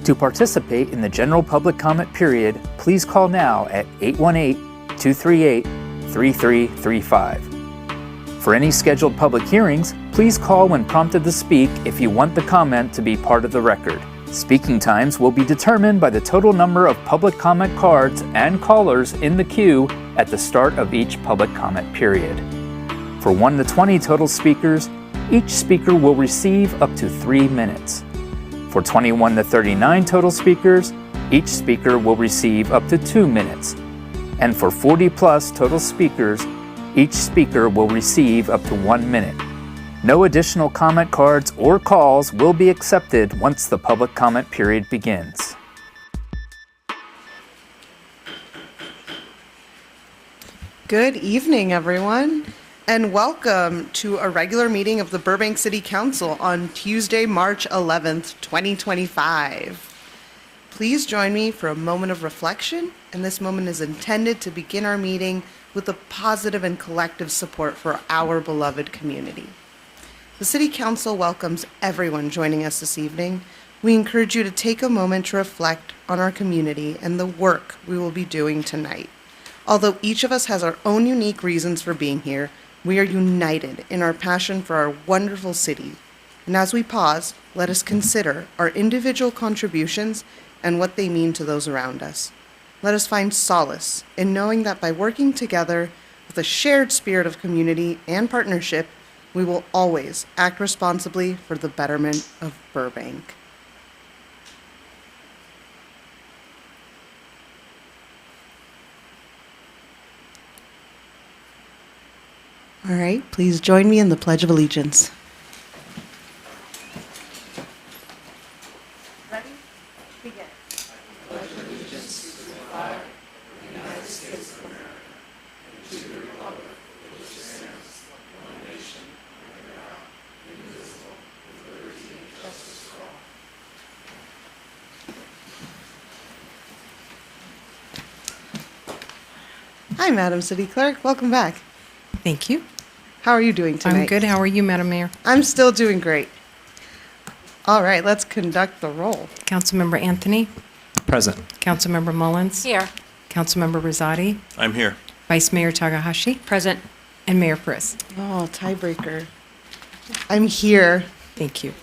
To participate in the general public comment period, please call now at 818-238-3335. For any scheduled public hearings, please call when prompted to speak if you want the comment to be part of the record. Speaking times will be determined by the total number of public comment cards and callers in the queue at the start of each public comment period. For 1 to 20 total speakers, each speaker will receive up to 3 minutes. For 21 to 39 total speakers, each speaker will receive up to 2 minutes. And for 40 plus total speakers, each speaker will receive up to 1 minute. No additional comment cards or calls will be accepted once the public comment period begins. Good evening, everyone, and welcome to a regular meeting of the Burbank City Council on Tuesday, March 11th, 2025. Please join me for a moment of reflection, and this moment is intended to begin our meeting with a positive and collective support for our beloved community. The City Council welcomes everyone joining us this evening. We encourage you to take a moment to reflect on our community and the work we will be doing tonight. Although each of us has our own unique reasons for being here, we are united in our passion for our wonderful city. And as we pause, let us consider our individual contributions and what they mean to those around us. Let us find solace in knowing that by working together with a shared spirit of community and partnership, we will always act responsibly for the betterment of Burbank. All right, please join me in the Pledge of Allegiance. Ready? Begin. Pledge allegiance to the flag of the United States of America and to the republic for which it stands, one nation, under God, indivisible, with liberty and justice for all. Hi, Madam City Clerk. Welcome back. Thank you. How are you doing tonight? I'm good. How are you, Madam Mayor? I'm still doing great. All right, let's conduct the roll. Councilmember Anthony? Present. Councilmember Mullins? Here. Councilmember Rosati? I'm here. Vice Mayor Takahashi? Present. And Mayor Priss? Oh, tiebreaker. I'm here. Thank you.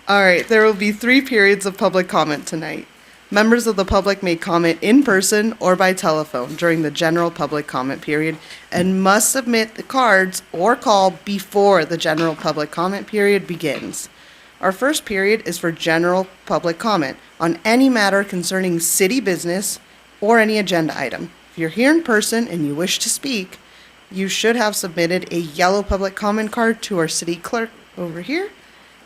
All right, there will be 3 periods of public comment tonight. Members of the public may comment in person or by telephone during the general public comment period and must submit the cards or call before the general public comment period begins. Our first period is for general public comment on any matter concerning city business or any agenda item. If you're here in person and you wish to speak, you should have submitted a yellow public comment card to our city clerk over here.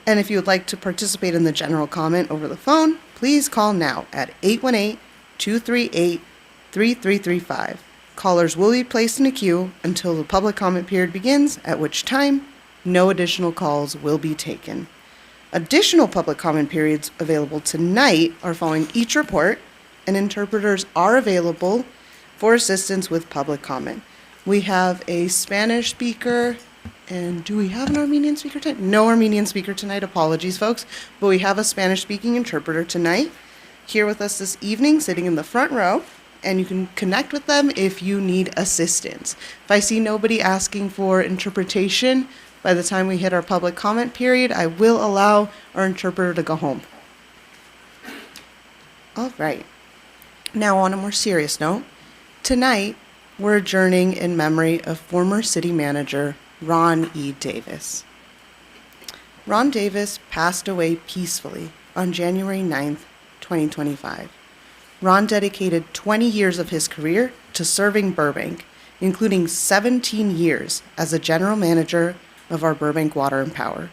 And if you would like to participate in the general comment over the phone, please call now at 818-238-3335. Callers will be placed in a queue until the public comment period begins, at which time no additional calls will be taken. Additional public comment periods available tonight are following each report, and interpreters are available for assistance with public comment. We have a Spanish speaker. And do we have an Armenian speaker tonight? No Armenian speaker tonight. Apologies, folks. But we have a Spanish-speaking interpreter tonight here with us this evening, sitting in the front row. And you can connect with them if you need assistance. If I see nobody asking for interpretation by the time we hit our public comment period, I will allow our interpreter to go home. All right. Now, on a more serious note, tonight we're adjourning in memory of former city manager Ron E. Davis. Ron Davis passed away peacefully on January 9th, 2025. Ron dedicated 20 years of his career to serving Burbank, including 17 years as a general manager of our Burbank Water and Power.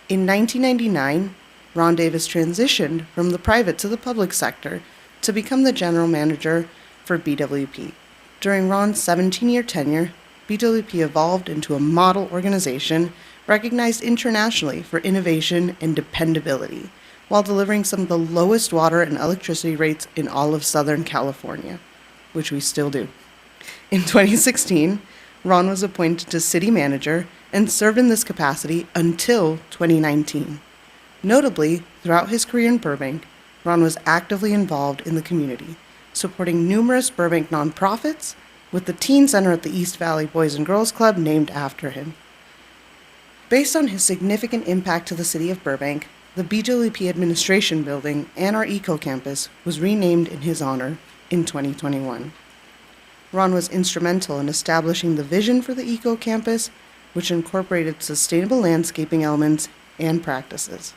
In 1999, Ron Davis transitioned from the private to the public sector to become the general manager for BWP. During Ron's 17-year tenure, BWP evolved into a model organization recognized internationally for innovation and dependability, while delivering some of the lowest water and electricity rates in all of Southern California, which we still do. In 2016, Ron was appointed to city manager and served in this capacity until 2019. Notably, Throughout his career in Burbank, Ron was actively involved in the community, supporting numerous Burbank nonprofits, with the Teen Center at the East Valley Boys and Girls Club named after him. Based on his significant impact to the city of Burbank, the BWP Administration Building and our Eco Campus was renamed in his honor in 2021. Ron was instrumental in establishing the vision for the Eco Campus, which incorporated sustainable landscaping elements and practices.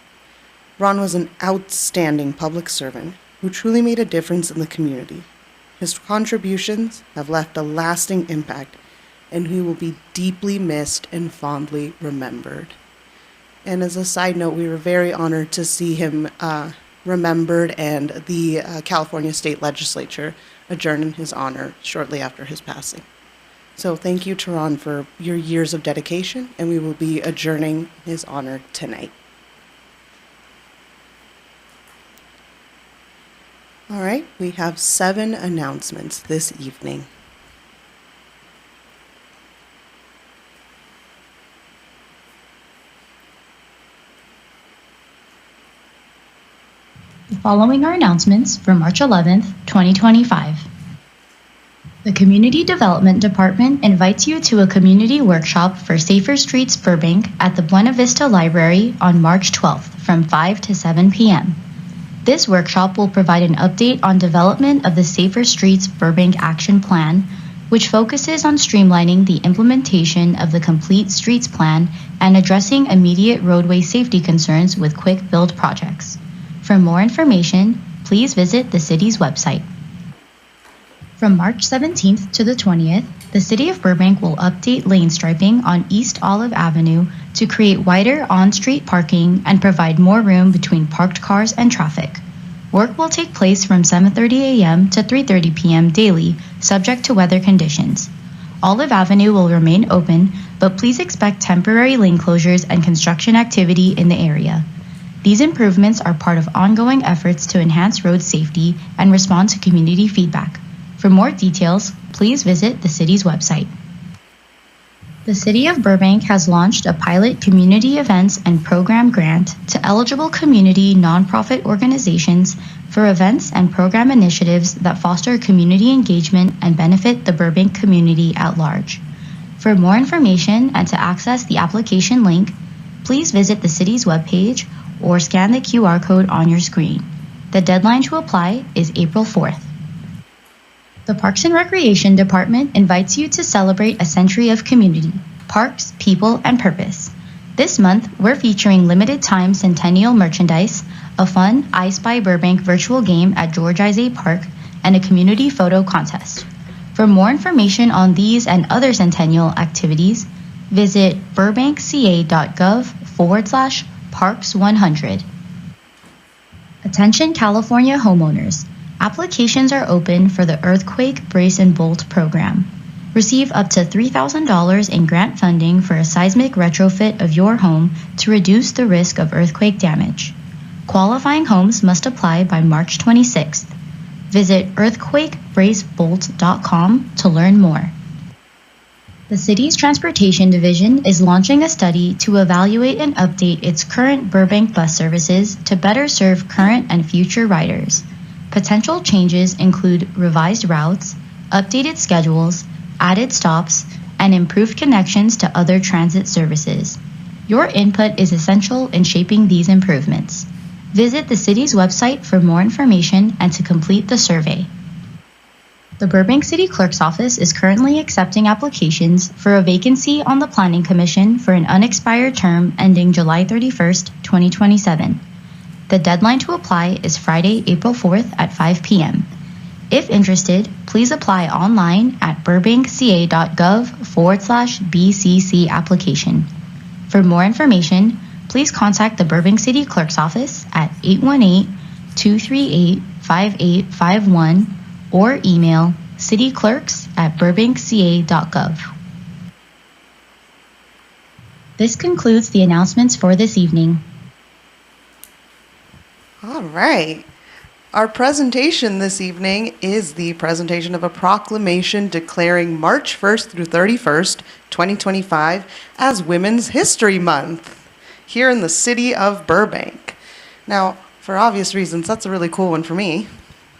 Ron was an outstanding public servant who truly made a difference in the community. His contributions have left a lasting impact, and he will be deeply missed and fondly remembered. And as a side note, we were very honored to see him remembered and the California State Legislature adjourn in his honor shortly after his passing. So thank you to Ron for your years of dedication, and we will be adjourning his honor tonight. All right, we have 7 announcements this evening. The following are announcements for March 11th, 2025. The Community Development Department invites you to a community workshop for Safer Streets Burbank at the Buena Vista Library on March 12th from 5 to 7 p.m. This workshop will provide an update on development of the Safer Streets Burbank Action Plan, which focuses on streamlining the implementation of the Complete Streets Plan and addressing immediate roadway safety concerns with quick build projects. For more information, please visit the city's website. From March 17th to the 20th, the City of Burbank will update lane striping on East Olive Avenue to create wider on-street parking and provide more room between parked cars and traffic. Work will take place from 7:30 a.m. to 3:30 p.m. daily, subject to weather conditions. Olive Avenue will remain open, but please expect temporary lane closures and construction activity in the area. These improvements are part of ongoing efforts to enhance road safety and respond to community feedback. For more details, please visit the city's website. The City of Burbank has launched a pilot community events and program grant to eligible community nonprofit organizations for events and program initiatives that foster community engagement and benefit the Burbank community at large. For more information and to access the application link, please visit the city's webpage or scan the QR code on your screen. The deadline to apply is April 4th. The Parks and Recreation Department invites you to celebrate a century of community, parks, people, and purpose. This month, we're featuring limited-time centennial merchandise, a fun I Spy Burbank virtual game at George Isay Park, and a community photo contest. For more information on these and other centennial activities, visit burbankca.gov/parks100. Attention California homeowners. Applications are open for the Earthquake Brace and Bolt program. Receive up to $3,000 in grant funding for a seismic retrofit of your home to reduce the risk of earthquake damage. Qualifying homes must apply by March 26th. Visit earthquakebracebolt.com to learn more. The city's transportation division is launching a study to evaluate and update its current Burbank bus services to better serve current and future riders. Potential changes include revised routes, updated schedules, added stops, and improved connections to other transit services. Your input is essential in shaping these improvements. Visit the city's website for more information and to complete the survey. The Burbank City Clerk's Office is currently accepting applications for a vacancy on the Planning Commission for an unexpired term ending July 31st, 2027. The deadline to apply is Friday, April 4th at 5 p.m. If interested, please apply online at burbankca.gov/BCC application. For more information, please contact the Burbank City Clerk's Office at 818-238-5851 or email cityclerks@burbankca.gov. This concludes the announcements for this evening. All right. Our presentation this evening is the presentation of a proclamation declaring March 1st through 31st, 2025 as Women's History Month here in the city of Burbank. Now, for obvious reasons, that's a really cool one for me.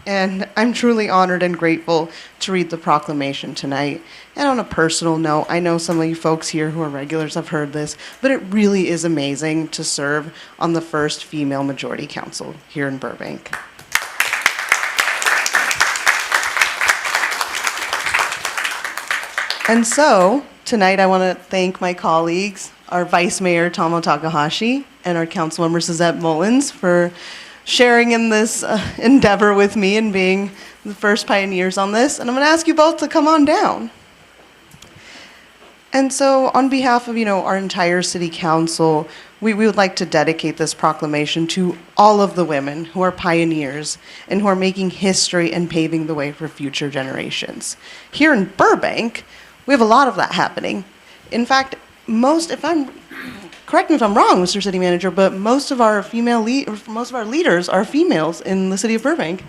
And I'm truly honored and grateful to read the proclamation tonight. And on a personal note, I know some of you folks here who are regulars have heard this, but it really is amazing to serve on the first female majority council here in Burbank. And so, tonight I want to thank my colleagues, our Vice Mayor Tomo Takahashi and our Councilmember Suzette Mullins for sharing in this endeavor with me and being the first pioneers on this. And I'm going to ask you both to come on down. And so on behalf of, our entire city council, we would like to dedicate this proclamation to all of the women who are pioneers and who are making history and paving the way for future generations. Here in Burbank, we have a lot of that happening. In fact, correct me if I'm wrong, Mr. City Manager, but most of our leaders are females in the city of Burbank.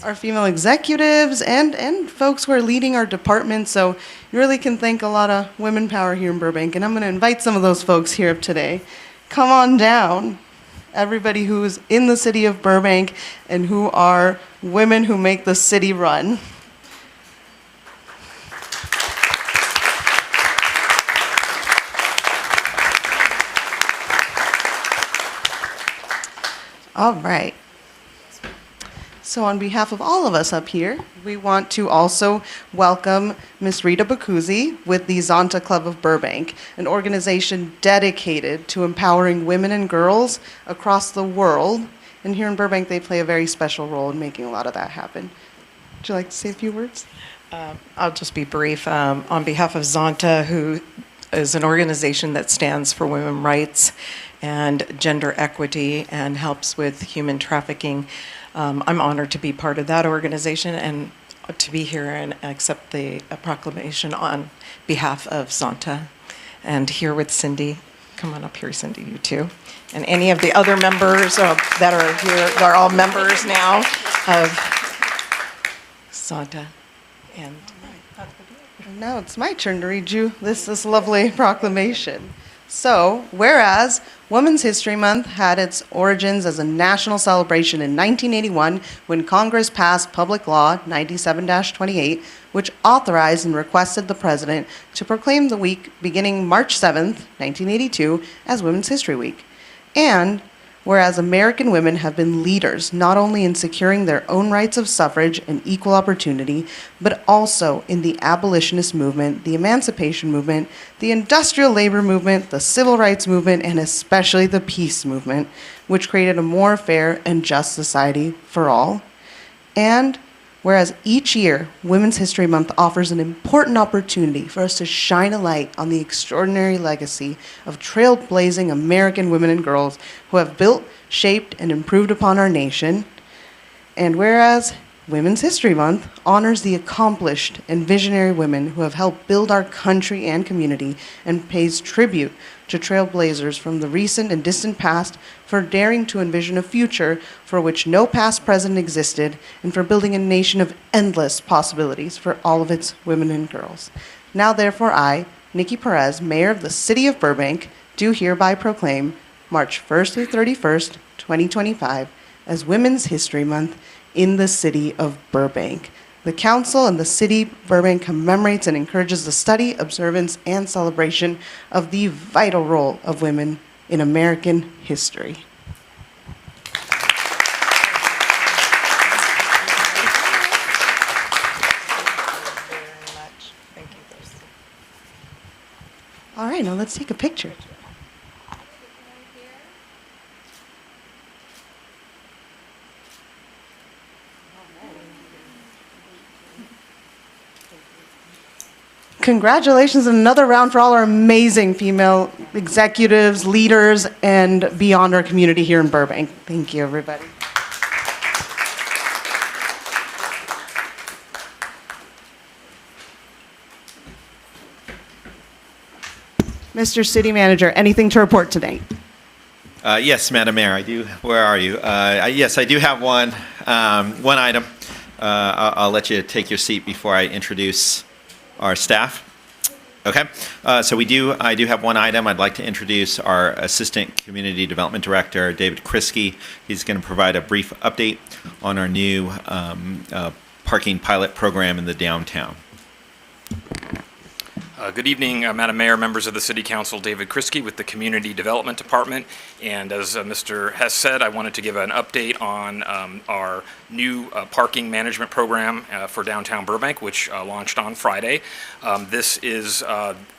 Our female executives and folks who are leading our departments. So you really can thank a lot of women power here in Burbank. And I'm going to invite some of those folks here today. Come on down. Everybody who's in the city of Burbank and who are women who make the city run. All right. So on behalf of all of us up here, we want to also welcome Ms. Rita Bacuzzi with the Zonta Club of Burbank, an organization dedicated to empowering women and girls across the world. And here in Burbank, they play a very special role in making a lot of that happen. Would you like to say a few words? I'll just be brief. On behalf of Zonta, who is an organization that stands for women's rights and gender equity and helps with human trafficking, I'm honored to be part of that organization and to be here and accept the proclamation on behalf of Zonta. And here with Cindy. Come on up here, Cindy, you too. And any of the other members that are here, they're all members now of Zonta. And now it's my turn to read you this lovely proclamation. So, whereas Women's History Month had its origins as a national celebration in 1981 when Congress passed Public Law 97-28, which authorized and requested the President to proclaim the week beginning March 7th, 1982, as Women's History Week. And whereas American women have been leaders not only in securing their own rights of suffrage and equal opportunity, but also in the abolitionist movement, the emancipation movement, the industrial labor movement, the civil rights movement, and especially the peace movement, which created a more fair and just society for all. And whereas each year, Women's History Month offers an important opportunity for us to shine a light on the extraordinary legacy of trailblazing American women and girls who have built, shaped, and improved upon our nation. And whereas Women's History Month honors the accomplished and visionary women who have helped build our country and community and pays tribute to trailblazers from the recent and distant past for daring to envision a future for which no past president existed and for building a nation of endless possibilities for all of its women and girls. Now, therefore, I, Nikki Perez, Mayor of the City of Burbank, do hereby proclaim March 1st through 31st, 2025, as Women's History Month in the City of Burbank. The Council and the City of Burbank commemorates and encourages the study, observance, and celebration of the vital role of women in American history. All right, now let's take a picture. Congratulations, and another round for all our amazing female executives, leaders, and beyond our community here in Burbank. Thank you, everybody. Mr. City Manager, anything to report tonight? Yes, Madam Mayor, I do. Where are you? Yes, I do have one item. I'll let you take your seat before I introduce our staff. Okay, so I do have one item. I'd like to introduce our Assistant Community Development Director, David Kriske. He's going to provide a brief update on our new parking pilot program in the downtown. Good evening, Madam Mayor, members of the City Council. David Kriske with the Community Development Department. And as Mr. Hess said, I wanted to give an update on our new parking management program for downtown Burbank, which launched on Friday. This is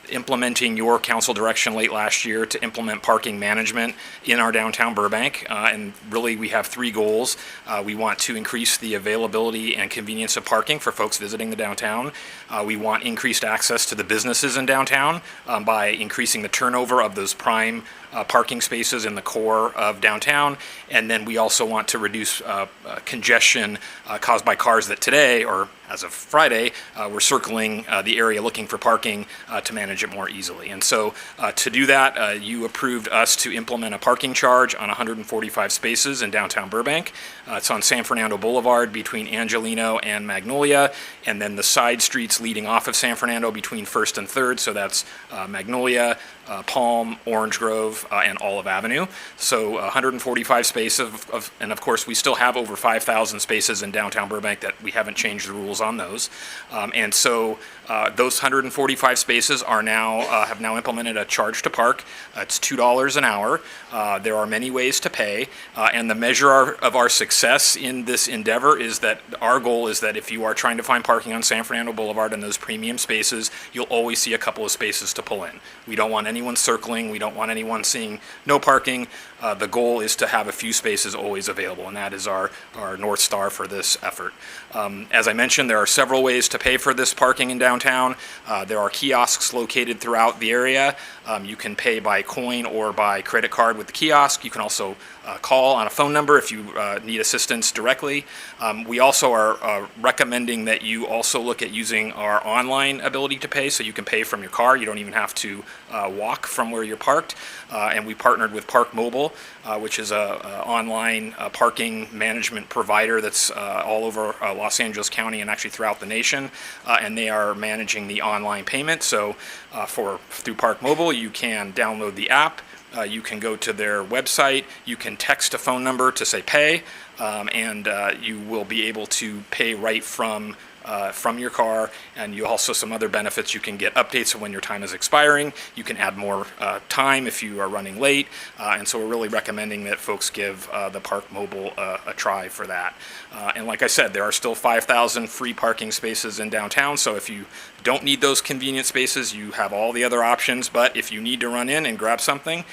implementing your council direction late last year to implement parking management in our downtown Burbank. And really, we have three goals. We want to increase the availability and convenience of parking for folks visiting the downtown. We want increased access to the businesses in downtown by increasing the turnover of those prime parking spaces in the core of downtown. And then we also want to reduce congestion caused by cars that today, or as of Friday, were circling the area looking for parking to manage it more easily. And so to do that, you approved us to implement a parking charge on 145 spaces in downtown Burbank. It's on San Fernando Boulevard between Angelino and Magnolia, and then the side streets leading off of San Fernando between 1st and 3rd. So that's Magnolia, Palm, Orange Grove, and Olive Avenue. So 145 spaces, and of course we still have over 5,000 spaces in downtown Burbank that we haven't changed the rules on those. And so those 145 spaces are now have now implemented a charge to park. It's $2 an hour. There are many ways to pay, and the measure of our success in this endeavor is that our goal is that if you are trying to find parking on San Fernando Boulevard in those premium spaces, you'll always see a couple of spaces to pull in. We don't want anyone circling. We don't want anyone seeing no parking. The goal is to have a few spaces always available, and that is our North Star for this effort. As I mentioned, there are several ways to pay for this parking in downtown. There are kiosks located throughout the area. You can pay by coin or by credit card with the kiosk. You can also call on a phone number if you need assistance directly. We also are recommending that you also look at using our online ability to pay, so you can pay from your car. You don't even have to walk from where you're parked. And we partnered with Park Mobile, which is a online parking management provider that's all over Los Angeles County and actually throughout the nation. And they are managing the online payment. So through Park Mobile, you can download the app. You can go to their website. You can text a phone number to say pay, and you will be able to pay right from your car. And you also some other benefits. You can get updates of when your time is expiring. You can add more time if you are running late. And so we're really recommending that folks give the Park Mobile a try for that. And like I said, there are still 5,000 free parking spaces in downtown. So if you don't need those convenient spaces, you have all the other options. But if you need to run in and grab something,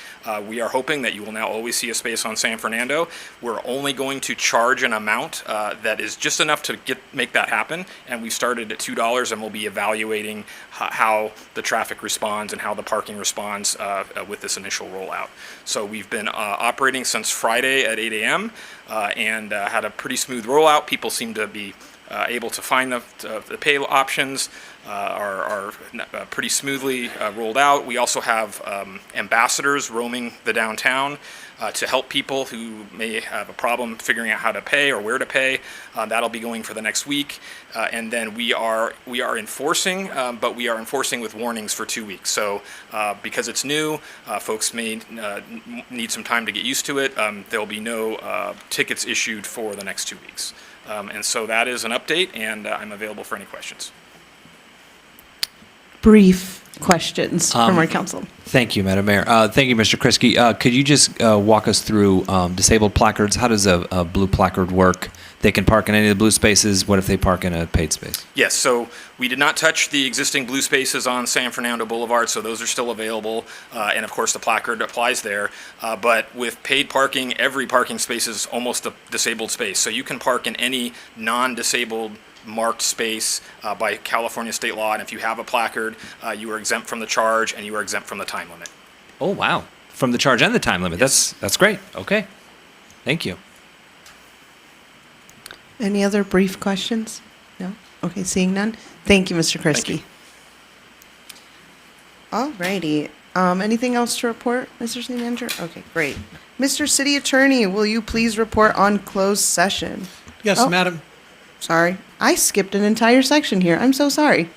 we are hoping that you will now always see a space on San Fernando. We're only going to charge an amount that is just enough to make that happen. And we started at $2, and we'll be evaluating how the traffic responds and how the parking responds with this initial rollout. So we've been operating since Friday at 8 a.m. And had a pretty smooth rollout. People seem to be able to find the pay options are pretty smoothly rolled out. We also have ambassadors roaming the downtown to help people who may have a problem figuring out how to pay or where to pay. That'll be going for the next week. And then we are enforcing, but we are enforcing with warnings for 2 weeks. So because it's new, folks may need some time to get used to it. There'll be no tickets issued for the next 2 weeks. And so that is an update, and I'm available for any questions. Brief questions from our council. Thank you, Madam Mayor. Thank you, Mr. Kriske. Could you just walk us through disabled placards? How does a blue placard work? They can park in any of the blue spaces. What if they park in a paid space? Yes, so we did not touch the existing blue spaces on San Fernando Boulevard, so those are still available. And of course, the placard applies there. But with paid parking, every parking space is almost a disabled space. So you can park in any non-disabled marked space by California state law. And if you have a placard, you are exempt from the charge and you are exempt from the time limit. Oh, wow. From the charge and the time limit. Yes. That's great. Okay. Thank you. Any other brief questions? No? Okay, seeing none. Thank you, Mr. Thank you. Kriske. All righty. Anything else to report, Mr. City Manager? Okay, great. Mr. City Attorney, will you please report on closed session? Yes, Oh. Madam. Sorry, I skipped an entire section here. I'm so sorry.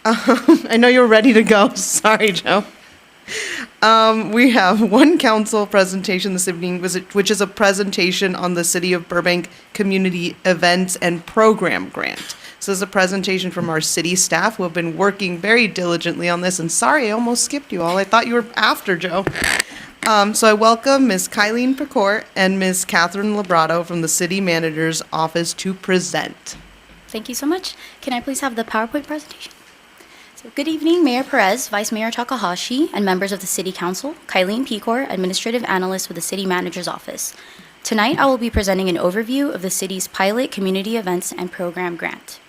I know you're ready to go. Sorry, Joe. We have one council presentation this evening, which is a presentation on the City of Burbank Community Events and Program Grant. This is a presentation from our city staff who have been working very diligently on this. And sorry, I almost skipped you all. I thought you were after, Joe. So I welcome Ms. Kylene Pecourt and Ms. Catherine Labrato from the City Manager's Office to present. Thank you so much. Can I please have the PowerPoint presentation? So, good evening, Mayor Perez, Vice Mayor Takahashi, and members of the City Council. Kylene Pecourt, Administrative Analyst with the City Manager's Office. Tonight, I will be presenting an overview of the city's pilot community events and program grant.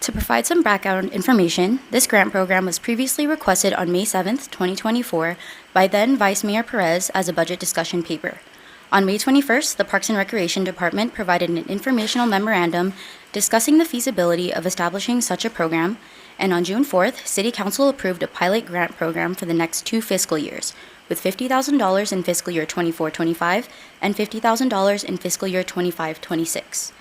To provide some background information, this grant program was previously requested on May 7th, 2024, by then Vice Mayor Perez as a budget discussion paper. On May 21st, the Parks and Recreation Department provided an informational memorandum discussing the feasibility of establishing such a program, and on June 4th, City Council approved a pilot grant program for the next 2 fiscal years, with $50,000 in fiscal year 24-25 and $50,000 in fiscal year 25-26.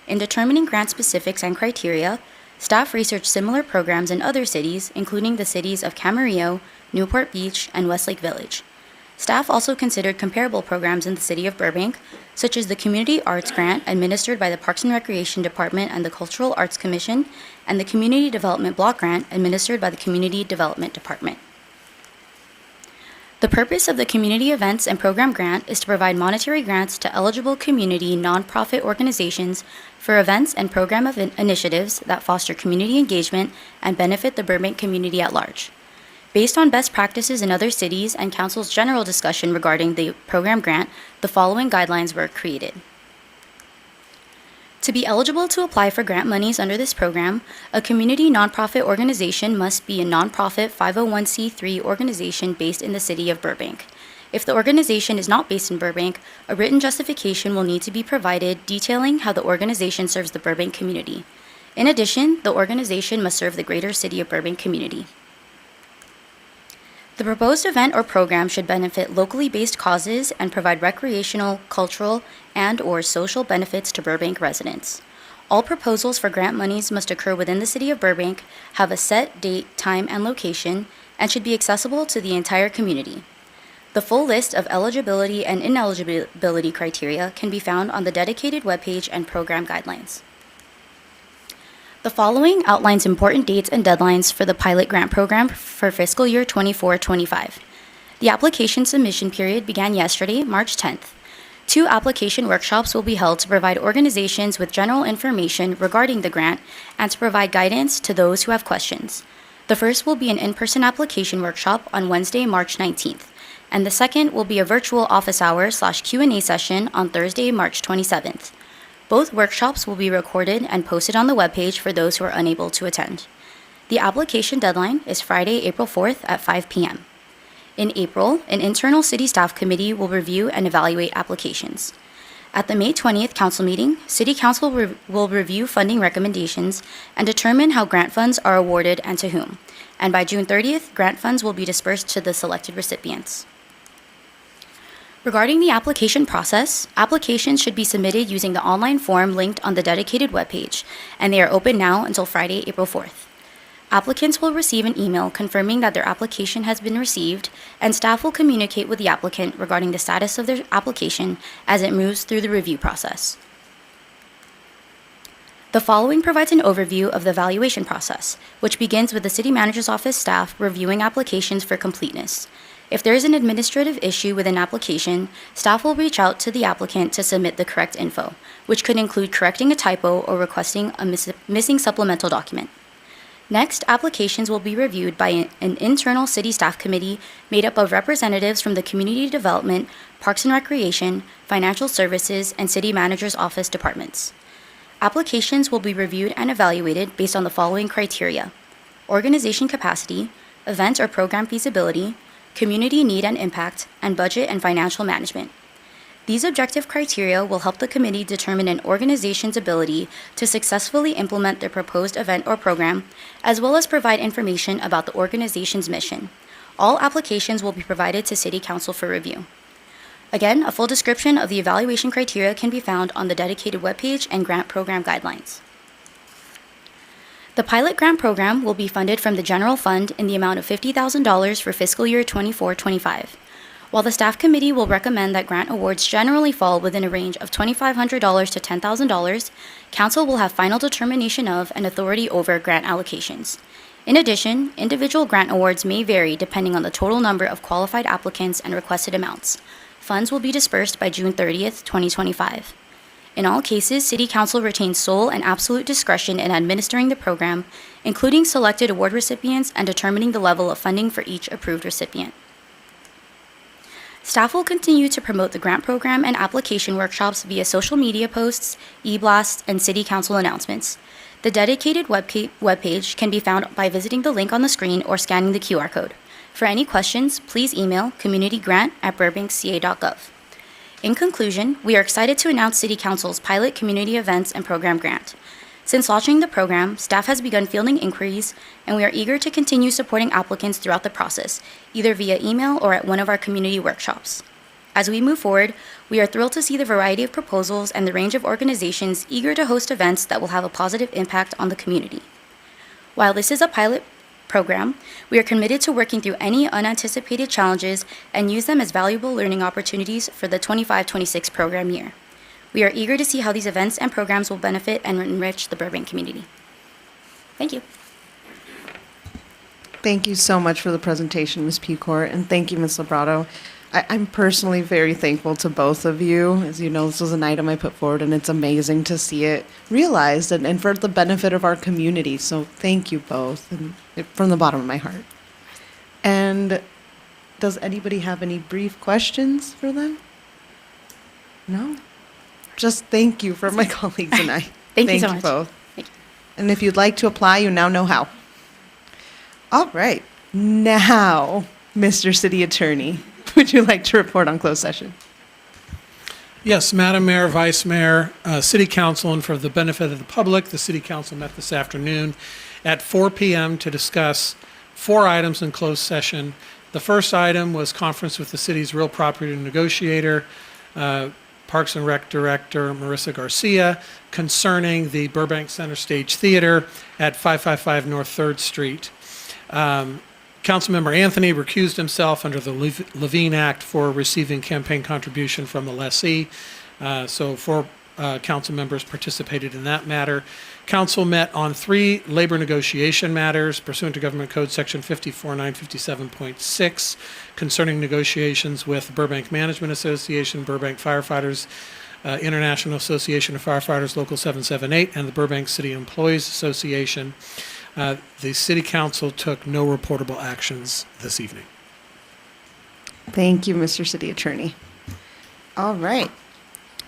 In determining grant specifics and criteria, staff researched similar programs in other cities, including the cities of Camarillo, Newport Beach, and Westlake Village. Staff also considered comparable programs in the city of Burbank, such as the Community Arts Grant administered by the Parks and Recreation Department and the Cultural Arts Commission, and the Community Development Block Grant administered by the Community Development Department. The purpose of the Community Events and Program Grant is to provide monetary grants to eligible community nonprofit organizations for events and program initiatives that foster community engagement and benefit the Burbank community at large. Based on best practices in other cities and Council's general discussion regarding the program grant, the following guidelines were created. To be eligible to apply for grant monies under this program, a community nonprofit organization must be a nonprofit 501c3 organization based in the city of Burbank. If the organization is not based in Burbank, a written justification will need to be provided detailing how the organization serves the Burbank community. In addition, the organization must serve the greater city of Burbank community. The proposed event or program should benefit locally based causes and provide recreational, cultural, and/or social benefits to Burbank residents. All proposals for grant monies must occur within the city of Burbank, have a set date, time, and location, and should be accessible to the entire community. The full list of eligibility and ineligibility criteria can be found on the dedicated webpage and program guidelines. The following outlines important dates and deadlines for the pilot grant program for fiscal year 24-25. The application submission period began yesterday, March 10th. 2 application workshops will be held to provide organizations with general information regarding the grant and to provide guidance to those who have questions. The first will be an in-person application workshop on Wednesday, March 19th, and the second will be a virtual office hour/Q&A session on Thursday, March 27th. Both workshops will be recorded and posted on the webpage for those who are unable to attend. The application deadline is Friday, April 4th at 5 p.m. In April, an internal city staff committee will review and evaluate applications. At the May 20th council meeting, City Council will review funding recommendations and determine how grant funds are awarded and to whom. And by June 30th, grant funds will be dispersed to the selected recipients. Regarding the application process, applications should be submitted using the online form linked on the dedicated webpage, and they are open now until Friday, April 4th. Applicants will receive an email confirming that their application has been received, and staff will communicate with the applicant regarding the status of their application as it moves through the review process. The following provides an overview of the evaluation process, which begins with the City Manager's Office staff reviewing applications for completeness. If there is an administrative issue with an application, staff will reach out to the applicant to submit the correct info, which could include correcting a typo or requesting a missing supplemental document. Next, applications will be reviewed by an internal city staff committee made up of representatives from the Community Development, Parks and Recreation, Financial Services, and City Manager's Office departments. Applications will be reviewed and evaluated based on the following criteria: organization capacity, event or program feasibility, community need and impact, and budget and financial management. These objective criteria will help the committee determine an organization's ability to successfully implement their proposed event or program, as well as provide information about the organization's mission. All applications will be provided to City Council for review. Again, a full description of the evaluation criteria can be found on the dedicated webpage and grant program guidelines. The pilot grant program will be funded from the general fund in the amount of $50,000 for fiscal year 24-25. While the staff committee will recommend that grant awards generally fall within a range of $2,500 to $10,000, council will have final determination of and authority over grant allocations. In addition, individual grant awards may vary depending on the total number of qualified applicants and requested amounts. Funds will be dispersed by June 30th, 2025. In all cases, City Council retains sole and absolute discretion in administering the program, including selected award recipients and determining the level of funding for each approved recipient. Staff will continue to promote the grant program and application workshops via social media posts, e-blasts, and City Council announcements. The dedicated webpage can be found by visiting the link on the screen or scanning the QR code. For any questions, please email communitygrant@burbankca.gov. In conclusion, we are excited to announce City Council's pilot community events and program grant. Since launching the program, staff has begun fielding inquiries, and we are eager to continue supporting applicants throughout the process, either via email or at one of our community workshops. As we move forward, we are thrilled to see the variety of proposals and the range of organizations eager to host events that will have a positive impact on the community. While this is a pilot program, we are committed to working through any unanticipated challenges and use them as valuable learning opportunities for the 25-26 program year. We are eager to see how these events and programs will benefit and enrich the Burbank community. Thank you. Thank you so much for the presentation, Ms. Pecor, and thank you, Ms. Librato. I'm personally very thankful to both of you. As you know, this was an item I put forward, and it's amazing to see it realized and for the benefit of our community. So thank you both, and from the bottom of my heart. And does anybody have any brief questions for them? No? Just thank you for my colleagues and I. Thank you so much. Both. Thank you. And if you'd like to apply, you now know how. All right. Now, Mr. City Attorney, would you like to report on closed session? Yes, Madam Mayor, Vice Mayor, City Council, and for the benefit of the public, the City Council met this afternoon at 4 p.m. to discuss 4 items in closed session. The first item was conference with the city's real property negotiator, Parks and Rec Director Marissa Garcia, concerning the Burbank Center Stage Theater at 555 North 3rd Street. Councilmember Anthony recused himself under the Levine Act for receiving campaign contribution from the lessee. So 4 council members participated in that matter. Council met on 3 labor negotiation matters pursuant to Government Code Section 54957.6 concerning negotiations with Burbank Management Association, Burbank Firefighters International Association of Firefighters Local 778, and the Burbank City Employees Association. The City Council took no reportable actions this evening. Thank you, Mr. City Attorney. All right.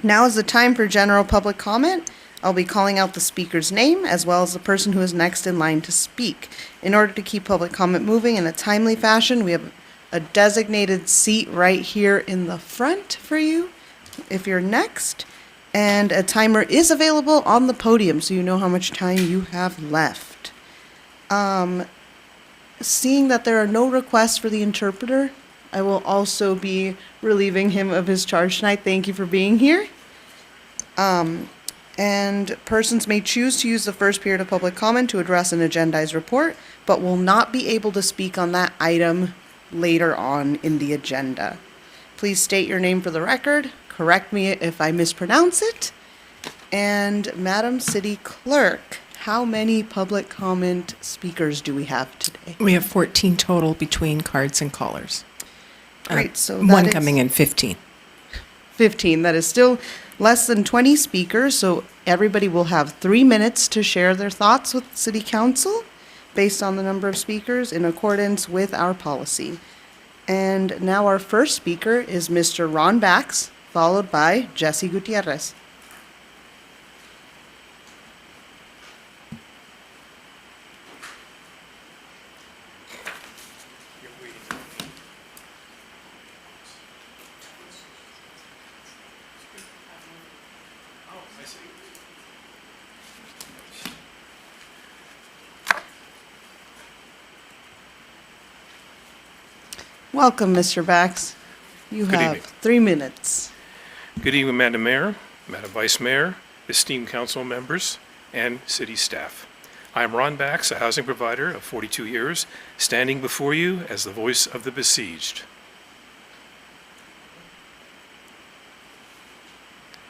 Now is the time for general public comment. I'll be calling out the speaker's name as well as the person who is next in line to speak. In order to keep public comment moving in a timely fashion, we have a designated seat right here in the front for you if you're next. And a timer is available on the podium so you know how much time you have left. Seeing that there are no requests for the interpreter, I will also be relieving him of his charge tonight. Thank you for being here. And persons may choose to use the first period of public comment to address an agendized report, but will not be able to speak on that item later on in the agenda. Please state your name for the record. Correct me if I mispronounce it. And Madam City Clerk, how many public comment speakers do we have today? We have 14 total between cards and callers. Great, so One that is coming in, 15. 15. That is still less than 20 speakers, so everybody will have 3 minutes to share their thoughts with City Council based on the number of speakers in accordance with our policy. And now our first speaker is Mr. Ron Bax, followed by Jesse Gutierrez. Welcome, Mr. Bax. You Good have evening. 3 minutes. Good evening, Madam Mayor, Madam Vice Mayor, esteemed council members, and city staff. I'm Ron Bax, a housing provider of 42 years, standing before you as the voice of the besieged.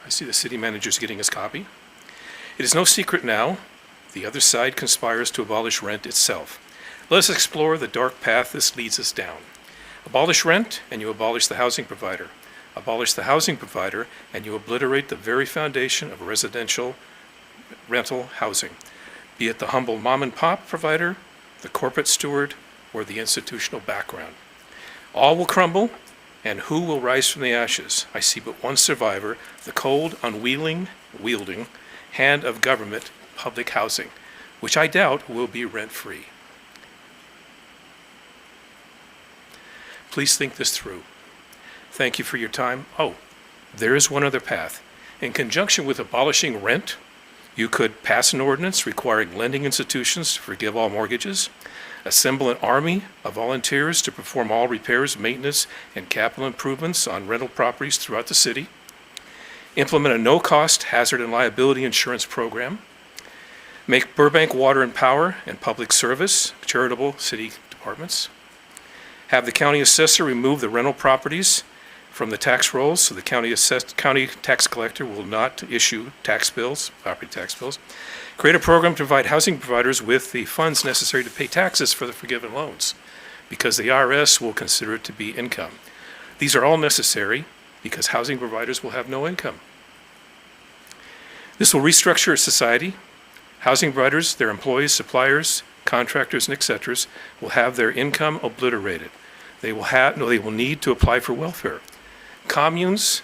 I see the city manager's getting his copy. It is no secret now, the other side conspires to abolish rent itself. Let us explore the dark path this leads us down. Abolish rent, and you abolish the housing provider. Abolish the housing provider, and you obliterate the very foundation of residential rental housing, be it the humble mom and pop provider, the corporate steward, or the institutional background. All will crumble, and who will rise from the ashes? I see but one survivor, the cold, unwielding hand of government public housing, which I doubt will be rent-free. Please think this through. Thank you for your time. Oh, there is one other path. In conjunction with abolishing rent, you could pass an ordinance requiring lending institutions to forgive all mortgages, assemble an army of volunteers to perform all repairs, maintenance, and capital improvements on rental properties throughout the city, implement a no-cost hazard and liability insurance program, make Burbank Water and Power and Public Service charitable city departments, have the county assessor remove the rental properties from the tax rolls so the county tax collector will not issue tax bills, property tax bills. Create a program to provide housing providers with the funds necessary to pay taxes for the forgiven loans, because the IRS will consider it to be income. These are all necessary because housing providers will have no income. This will restructure society. Housing providers, their employees, suppliers, contractors, and et cetera, will have their income obliterated. They will need to apply for welfare. Communes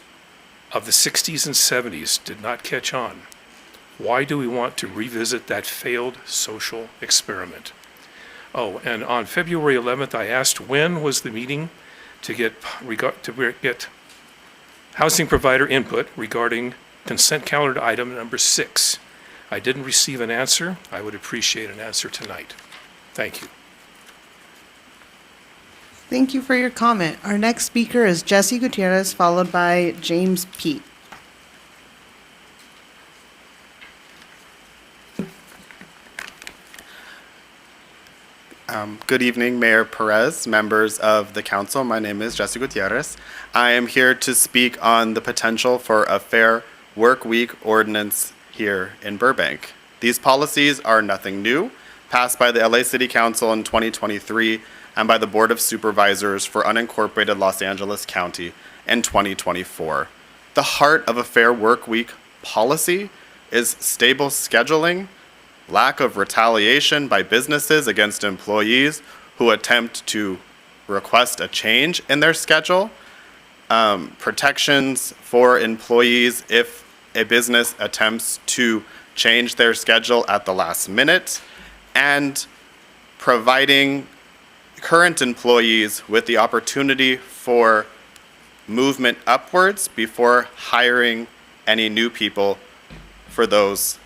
of the 60s and 70s did not catch on. Why do we want to revisit that failed social experiment? Oh, and on February 11th, I asked when was the meeting to get housing provider input regarding consent calendar item number 6. I didn't receive an answer. I would appreciate an answer tonight. Thank you. Thank you for your comment. Our next speaker is Jesse Gutierrez, followed by James Pete. Good evening, Mayor Perez, members of the council. My name is Jesse Gutierrez. I am here to speak on the potential for a fair work week ordinance here in Burbank. These policies are nothing new, passed by the LA City Council in 2023 and by the Board of Supervisors for unincorporated Los Angeles County in 2024. The heart of a fair work week policy is stable scheduling, lack of retaliation by businesses against employees who attempt to request a change in their schedule, protections for employees if a business attempts to change their schedule at the last minute, and providing current employees with the opportunity for movement upwards before hiring any new people for those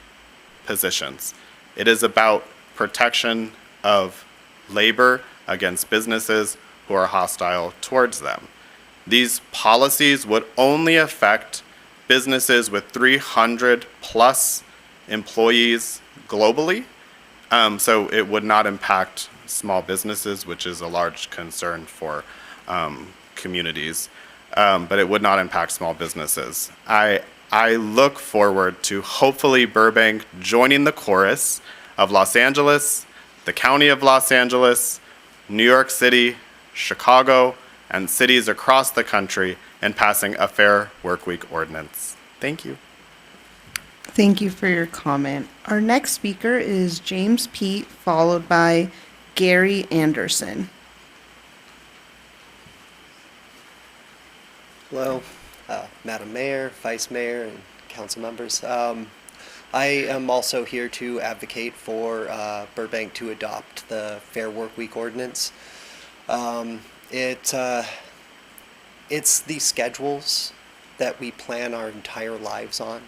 positions. It is about protection of labor against businesses who are hostile towards them. These policies would only affect businesses with 300 plus employees globally. So it would not impact small businesses, which is a large concern for communities, but it would not impact small businesses. I look forward to hopefully Burbank joining the chorus of Los Angeles, the County of Los Angeles, New York City, Chicago, and cities across the country in passing a fair workweek ordinance. Thank you. Thank you for your comment. Our next speaker is James Pete, followed by Gary Anderson. Hello, Madam Mayor, Vice Mayor, and council members. I am also here to advocate for Burbank to adopt the Fair Workweek Ordinance. It's the schedules that we plan our entire lives on.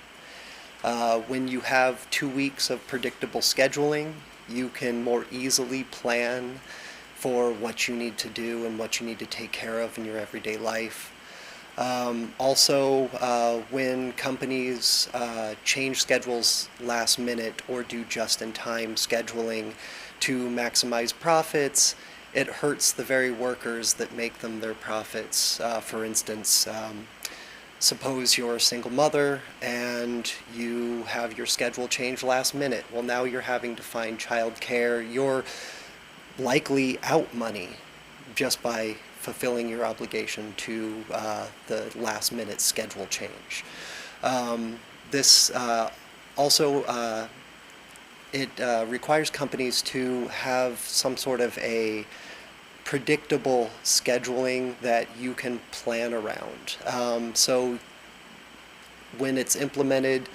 When you have 2 weeks of predictable scheduling, you can more easily plan for what you need to do and what you need to take care of in your everyday life. Also, when companies change schedules last minute or do just-in-time scheduling to maximize profits, it hurts the very workers that make them their profits. For instance, suppose you're a single mother and you have your schedule changed last minute. Well, now you're having to find childcare. You're likely out money just by fulfilling your obligation to the last minute schedule change. This also it requires companies to have some sort of a predictable scheduling that you can plan around. So when it's implemented,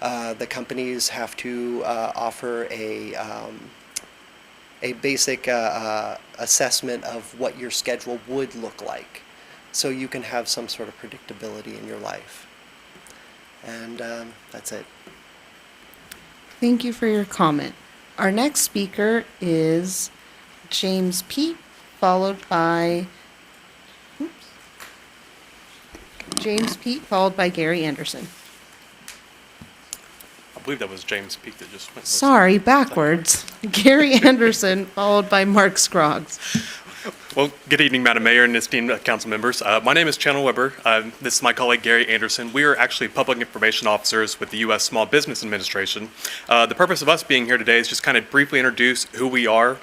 the companies have to offer a basic assessment of what your schedule would look like, so you can have some sort of predictability in your life. And that's it. Thank you for your comment. Our next speaker is James Pete, followed by Gary Anderson. I believe that was James Peak that just went. Sorry, backwards. Gary Anderson, followed by Mark Scroggs. Well, good evening, Madam Mayor and esteemed council members. My name is Channel Weber. This is my colleague, Gary Anderson. We are actually public information officers with the U.S. Small Business Administration. The purpose of us being here today is just kind of briefly introduce who we are.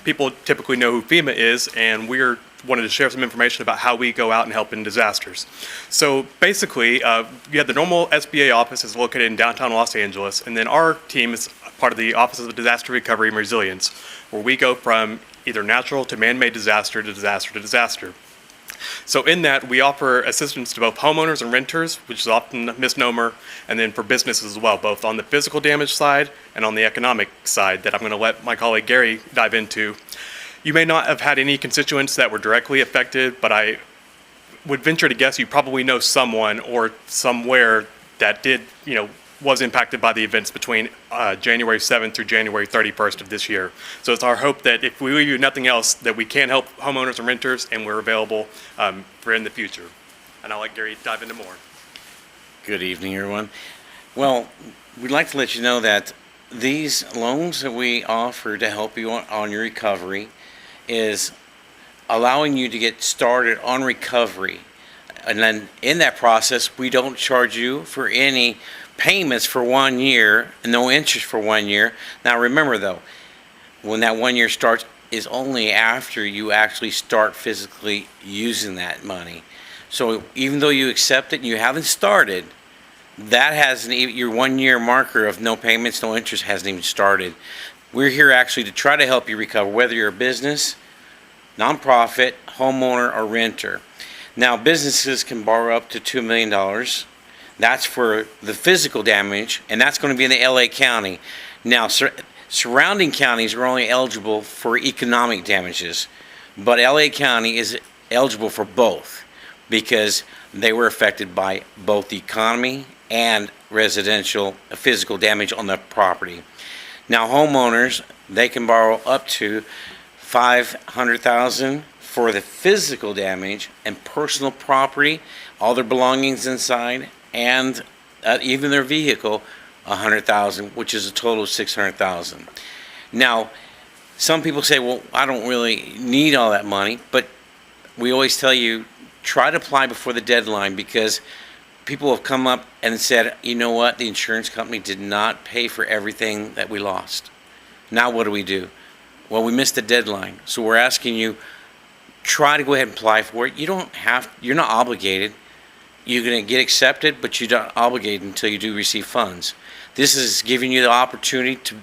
People typically know who FEMA is, and we're wanted to share some information about how we go out and help in disasters. So basically, you have the normal SBA office is located in downtown Los Angeles, and then our team is part of the Office of Disaster Recovery and Resilience, where we go from either natural to man-made disaster to disaster to disaster. So in that, we offer assistance to both homeowners and renters, which is often a misnomer, and then for businesses as well, both on the physical damage side and on the economic side that I'm going to let my colleague Gary dive into. You may not have had any constituents that were directly affected, but I would venture to guess you probably know someone or somewhere that did, was impacted by the events between January 7th through January 31st of this year. So it's our hope that if we do nothing else, that we can help homeowners and renters, and we're available for in the future. And I'll let Gary dive into more. Good evening, everyone. Well, we'd like to let you know that these loans that we offer to help you on your recovery is allowing you to get started on recovery. And then in that process, we don't charge you for any payments for 1 year and no interest for 1 year. Now remember though, when that 1 year starts is only after you actually start physically using that money. So even though you accept it and you haven't started, that hasn't even, your 1 year marker of no payments, no interest hasn't even started. We're here actually to try to help you recover, whether you're a business, nonprofit, homeowner, or renter. Now, businesses can borrow up to $2 million. That's for the physical damage, and that's going to be in the LA County. Now, surrounding counties are only eligible for economic damages, but LA County is eligible for both because they were affected by both the economy and residential physical damage on the property. Now, homeowners, they can borrow up to $500,000 for the physical damage and personal property, all their belongings inside, and even their vehicle, $100,000, which is a total of $600,000. Now, some people say, well, I don't really need all that money, but we always tell you, try to apply before the deadline, because people have come up and said, you know what, the insurance company did not pay for everything that we lost. Now what do? Well, we missed the deadline. So we're asking you, try to go ahead and apply for it. You're not obligated. You're going to get accepted, but you're not obligated until you do receive funds. This is giving you the opportunity to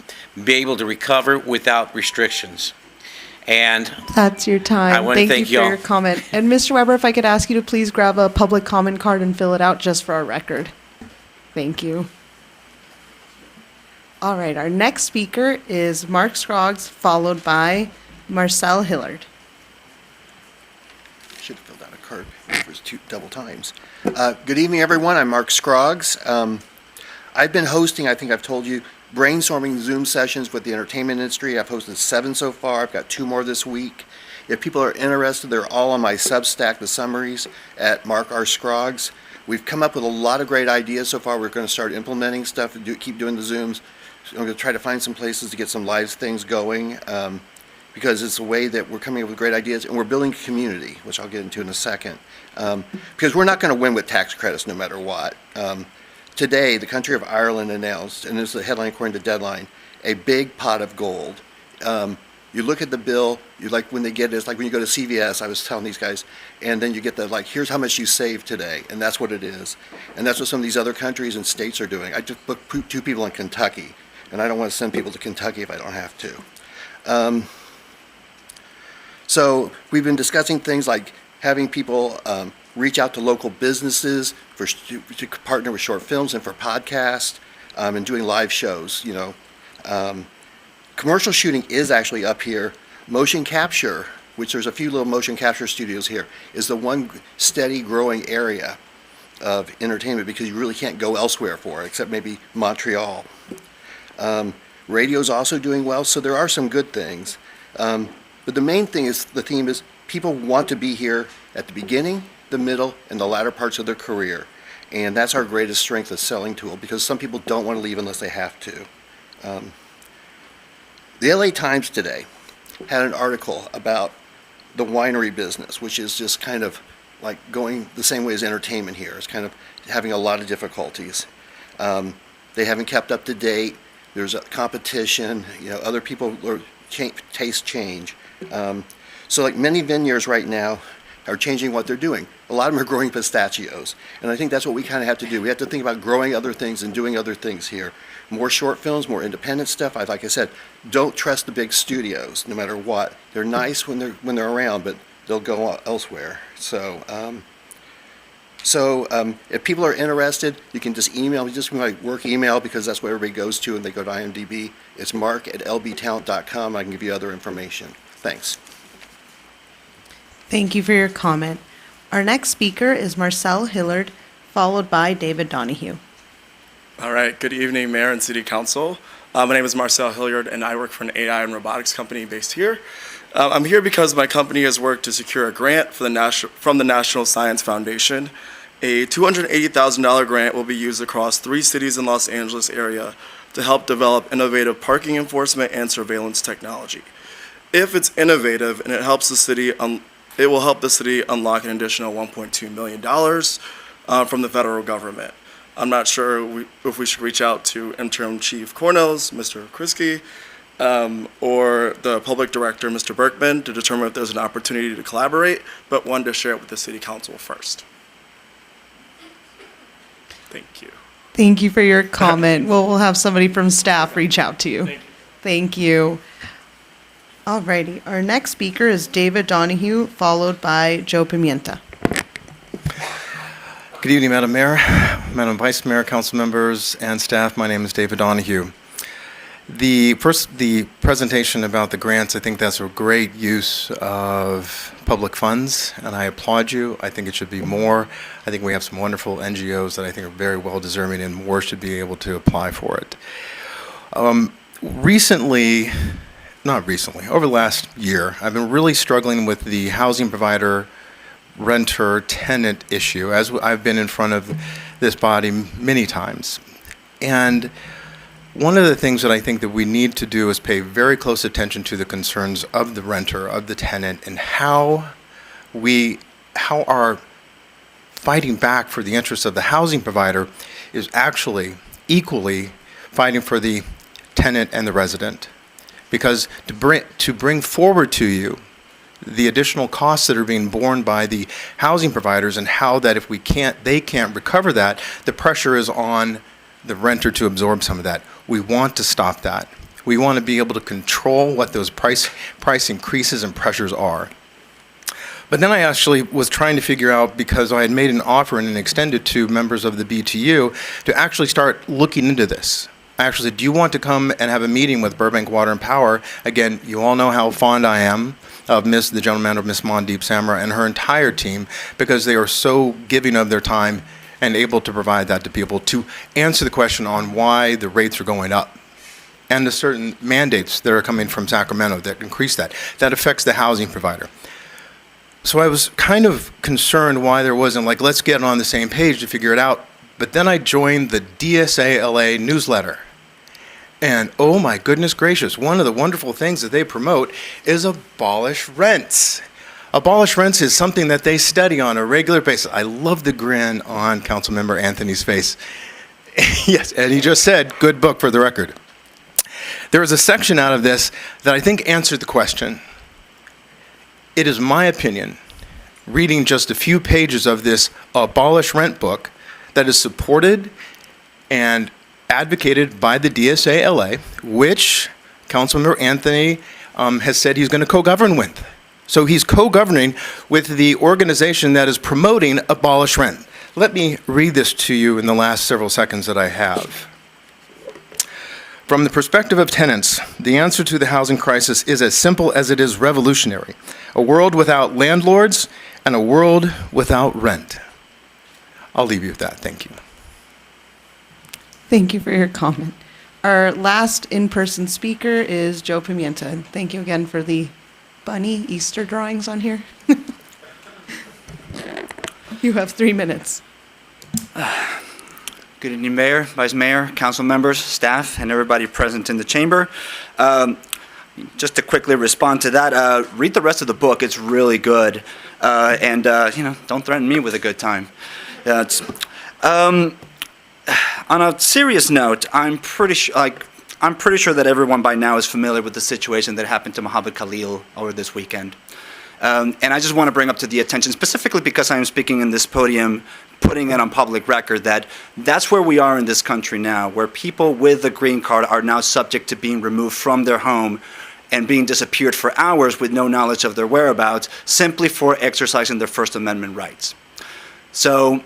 be able to recover without restrictions. And that's your time. I want to thank you for your comment. And Mr. Weber, if I could ask you to please grab a public comment card and fill it out just for our record. Thank you. All right, our next speaker is Mark Scroggs, followed by Marcel Hillard. Should have filled out a card. It was double times. Good evening, everyone. I'm Mark Scroggs. I've been hosting, I think I've told you, brainstorming Zoom sessions with the entertainment industry. I've hosted 7 so far. I've got 2 more this week. If people are interested, they're all on my Substack, the summaries, at Mark R. Scroggs. We've come up with a lot of great ideas so far. We're going to start implementing stuff and keep doing the Zooms. So I'm going to try to find some places to get some live things going because it's a way that we're coming up with great ideas, and we're building a community, which I'll get into in a second. Because we're not going to win with tax credits no matter what. Today, the country of Ireland announced, and this is the headline according to Deadline, a big pot of gold. You look at the bill, you like when they get it, it's like when you go to CVS, I was telling these guys, and then you get the like, here's how much you saved today, and that's what it is. And that's what some of these other countries and states are doing. I just booked 2 people in Kentucky, and I don't want to send people to Kentucky if I don't have to. So we've been discussing things like having people reach out to local businesses to partner with short films and for podcasts, and doing live shows, you know. Commercial shooting is actually up here. Motion capture, which there's a few little motion capture studios here, is the one steady growing area of entertainment because you really can't go elsewhere for it, except maybe Montreal. Radio's also doing well, so there are some good things. But the main thing is, the theme is people want to be here at the beginning, the middle, and the latter parts of their career. And that's our greatest strength as selling tool, because some people don't want to leave unless they have to. The LA Times today had an article about the winery business, which is just kind of like going the same way as entertainment here. It's kind of having a lot of difficulties. They haven't kept up to date. There's a competition. You know, other people taste change. So like many vineyards right now are changing what they're doing. A lot of them are growing pistachios. And I think that's what we kind of have to do. We have to think about growing other things and doing other things here. More short films, more independent stuff. Like I said, don't trust the big studios, no matter what. They're nice when they're around, but they'll go elsewhere. So if people are interested, you can just email me, just my work email, because that's where everybody goes to, and they go to IMDb. It's mark@lbtalent.com. I can give you other information. Thanks. Thank you for your comment. Our next speaker is Marcel Hillard, followed by David Donahue. All right, good evening, Mayor and City Council. My name is Marcel Hilliard, and I work for an AI and robotics company based here. I'm here because my company has worked to secure a grant from the National Science Foundation. A $280,000 grant will be used across 3 cities in Los Angeles area to help develop innovative parking enforcement and surveillance technology. If it's innovative and it helps the city, it will help the city unlock an additional $1.2 million from the federal government. I'm not sure if we should reach out to Interim Chief Cornels, Mr. Krisky, or the Public Director, Mr. Berkman, to determine if there's an opportunity to collaborate, but wanted to share it with the City Council first. Thank you. Thank you for your comment. We'll have somebody from staff reach out to you. Thank you. All righty. Our next speaker is David Donahue, followed by Joe Pimienta. Good evening, Madam Mayor, Madam Vice Mayor, council members, and staff. My name is David Donahue. The presentation about the grants, I think that's a great use of public funds, and I applaud you. I think it should be more. I think we have some wonderful NGOs that I think are very well deserving, and more should be able to apply for it. Over the last year, I've been really struggling with the housing provider renter-tenant issue, as I've been in front of this body many times. And one of the things that I think that we need to do is pay very close attention to the concerns of the renter, of the tenant, and how our fighting back for the interests of the housing provider is actually equally fighting for the tenant and the resident. Because to bring forward to you the additional costs that are being borne by the housing providers, and how that if they can't recover that, the pressure is on the renter to absorb some of that. We want to stop that. We want to be able to control what those price increases and pressures are. But then I actually was trying to figure out, because I had made an offer and extended to members of the BTU to actually start looking into this. I actually said, do you want to come and have a meeting with Burbank Water and Power? Again, you all know how fond I am of the general manager, Ms. Mandeep Samra, and her entire team, because they are so giving of their time and able to provide that to people to answer the question on why the rates are going up. and the certain mandates that are coming from Sacramento that increase that. That affects the housing provider. So I was kind of concerned why there wasn't like, let's get on the same page to figure it out. But then I joined the DSA-LA newsletter. And oh my goodness gracious, one of the wonderful things that they promote is abolish rents. Abolish rents is something that they study on a regular basis. I love the grin on Councilmember Anthony's face. Yes, and he just said, good book for the record. There is a section out of this that I think answered the question. It is my opinion, reading just a few pages of this abolish rent book that is supported and advocated by the DSA LA, which Councilmember Anthony has said he's going to co-govern with. So he's co-governing with the organization that is promoting abolish rent. Let me read this to you in the last several seconds that I have. From the perspective of tenants, the answer to the housing crisis is as simple as it is revolutionary. A world without landlords and a world without rent. I'll leave you with that. Thank you. Thank you for your comment. Our last in-person speaker is Joe Pimienta. And thank you again for the bunny Easter drawings on here. You have 3 minutes. Good evening, Mayor, Vice Mayor, council members, staff, and everybody present in the chamber. Just to quickly respond to that, read the rest of the book. It's really good. And don't threaten me with a good time. On a serious note, I'm pretty sure that everyone by now is familiar with the situation that happened to Mohammed Khalil over this weekend. And I just want to bring up to the attention, specifically because I am speaking in this podium, putting it on public record, that that's where we are in this country now, where people with a green card are now subject to being removed from their home and being disappeared for hours with no knowledge of their whereabouts, simply for exercising their First Amendment rights. So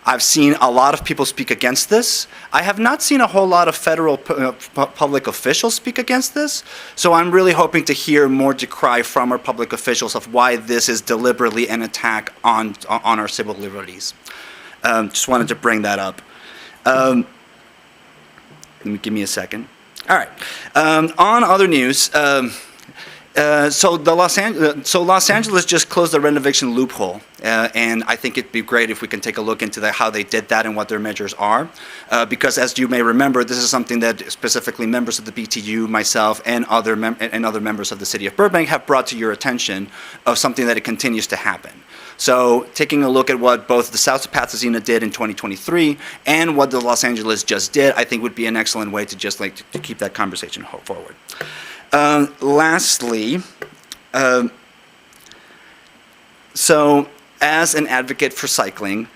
I've seen a lot of people speak against this. I have not seen a whole lot of federal public officials speak against this. So I'm really hoping to hear more decry from our public officials of why this is deliberately an attack on our civil liberties. Just wanted to bring that up. Give me a second. All right. On other news, so Los Angeles just closed the rent eviction loophole, and I think it'd be great if we can take a look into how they did that and what their measures are, because as you may remember, this is something that specifically members of the BTU, myself, and other members of the city of Burbank have brought to your attention of something that it continues to happen. So taking a look at what both the South of Pasadena did in 2023 and what the Los Angeles just did, I think would be an excellent way to just to keep that conversation forward. Lastly, so as an advocate for cycling,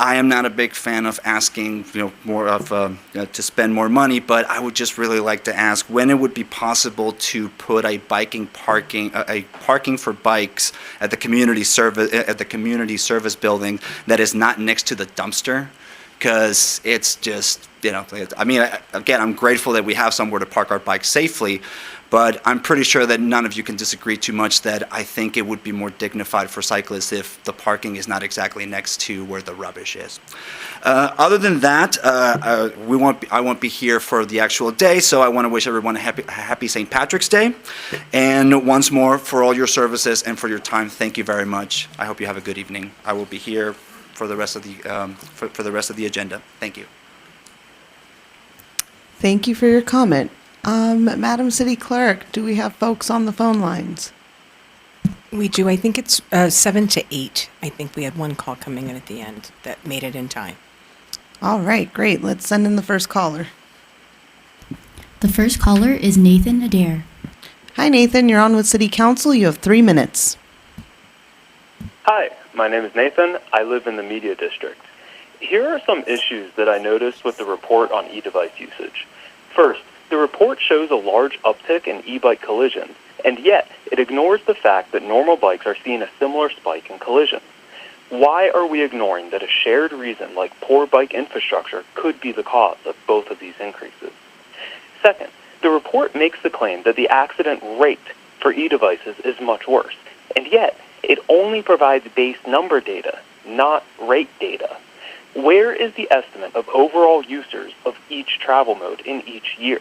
I am not a big fan of asking, more of to spend more money, but I would just really like to ask when it would be possible to put a parking for bikes at the community service building that is not next to the dumpster, because it's just, again, I'm grateful that we have somewhere to park our bikes safely, but I'm pretty sure that none of you can disagree too much that I think it would be more dignified for cyclists if the parking is not exactly next to where the rubbish is. Other than that, I won't be here for the actual day, so I want to wish everyone a happy St. Patrick's Day. And once more, for all your services and for your time, thank you very much. I hope you have a good evening. I will be here for the rest of the agenda. Thank you. Thank you for your comment. Madam City Clerk, do we have folks on the phone lines? We do. I think it's 7 to 8. I think we had one call coming in at the end that made it in time. All right, great. Let's send in the first caller. The first caller is Nathan Adair. Hi, Nathan. You're on with City Council. You have 3 minutes. Hi, my name is Nathan. I live in the Media District. Here are some issues that I noticed with the report on e-device usage. First, the report shows a large uptick in e-bike collisions, and yet it ignores the fact that normal bikes are seeing a similar spike in collisions. Why are we ignoring that a shared reason like poor bike infrastructure could be the cause of both of these increases? Second, the report makes the claim that the accident rate for e-devices is much worse, and yet it only provides base number data, not rate data. Where is the estimate of overall users of each travel mode in each year?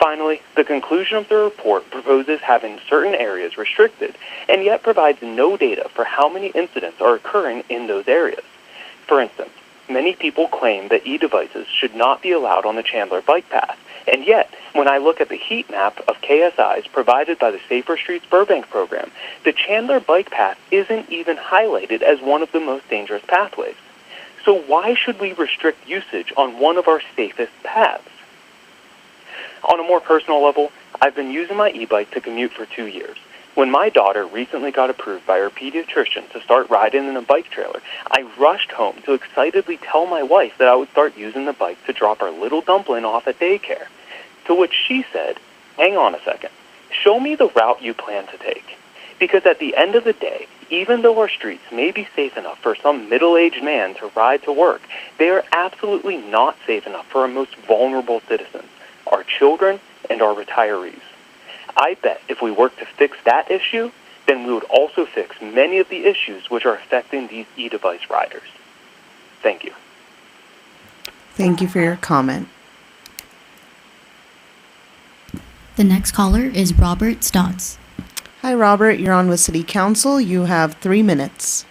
Finally, the conclusion of the report proposes having certain areas restricted and yet provides no data for how many incidents are occurring in those areas. For instance, many people claim that e-devices should not be allowed on the Chandler bike path, and yet, when I look at the heat map of KSIs provided by the Safer Streets Burbank program, the Chandler bike path isn't even highlighted as one of the most dangerous pathways. So why should we restrict usage on one of our safest paths? On a more personal level, I've been using my e-bike to commute for 2 years. When my daughter recently got approved by her pediatrician to start riding in a bike trailer, I rushed home to excitedly tell my wife that I would start using the bike to drop our little dumpling off at daycare. To which she said, "Hang on a second. Show me the route you plan to take." Because at the end of the day, even though our streets may be safe enough for some middle-aged man to ride to work, they are absolutely not safe enough for our most vulnerable citizens, our children and our retirees. I bet if we work to fix that issue, then we would also fix many of the issues which are affecting these e-device riders. Thank you. Thank you for your comment. The next caller is Robert Stotts. Hi, Robert. You're on with City Council. You have 3 minutes.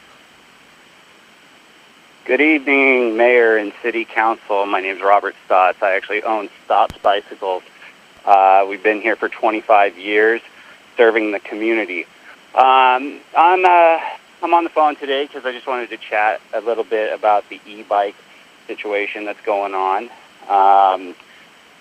Good evening, Mayor and City Council. My name is Robert Stotts. I actually own Stotts Bicycles. We've been here for 25 years, serving the community. I'm on the phone today because I just wanted to chat a little bit about the e-bike situation that's going on.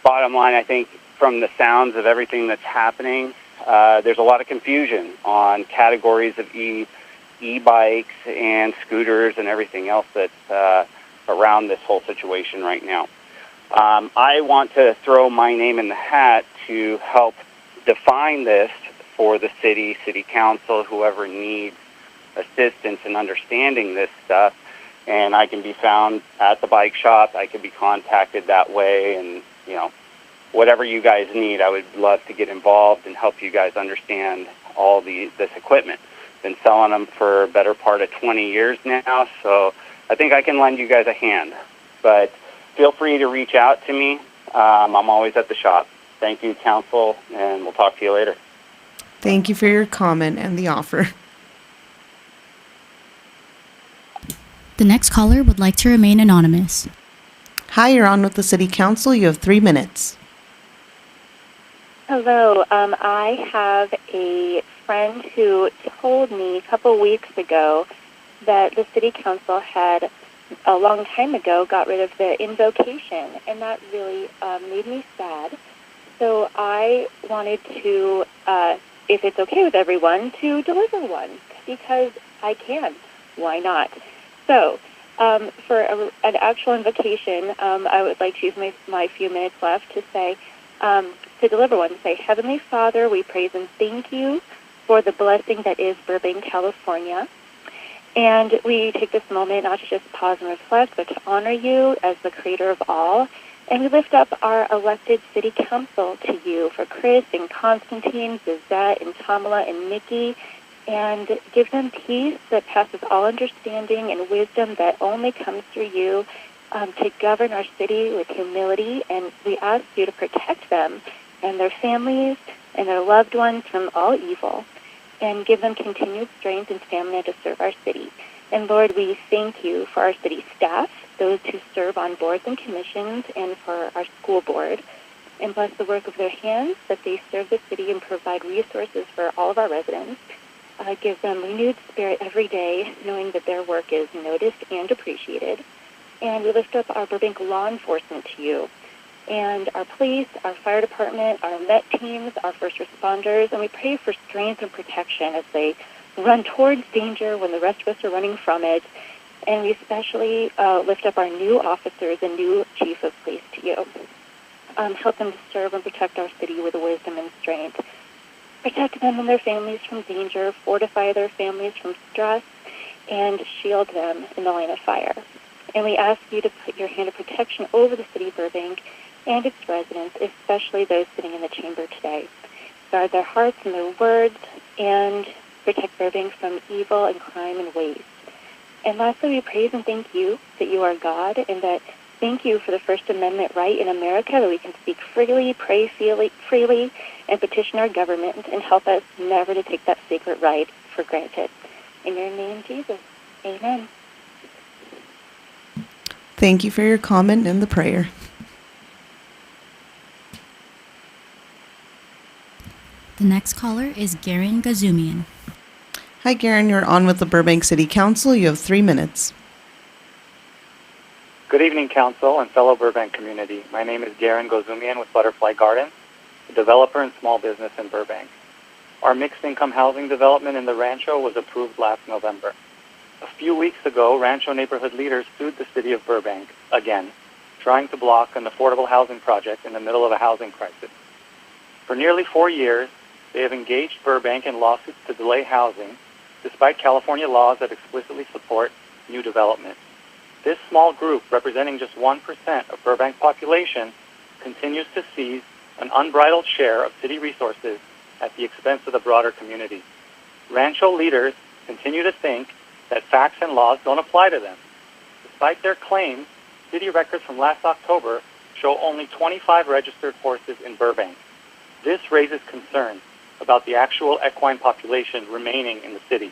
Bottom line, I think from the sounds of everything that's happening, there's a lot of confusion on categories of e-bikes and scooters and everything else that's around this whole situation right now. I want to throw my name in the hat to help define this for the city council, whoever needs assistance in understanding this stuff. And I can be found at the bike shop. I can be contacted that way. And, you know, whatever you guys need, I would love to get involved and help you guys understand all this equipment. Been selling them for a better part of 20 years now, so I think I can lend you guys a hand. But feel free to reach out to me. I'm always at the shop. Thank you, Council, and we'll talk to you later. Thank you for your comment and the offer. The next caller would like to remain anonymous. Hi, you're on with the City Council. You have 3 minutes. Hello. I have a friend who told me a couple weeks ago that the City Council had a long time ago got rid of the invocation, and that really made me sad. So I wanted to, if it's okay with everyone, to deliver one, because I can. Why not? So for an actual invocation, I would like to use my few minutes left to say, to deliver one, say, Heavenly Father, we praise and thank you for the blessing that is Burbank, California. And we take this moment not to just pause and reflect, but to honor you as the creator of all. And we lift up our elected city council to you for Chris and Constantine, Zizette and Tamala and Nikki, and give them peace that passes all understanding and wisdom that only comes through you, to govern our city with humility. And we ask you to protect them and their families and their loved ones from all evil, and give them continued strength and stamina to serve our city. And Lord, we thank you for our city staff, those who serve on boards and commissions, and for our school board. And bless the work of their hands, that they serve the city and provide resources for all of our residents. Give them renewed spirit every day, knowing that their work is noticed and appreciated. And we lift up our Burbank law enforcement to you, and our police, our fire department, our MET teams, our first responders, and we pray for strength and protection as they run towards danger when the rest of us are running from it. And we especially lift up our new officers and new chief of police to you. Help them to serve and protect our city with wisdom and strength. Protect them and their families from danger, fortify their families from stress, and shield them in the line of fire. And we ask you to put your hand of protection over the city of Burbank and its residents, especially those sitting in the chamber today. Guard their hearts and their words, and protect Burbank from evil and crime and waste. And lastly, we praise and thank you that you are God, and that thank you for the First Amendment right in America that we can speak freely, pray freely, and petition our government, and help us never to take that sacred right for granted. In your name, Jesus. Amen. Thank you for your comment and the prayer. The next caller is Garen Gazumian. Hi, Garen. You're on with the Burbank City Council. You have 3 minutes. Good evening, Council and fellow Burbank community. My name is Garen Gozumian with Butterfly Gardens, a developer and small business in Burbank. Our mixed-income housing development in the Rancho was approved last November. A few weeks ago, Rancho neighborhood leaders sued the city of Burbank, again, trying to block an affordable housing project in the middle of a housing crisis. For nearly 4 years, they have engaged Burbank in lawsuits to delay housing, despite California laws that explicitly support new development. This small group, representing just 1% of Burbank population, continues to seize an unbridled share of city resources at the expense of the broader community. Rancho leaders continue to think that facts and laws don't apply to them. Despite their claims, city records from last October show only 25 registered horses in Burbank. This raises concerns about the actual equine population remaining in the city.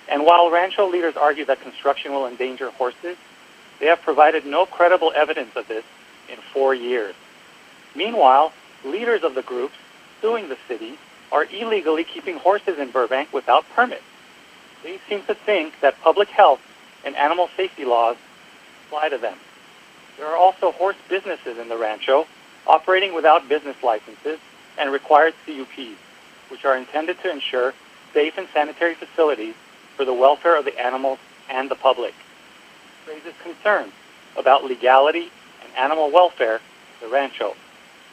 And while Rancho leaders argue that construction will endanger horses, they have provided no credible evidence of this in 4 years. Meanwhile, leaders of the groups suing the city are illegally keeping horses in Burbank without permits. They seem to think that public health and animal safety laws apply to them. There are also horse businesses in the Rancho operating without business licenses and required CUPs, which are intended to ensure safe and sanitary facilities for the welfare of the animals and the public. This raises concerns about legality and animal welfare in the Rancho.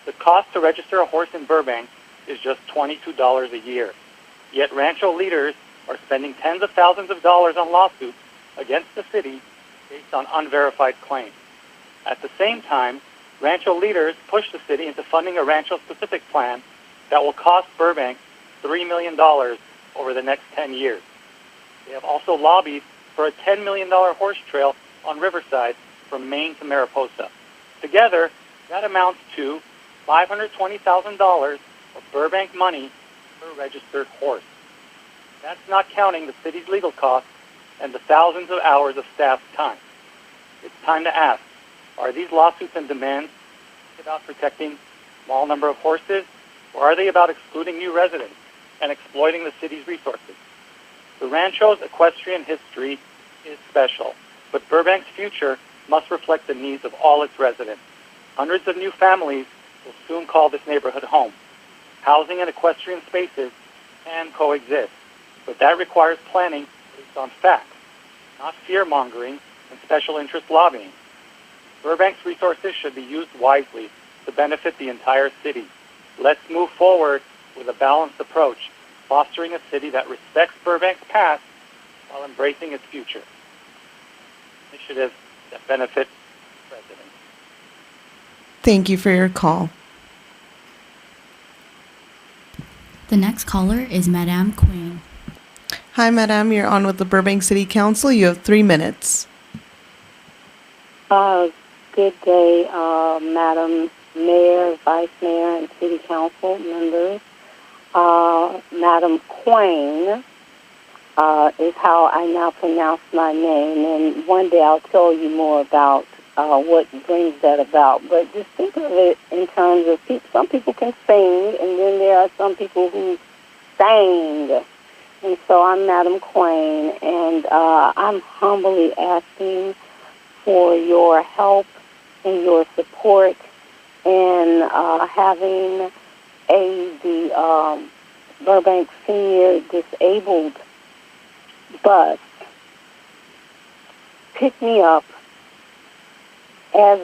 The cost to register a horse in Burbank is just $22 a year, yet Rancho leaders are spending tens of thousands of dollars on lawsuits against the city based on unverified claims. At the same time, Rancho leaders push the city into funding a Rancho-specific plan that will cost Burbank $3 million over the next 10 years. They have also lobbied for a $10 million horse trail on Riverside from Maine to Mariposa. Together, that amounts to $520,000 of Burbank money per registered horse. That's not counting the city's legal costs and the thousands of hours of staff's time. It's time to ask, are these lawsuits and demands about protecting a small number of horses, or are they about excluding new residents and exploiting the city's resources? The Rancho's equestrian history is special, but Burbank's future must reflect the needs of all its residents. Hundreds of new families will soon call this neighborhood home. Housing and equestrian spaces can coexist, but that requires planning based on facts, not fear-mongering and special interest lobbying. Burbank's resources should be used wisely to benefit the entire city. Let's move forward with a balanced approach, fostering a city that respects Burbank's past while embracing its future. Initiatives that benefit residents. Thank you for your call. The next caller is Madame Queen. Hi, Madame. You're on with the Burbank City Council. You have 3 minutes. Good day, Madam Mayor, Vice Mayor, and City Council members. Madam Queen is how I now pronounce my name, and one day I'll tell you more about what brings that about. But just think of it in terms of some people can sing, and then there are some people who sang. And so I'm Madam Queen, and I'm humbly asking for your help and your support in having the Burbank Senior Disabled Bus pick me up as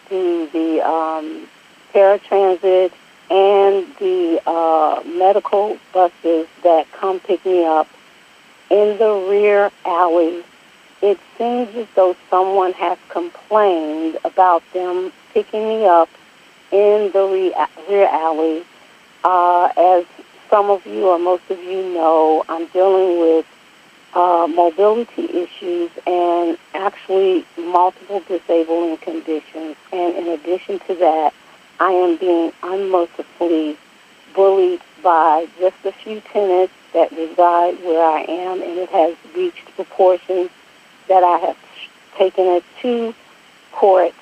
do the paratransit and the medical buses that come pick me up in the rear alley. It seems as though someone has complained about them picking me up in the rear alley. As some of you or most of you know, I'm dealing with mobility issues and actually multiple disabling conditions. And in addition to that, I am being unmercifully bullied by just a few tenants that reside where I am, and it has reached proportions that I have taken it to court.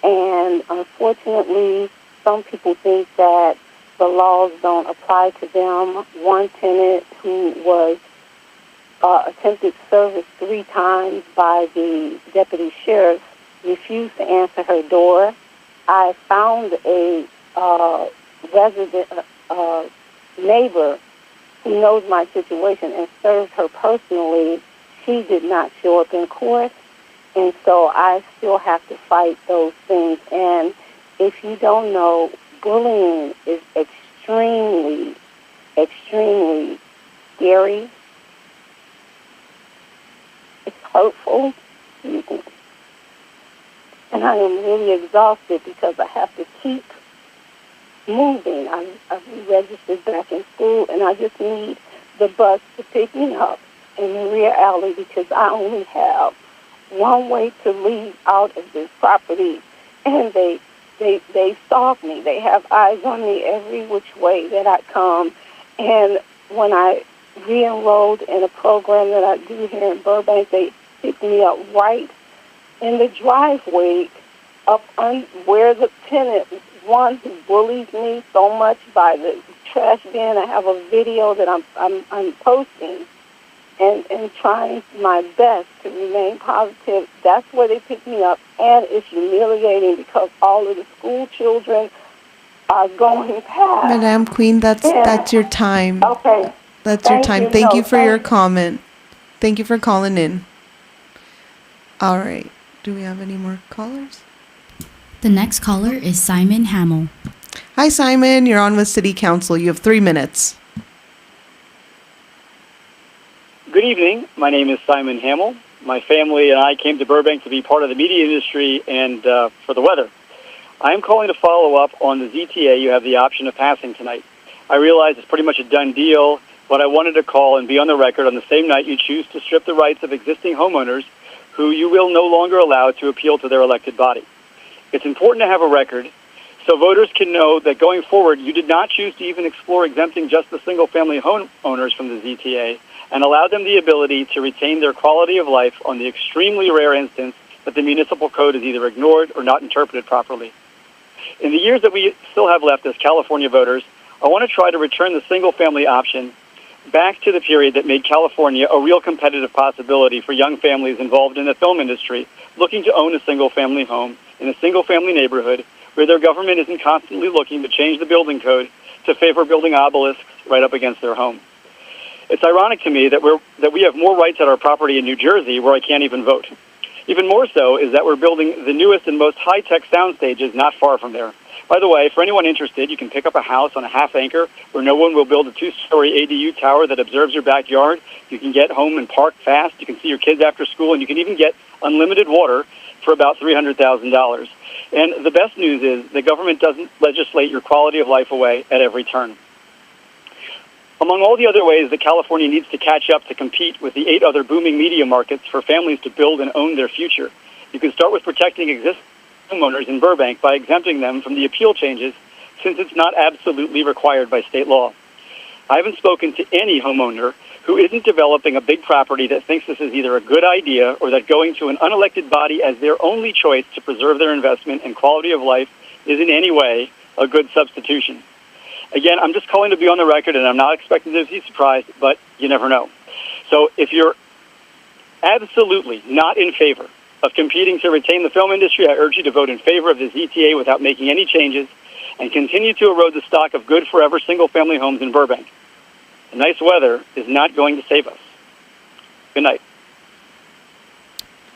And unfortunately, some people think that the laws don't apply to them. One tenant who was attempted service 3 times by the deputy sheriff refused to answer her door. I found a resident, neighbor who knows my situation and served her personally. She did not show up in court, and so I still have to fight those things. And if you don't know, bullying is extremely, extremely scary. It's hurtful. And I am really exhausted because I have to keep moving. I've registered back in school, and I just need the bus to pick me up in the rear alley because I only have one way to leave out of this property, and they stalk me. They have eyes on me every which way that I come. And when I re-enrolled in a program that I do here in Burbank, they picked me up right in the driveway up where the tenant, one who bullies me so much by the trash bin. I have a video that I'm posting and trying my best to remain positive. That's where they pick me up, and it's humiliating because all of the school children are going past. Madam Queen, that's your time. Okay. That's your time. Thank you for your comment. Thank you for calling in. All right. Do we have any more callers? The next caller is Simon Hamill. Hi, Simon. You're on with City Council. You have 3 minutes. Good evening. My name is Simon Hamill. My family and I came to Burbank to be part of the media industry and for the weather. I am calling to follow up on the ZTA you have the option of passing tonight. I realize it's pretty much a done deal, but I wanted to call and be on the record on the same night you choose to strip the rights of existing homeowners who you will no longer allow to appeal to their elected body. It's important to have a record so voters can know that going forward you did not choose to even explore exempting just the single-family homeowners from the ZTA and allow them the ability to retain their quality of life on the extremely rare instance that the municipal code is either ignored or not interpreted properly. In the years that we still have left as California voters, I want to try to return the single-family option back to the period that made California a real competitive possibility for young families involved in the film industry looking to own a single-family home in a single-family neighborhood where their government isn't constantly looking to change the building code to favor building obelisks right up against their home. It's ironic to me that we have more rights at our property in New Jersey where I can't even vote. Even more so is that we're building the newest and most high-tech sound stages not far from there. By the way, for anyone interested, you can pick up a house on a half acre where no one will build a 2-story ADU tower that observes your backyard. You can get home and park fast. You can see your kids after school, and you can even get unlimited water for about $300,000. And the best news is the government doesn't legislate your quality of life away at every turn. Among all the other ways that California needs to catch up to compete with the 8 other booming media markets for families to build and own their future, you can start with protecting existing homeowners in Burbank by exempting them from the appeal changes since it's not absolutely required by state law. I haven't spoken to any homeowner who isn't developing a big property that thinks this is either a good idea or that going to an unelected body as their only choice to preserve their investment and quality of life is in any way a good substitution. Again, I'm just calling to be on the record, and I'm not expecting to be surprised, but you never know. So if you're absolutely not in favor of competing to retain the film industry, I urge you to vote in favor of the ZTA without making any changes and continue to erode the stock of good forever single-family homes in Burbank. The nice weather is not going to save us. Good night.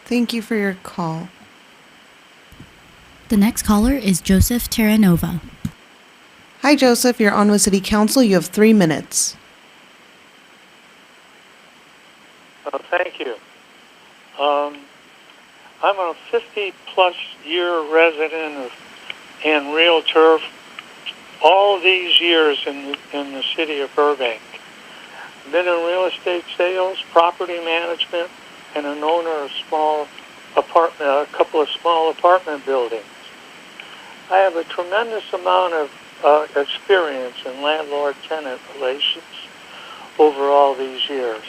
Thank you for your call. The next caller is Joseph Terranova. Hi, Joseph. You're on with City Council. You have 3 minutes. Thank you. I'm a 50-plus year resident and realtor all these years in the city of Burbank. been in real estate sales, property management, and an owner of a couple of small apartment buildings. I have a tremendous amount of experience in landlord-tenant relations over all these years.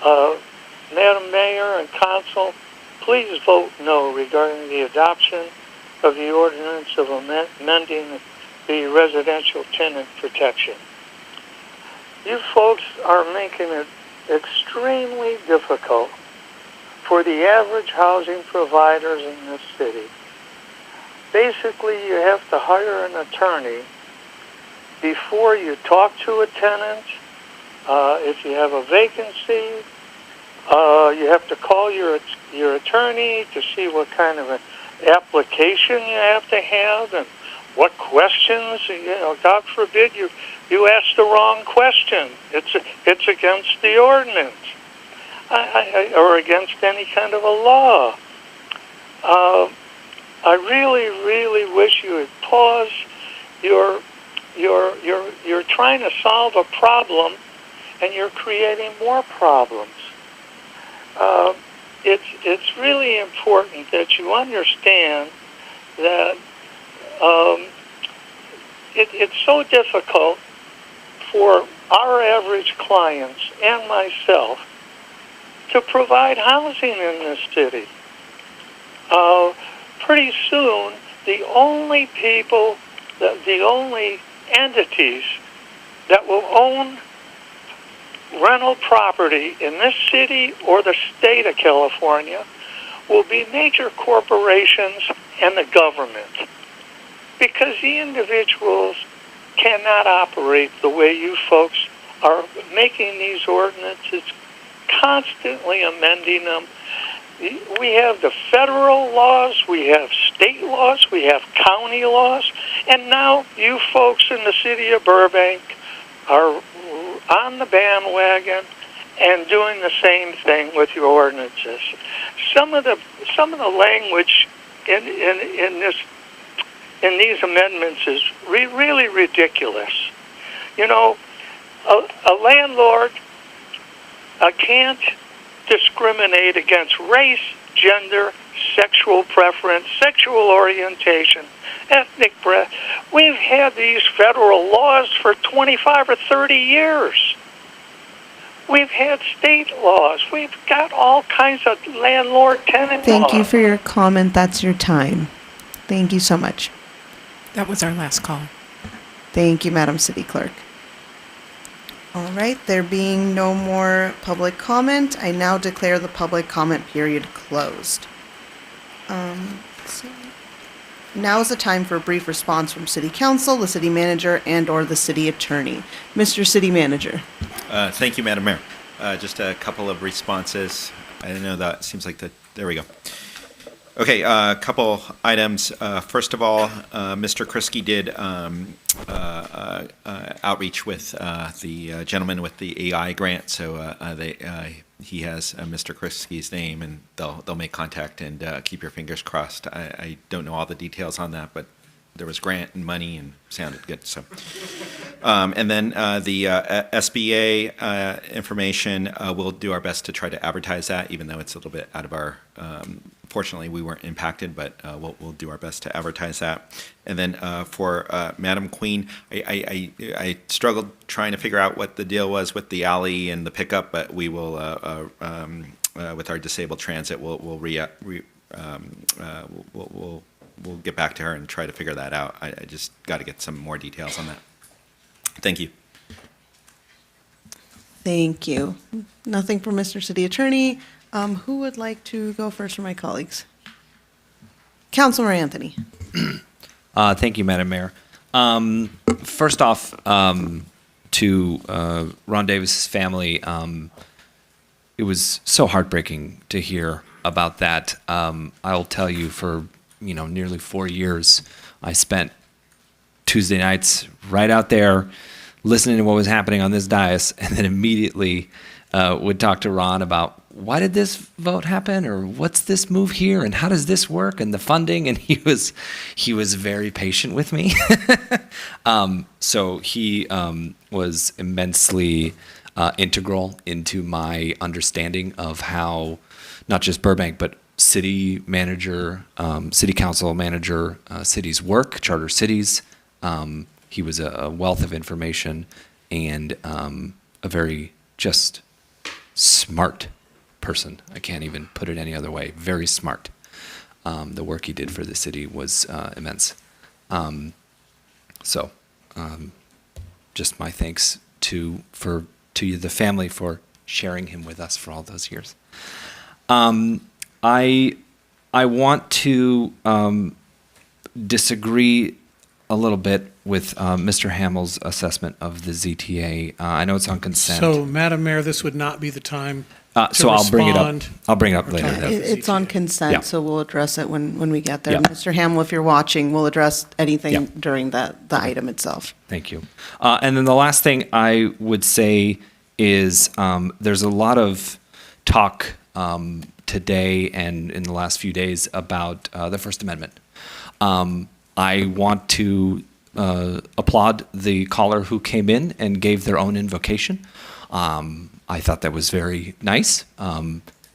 Madam Mayor and Council, please vote no regarding the adoption of the ordinance of amending the residential tenant protection. You folks are making it extremely difficult for the average housing providers in this city. Basically, you have to hire an attorney before you talk to a tenant. If you have a vacancy, you have to call your attorney to see what kind of an application you have to have and what questions. God forbid you ask the wrong question. It's against the ordinance or against any kind of a law. I really, really wish you would pause. You're trying to solve a problem, and you're creating more problems. It's really important that you understand that it's so difficult for our average clients and myself to provide housing in this city. Pretty soon, the only entities that will own rental property in this city or the state of California will be major corporations and the government, because the individuals cannot operate the way you folks are making these ordinances, constantly amending them. We have the federal laws, we have state laws, we have county laws, and now you folks in the city of Burbank are on the bandwagon and doing the same thing with your ordinances. Some of the language in these amendments is really ridiculous. You know, a landlord can't discriminate against race, gender, sexual preference, sexual orientation, ethnic breath. We've had these federal laws for 25 or 30 years. We've had state laws. We've got all kinds of landlord-tenant laws. Thank you for your comment. That's your time. Thank you so much. That was our last call. Thank you, Madam City Clerk. All right, there being no more public comment, I now declare the public comment period closed. So now is the time for a brief response from City Council, the City Manager, and/or the City Attorney. Mr. City Manager. Thank you, Madam Mayor. Just a couple of responses. I know that seems like there we go. Okay, a couple items. First of all, Mr. Krisky did outreach with the gentleman with the AI grant, so he has Mr. Krisky's name, and they'll make contact, and keep your fingers crossed. I don't know all the details on that, but there was grant and money and sounded good. So, and then the SBA information, we'll do our best to try to advertise that, even though it's a little bit out of our. Fortunately, we weren't impacted, but we'll do our best to advertise that. And then for Madam Queen, I struggled trying to figure out what the deal was with the alley and the pickup, but we will, with our disabled transit, we'll get back to her and try to figure that out. I just got to get some more details on that. Thank you. Thank you. Nothing from Mr. City Attorney. Who would like to go first from my colleagues? Councilor Anthony. Thank you, Madam Mayor. First off, to Ron Davis's family, it was so heartbreaking to hear about that. I'll tell you, for nearly 4 years, I spent Tuesday nights right out there listening to what was happening on this dais, and then immediately would talk to Ron about why did this vote happen, or what's this move here, and how does this work, and the funding? And he was very patient with me. So he was immensely integral into my understanding of how not just Burbank, but city manager, city council manager, cities work, charter cities. He was a wealth of information and a very just smart person. I can't even put it any other way. Very smart. The work he did for the city was immense. So, just my thanks to you, the family, for sharing him with us for all those years. I want to disagree a little bit with Mr. Hamill's assessment of the ZTA. I know it's on consent. So, Madam Mayor, this would not be the time so I'll bring it up. I'll bring it up later. It's on consent, Yeah. so we'll address it when we get there. Yeah. Mr. Hamill, if you're watching, we'll address anything Yeah. during the item itself. Thank you. And then the last thing I would say is there's a lot of talk today and in the last few days about the First Amendment. I want to applaud the caller who came in and gave their own invocation. I thought that was very nice.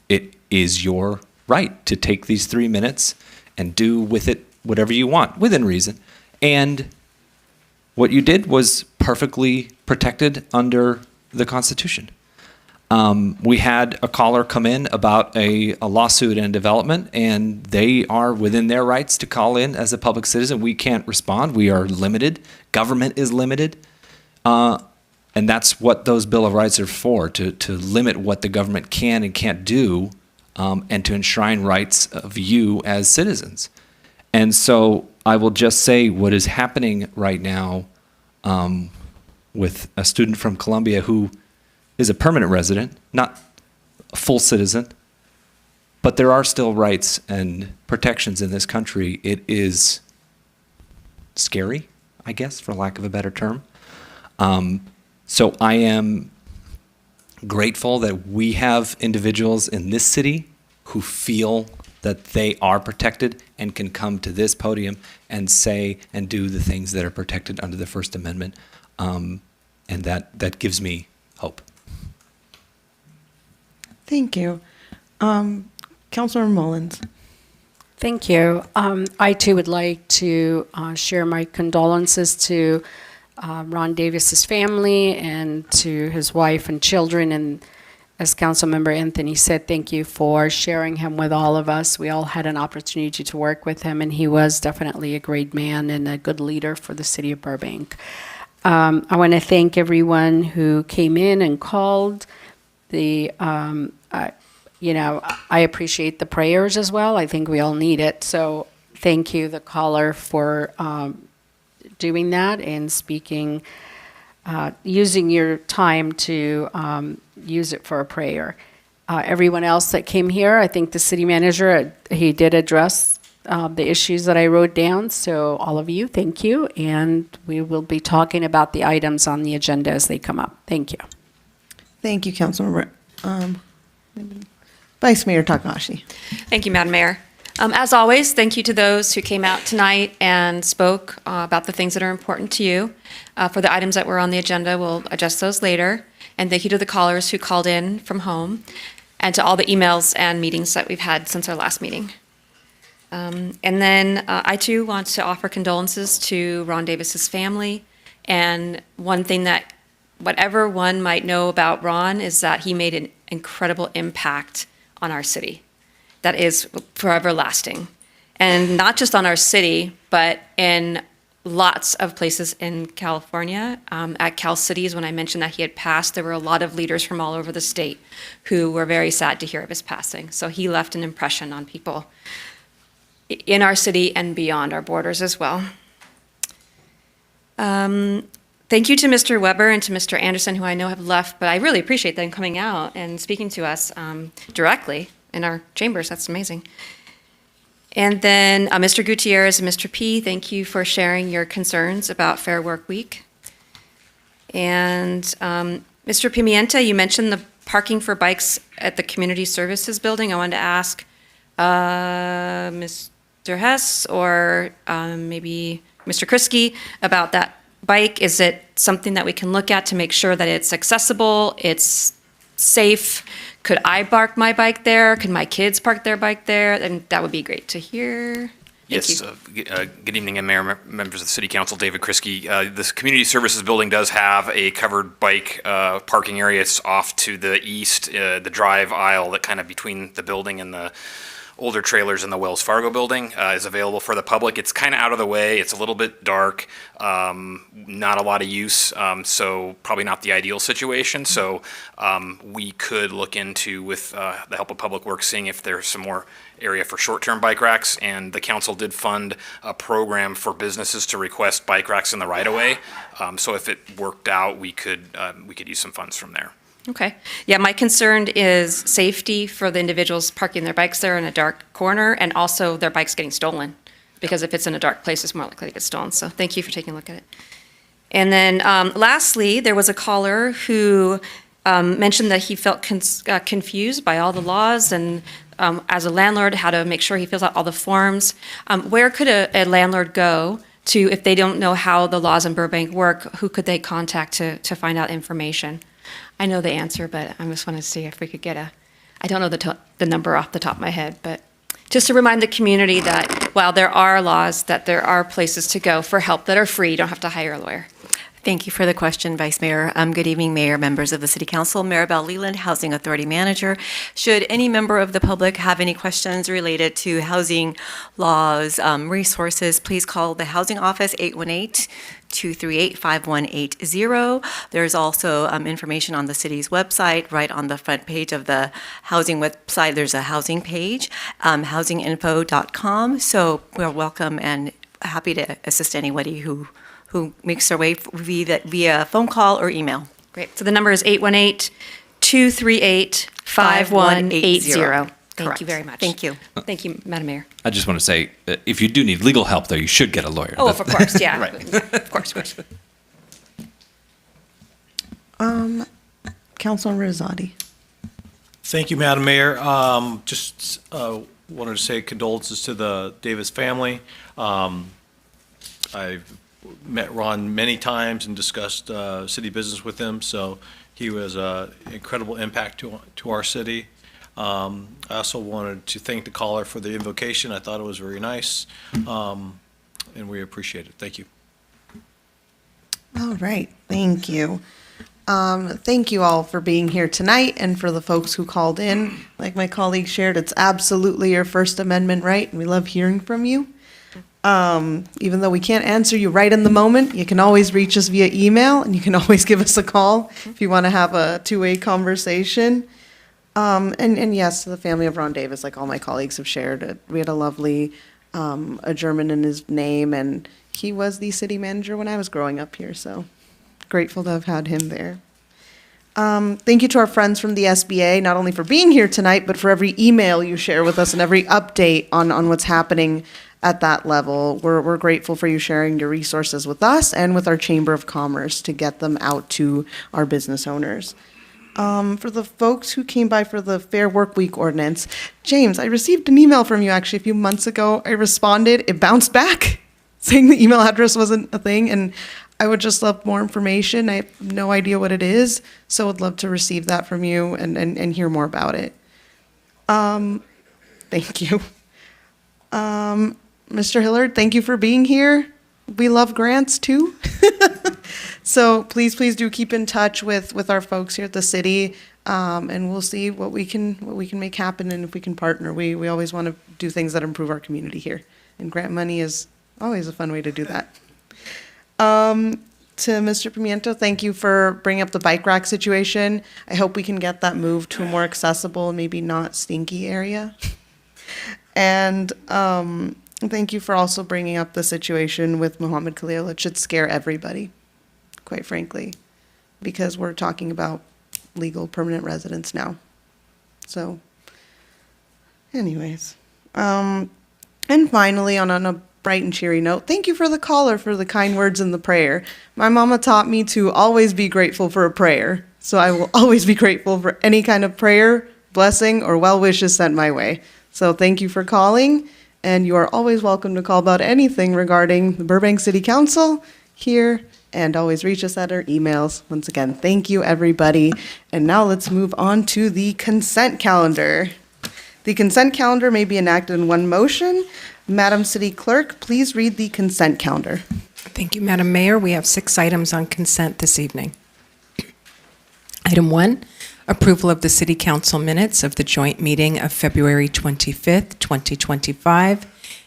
It is your right to take these 3 minutes and do with it whatever you want, within reason. And what you did was perfectly protected under the Constitution. We had a caller come in about a lawsuit and development, and they are within their rights to call in as a public citizen. We can't respond. We are limited. Government is limited. And that's what those Bill of Rights are for, to limit what the government can and can't do, and to enshrine rights of you as citizens. And so I will just say what is happening right now with a student from Columbia who is a permanent resident, not a full citizen, but there are still rights and protections in this country. It is scary, I guess, for lack of a better term. So I am grateful that we have individuals in this city who feel that they are protected and can come to this podium and say and do the things that are protected under the First Amendment. And that gives me hope. Thank you. Councilor Mullins. Thank you. I too would like to share my condolences to Ron Davis's family and to his wife and children. And as Councilmember Anthony said, thank you for sharing him with all of us. We all had an opportunity to work with him, and he was definitely a great man and a good leader for the city of Burbank. I want to thank everyone who came in and called. I appreciate the prayers as well. I think we all need it. So thank you, the caller, for doing that and speaking, using your time to use it for a prayer. Everyone else that came here, I think the city manager, he did address the issues that I wrote down. So all of you, thank you. And we will be talking about the items on the agenda as they come up. Thank you. Thank you, Councilmember. Vice Mayor Takahashi. Thank you, Madam Mayor. As always, thank you to those who came out tonight and spoke about the things that are important to you. For the items that were on the agenda, we'll adjust those later. And thank you to the callers who called in from home, and to all the emails and meetings that we've had since our last meeting. And then I too want to offer condolences to Ron Davis's family. And one thing that whatever one might know about Ron is that he made an incredible impact on our city that is forever lasting. And not just on our city, but in lots of places in California. At Cal Cities, when I mentioned that he had passed, there were a lot of leaders from all over the state who were very sad to hear of his passing. So he left an impression on people in our city and beyond our borders as well. Thank you to Mr. Weber and to Mr. Anderson, who I know have left, but I really appreciate them coming out and speaking to us directly in our chambers. That's amazing. And then Mr. Gutierrez and Mr. P., thank you for sharing your concerns about Fair Work Week. And Mr. Pimienta, you mentioned the parking for bikes at the Community Services Building. I wanted to ask Mr. Hess or maybe Mr. Kriske about that bike. Is it something that we can look at to make sure that it's accessible, it's safe? Could I park my bike there? Could my kids park their bike there? And that would be great to hear. Yes, good evening, and Mayor, members of the City Council, David Kriske. This Community Services Building does have a covered bike parking area. It's off to the east, the drive aisle that kind of between the building and the older trailers in the Wells Fargo building is available for the public. It's kind of out of the way. It's a little bit dark, not a lot of use, so probably not the ideal situation. So we could look into, with the help of Public Works, seeing if there's some more area for short-term bike racks, and the council did fund a program for businesses to request bike racks in the right-of-way. So if it worked out, we could use some funds from there. Okay. Yeah, my concern is safety for the individuals parking their bikes there in a dark corner, and also their bikes getting stolen. Because if it's in a dark place, it's more likely to get stolen. So thank you for taking a look at it. And then lastly, there was a caller who mentioned that he felt confused by all the laws, and as a landlord, how to make sure he fills out all the forms. Where could a landlord go to, if they don't know how the laws in Burbank work, who could they contact to find out information? I know the answer, but I just want to see if we could get I don't know the number off the top of my head, but just to remind the community that while there are laws, that there are places to go for help that are free. You don't have to hire a lawyer. Thank you for the question, Vice Mayor. Good evening, Mayor, members of the City Council. Maribel Leland, Housing Authority Manager. Should any member of the public have any questions related to housing laws, resources, please call the Housing Office, 818-238-5180. There's also information on the city's website. Right on the front page of the housing website, there's a housing page, housinginfo.com. So we're welcome and happy to assist anybody who makes their way via phone call or email. Great. So the number is 818-238-5180. Thank you very much. Thank you. Thank you, Madam Mayor. I just want to say, if you do need legal help, though, you should get a lawyer. Oh, of course, yeah. Right. Of course. Councilor Rosati. Thank you, Madam Mayor. Just wanted to say condolences to the Davis family. I've met Ron many times and discussed city business with him, so he was an incredible impact to our city. I also wanted to thank the caller for the invocation. I thought it was very nice, and we appreciate it. Thank you. All right, thank you. Thank you all for being here tonight, and for the folks who called in. Like my colleague shared, it's absolutely your First Amendment right, and we love hearing from you. Even though we can't answer you right in the moment, you can always reach us via email, and you can always give us a call if you want to have a two-way conversation. And yes, to the family of Ron Davis, like all my colleagues have shared, we had a lovely adjournment in his name, and he was the city manager when I was growing up here, so grateful to have had him there. Thank you to our friends from the SBA, not only for being here tonight, but for every email you share with us and every update on what's happening at that level. We're grateful for you sharing your resources with us and with our Chamber of Commerce to get them out to our business owners. For the folks who came by for the Fair Work Week ordinance, James, I received an email from you actually a few months ago. I responded, it bounced back saying the email address wasn't a thing, and I would just love more information. I have no idea what it is, so I'd love to receive that from you and hear more about it. Thank you. Mr. Hillard, thank you for being here. We love grants too. So please do keep in touch with our folks here at the city, and we'll see what we can make happen, and if we can partner. We always want to do things that improve our community here, and grant money is always a fun way to do that. To Mr. Pimiento, thank you for bringing up the bike rack situation. I hope we can get that moved to a more accessible, maybe not stinky area. And thank you for also bringing up the situation with Muhammad Khalil. It should scare everybody, quite frankly, because we're talking about legal permanent residents now. So anyways, and finally, on a bright and cheery note, thank you for the caller for the kind words and the prayer. My mama taught me to always be grateful for a prayer. So I will always be grateful for any kind of prayer blessing, or well wishes sent my way. So thank you for calling, and you are always welcome to call about anything regarding the Burbank City Council here, and always reach us at our emails. Once again, thank you, everybody. And now let's move on to the consent calendar. The consent calendar may be enacted in one motion. Madam City Clerk, please read the consent calendar. Thank you, Madam Mayor. We have 6 items on consent this evening. Item 1, approval of the City Council minutes of the joint meeting of February 25th, 2025,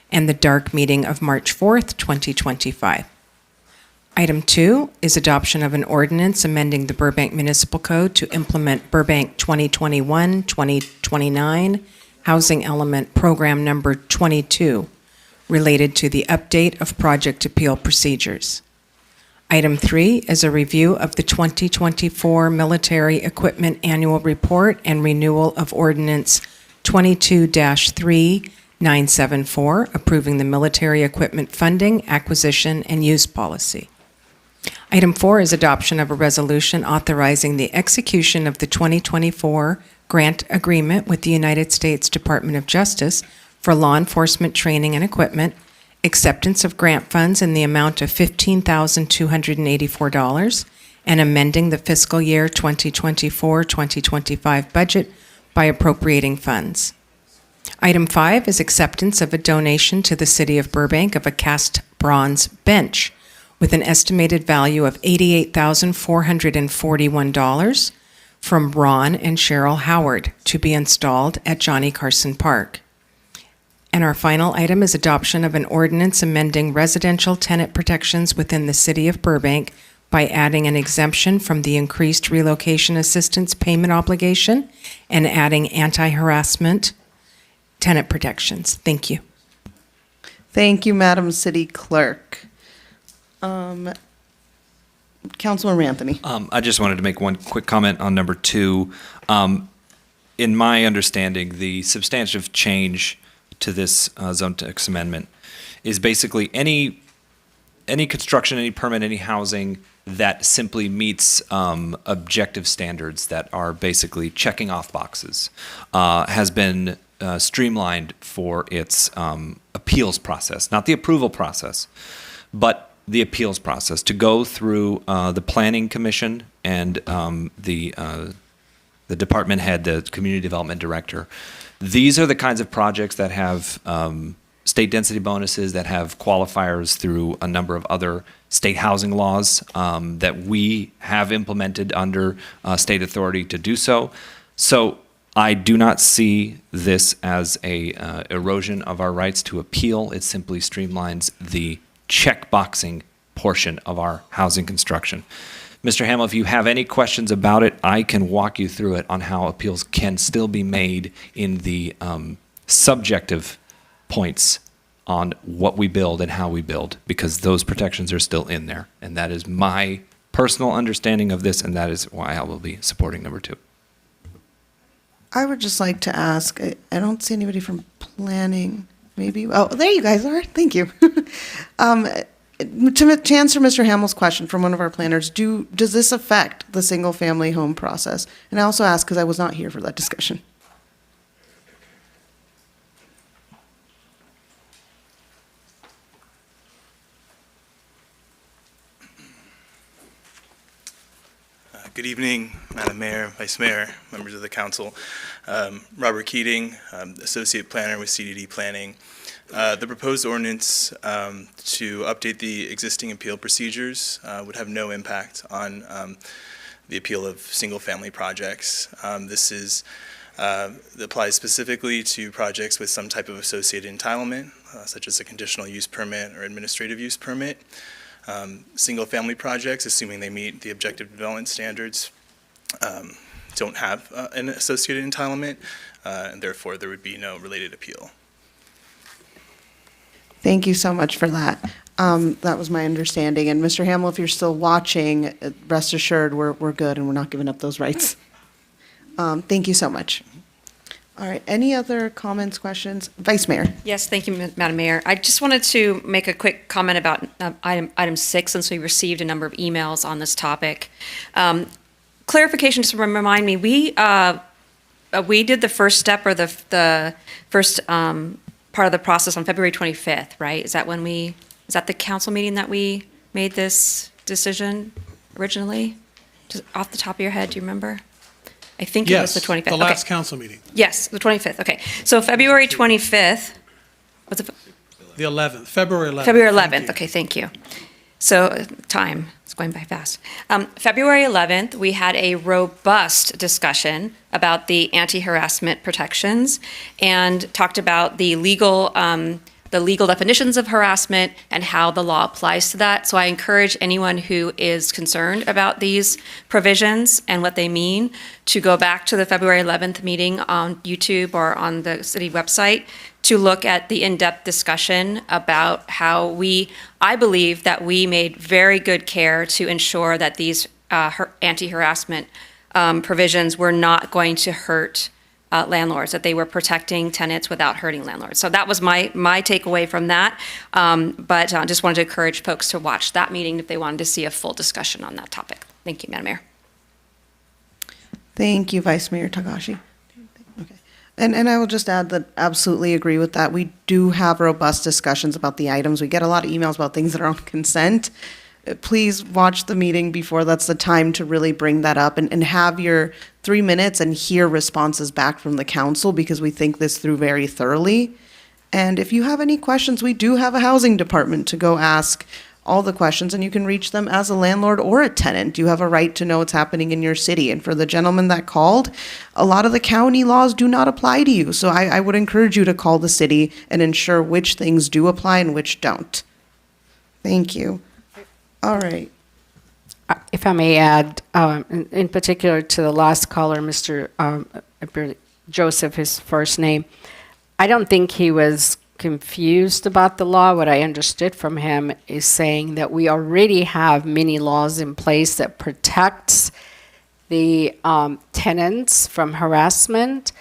and the dark meeting of March 4th, 2025. Item 2 is adoption of an ordinance amending the Burbank Municipal Code to implement Burbank 2021-2029 Housing Element Program Number 22, related to the update of project appeal procedures. Item 3 is a review of the 2024 Military Equipment Annual Report and renewal of Ordinance 22-3974, approving the military equipment funding, acquisition, and use policy. Item 4 is adoption of a resolution authorizing the execution of the 2024 grant agreement with the United States Department of Justice for law enforcement training and equipment, acceptance of grant funds in the amount of $15,284, and amending the fiscal year 2024-2025 budget by appropriating funds. Item 5 is acceptance of a donation to the City of Burbank of a cast bronze bench with an estimated value of $88,441 from Ron and Cheryl Howard to be installed at Johnny Carson Park. And our final item is adoption of an ordinance amending residential tenant protections within the City of Burbank by adding an exemption from the increased relocation assistance payment obligation and adding anti-harassment tenant protections. Thank you. Thank you, Madam City Clerk. Councilor Anthony. I just wanted to make one quick comment on number 2. In my understanding, the substantive change to this zone text amendment is basically any construction, any permit, any housing that simply meets objective standards that are basically checking off boxes has been streamlined for its appeals process, not the approval process, but the appeals process, to go through the Planning Commission and the department head, the Community Development Director. These are the kinds of projects that have state density bonuses, that have qualifiers through a number of other state housing laws that we have implemented under state authority to do so. So I do not see this as a erosion of our rights to appeal. It simply streamlines the checkboxing portion of our housing construction. Mr. Hamill, if you have any questions about it, I can walk you through it on how appeals can still be made in the subjective points on what we build and how we build, because those protections are still in there. And that is my personal understanding of this, and that is why I will be supporting number 2. I would just like to ask, I don't see anybody from planning, maybe. Oh, there you guys are. Thank you. To answer Mr. Hamill's question from one of our planners, does this affect the single-family home process? And I also ask because I was not here for that discussion. Good evening, Madam Mayor, Vice Mayor, members of the council. Robert Keating, Associate Planner with CDD Planning. The proposed ordinance to update the existing appeal procedures would have no impact on the appeal of single-family projects. This applies specifically to projects with some type of associated entitlement, such as a conditional use permit or administrative use permit. Single-family projects, assuming they meet the objective development standards, don't have an associated entitlement, and therefore there would be no related appeal. Thank you so much for that. That was my understanding. And Mr. Hamill, if you're still watching, rest assured we're good and we're not giving up those rights. Thank you so much. All right, any other comments, questions? Vice Mayor. Yes, thank you, Madam Mayor. I just wanted to make a quick comment about item 6, since we received a number of emails on this topic. Clarification, just to remind me, we did the first step or the first part of the process on February 25th, right? Is that the council meeting that we made this decision originally? Just off the top of your head, do you remember? I think it was the 25th. the last council meeting. Yes, the 25th. Okay. So February 25th, was it The 11th, February 11th. February Thank 11th? you. Okay, thank you. So time is going by fast. February 11th, we had a robust discussion about the anti-harassment protections and talked about the legal definitions of harassment and how the law applies to that. So I encourage anyone who is concerned about these provisions and what they mean to go back to the February 11th meeting on YouTube or on the city website to look at the in-depth discussion about how I believe that we made very good care to ensure that these anti-harassment provisions were not going to hurt landlords, that they were protecting tenants without hurting landlords. So that was my takeaway from that. But just wanted to encourage folks to watch that meeting if they wanted to see a full discussion on that topic. Thank you, Madam Mayor. Thank you, Vice Mayor Takahashi. Okay. And I will just add that absolutely agree with that. We do have robust discussions about the items. We get a lot of emails about things that are on consent. Please watch the meeting before that's the time to really bring that up and have your 3 minutes and hear responses back from the council because we think this through very thoroughly. And if you have any questions, we do have a housing department to go ask all the questions, and you can reach them as a landlord or a tenant. You have a right to know what's happening in your city. And for the gentleman that called, a lot of the county laws do not apply to you. So I would encourage you to call the city and ensure which things do apply and which don't. Thank you. All right. If I may add, in particular to the last caller, Mr. Joseph, his first name, I don't think he was confused about the law. What I understood from him is saying that we already have many laws in place that protects the tenants from harassment,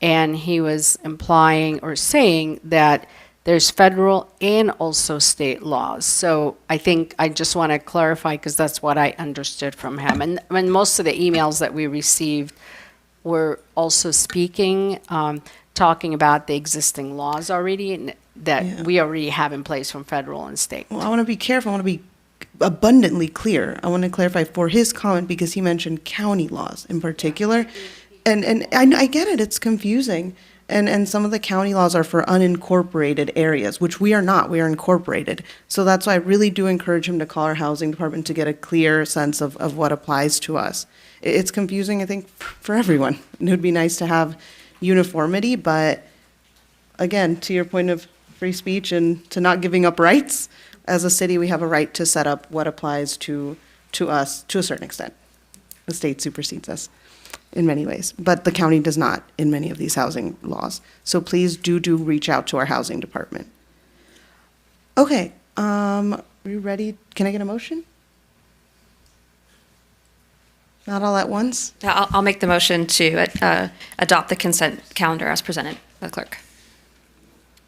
and he was implying or saying that there's federal and also state laws. So I think I just want to clarify because that's what I understood from him. And when most of the emails that we received were also speaking, talking about the existing laws already that we already have in place from federal and state. Well, I want to be careful. I want to be abundantly clear. I want to clarify for his comment because he mentioned county laws in particular. And I get it. It's confusing. And some of the county laws are for unincorporated areas, which we are not. We are incorporated. So that's why I really do encourage him to call our housing department to get a clear sense of what applies to us. It's confusing, I think, for everyone. And it would be nice to have uniformity, but again, to your point of free speech and to not giving up rights, as a city, we have a right to set up what applies to us to a certain extent. The state supersedes us in many ways, but the county does not in many of these housing laws. So please do reach out to our housing department. Okay, are we ready? Can I get a motion? Not all at once? I'll make the motion to adopt the consent calendar as presented by the clerk.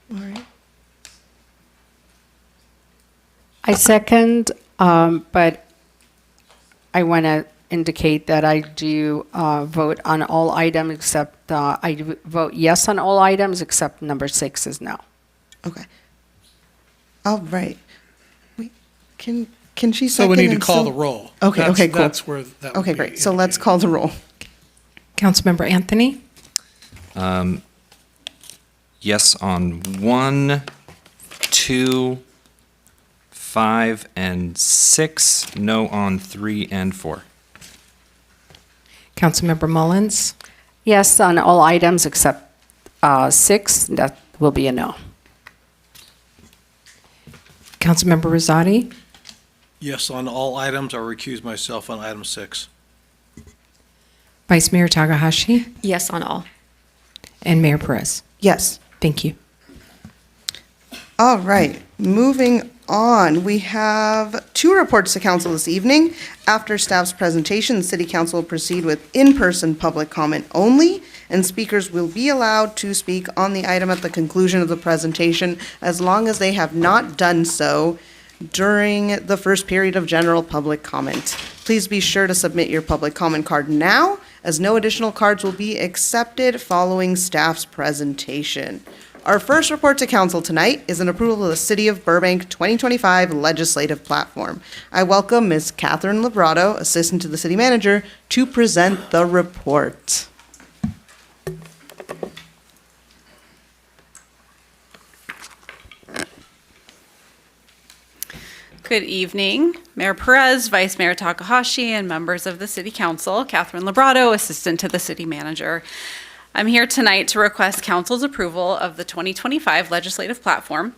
All right. I second, but I want to indicate that I do vote on all items except, I vote yes on all items except number 6 is no. Okay. All right. Wait, can she second? So we need to and call still- the roll. Okay, That's- okay, cool. That's where that would Okay, be great. So let's call the roll. Councilmember Anthony? Yes on 1, 2, 5, and 6. No on 3 and 4. Councilmember Mullins? Yes on all items except 6, that will be a no. Councilmember Rosati? Yes, on all items, I recuse myself on item 6. Vice Mayor Takahashi? Yes on all. And Mayor Perez? Yes. Thank you. All right, moving on. We have 2 reports to council this evening. After staff's presentation, the city council will proceed with in-person public comment only, and speakers will be allowed to speak on the item at the conclusion of the presentation as long as they have not done so during the first period of general public comment. Please be sure to submit your public comment card now, as no additional cards will be accepted following staff's presentation. Our first report to council tonight is an approval of the City of Burbank 2025 legislative platform. I welcome Ms. Catherine Labrato, Assistant to the City Manager, to present the report. Good evening, Mayor Perez, Vice Mayor Takahashi, and members of the City Council. Catherine Labrato, Assistant to the City Manager. I'm here tonight to request Council's approval of the 2025 legislative platform.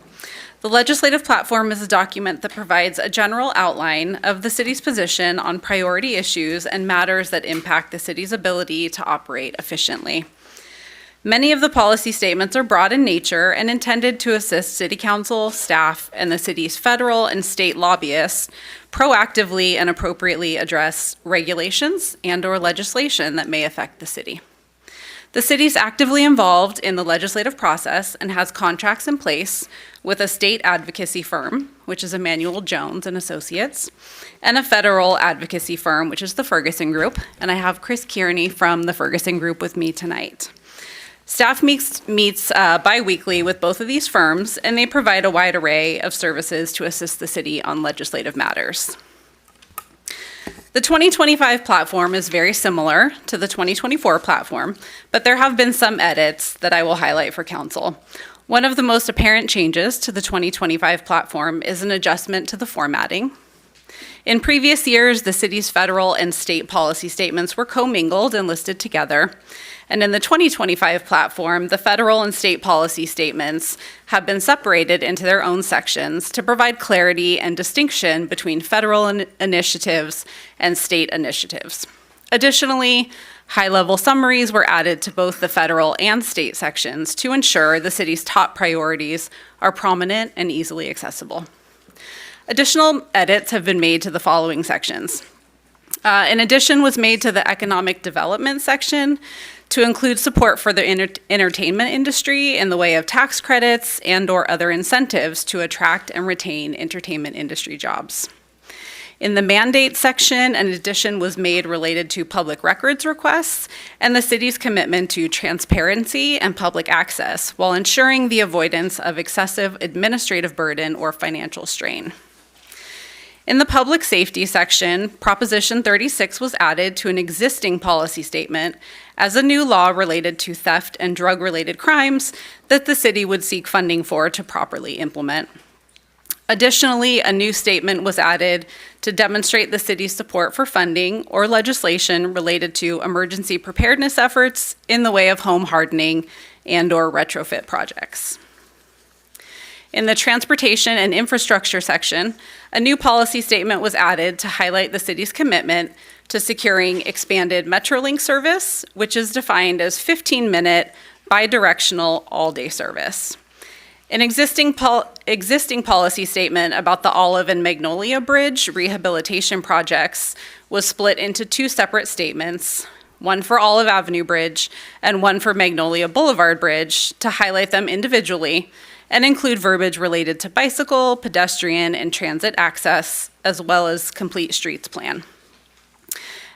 The legislative platform is a document that provides a general outline of the city's position on priority issues and matters that impact the city's ability to operate efficiently. Many of the policy statements are broad in nature and intended to assist City Council, staff, and the city's federal and state lobbyists proactively and appropriately address regulations and/or legislation that may affect the city. The city is actively involved in the legislative process and has contracts in place with a state advocacy firm, which is Emmanuel Jones and Associates, and a federal advocacy firm, which is the Ferguson Group. And I have Chris Kearney from the Ferguson Group with me tonight. Staff meets bi-weekly with both of these firms, and they provide a wide array of services to assist the city on legislative matters. The 2025 platform is very similar to the 2024 platform, but there have been some edits that I will highlight for council. One of the most apparent changes to the 2025 platform is an adjustment to the formatting. In previous years, the city's federal and state policy statements were commingled and listed together. And in the 2025 platform, the federal and state policy statements have been separated into their own sections to provide clarity and distinction between federal initiatives and state initiatives. Additionally, high-level summaries were added to both the federal and state sections to ensure the city's top priorities are prominent and easily accessible. Additional edits have been made to the following sections. An addition was made to the economic development section to include support for the entertainment industry in the way of tax credits and/or other incentives to attract and retain entertainment industry jobs. In the mandate section, an addition was made related to public records requests and the city's commitment to transparency and public access while ensuring the avoidance of excessive administrative burden or financial strain. In the public safety section, Proposition 36 was added to an existing policy statement as a new law related to theft and drug-related crimes that the city would seek funding for to properly implement. Additionally, a new statement was added to demonstrate the city's support for funding or legislation related to emergency preparedness efforts in the way of home hardening and/or retrofit projects. In the transportation and infrastructure section, a new policy statement was added to highlight the city's commitment to securing expanded Metrolink service, which is defined as 15-minute bi-directional all-day service. An existing policy statement about the Olive and Magnolia Bridge rehabilitation projects was split into two separate statements, one for Olive Avenue Bridge and one for Magnolia Boulevard Bridge, to highlight them individually and include verbiage related to bicycle, pedestrian, and transit access, as well as complete streets plan.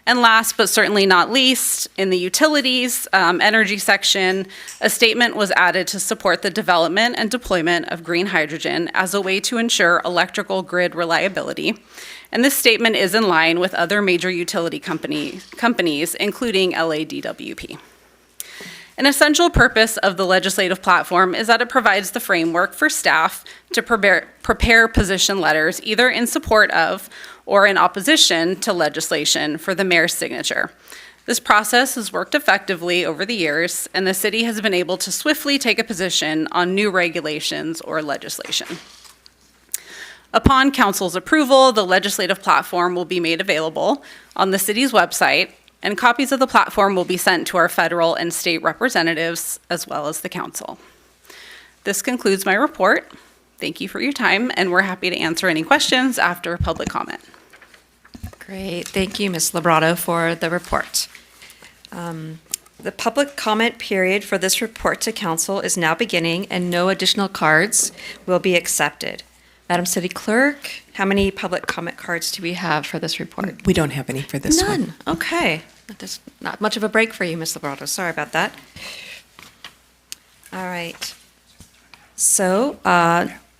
And last but certainly not least, in the utilities energy section, a statement was added to support the development and deployment of green hydrogen as a way to ensure electrical grid reliability. And this statement is in line with other major utility companies, including LADWP. An essential purpose of the legislative platform is that it provides the framework for staff to prepare position letters either in support of or in opposition to legislation for the mayor's signature. This process has worked effectively over the years, and the city has been able to swiftly take a position on new regulations or legislation. Upon council's approval, the legislative platform will be made available on the city's website, and copies of the platform will be sent to our federal and state representatives as well as the council. This concludes my report. Thank you for your time, and we're happy to answer any questions after public comment. Great. Thank you, Ms. Labrato, for the report. The public comment period for this report to council is now beginning, and no additional cards will be accepted. Madam City Clerk, how many public comment cards do we have for this report? We don't have any for this one. None. Okay. There's not much of a break for you, Ms. Librato. Sorry about that. All right. So,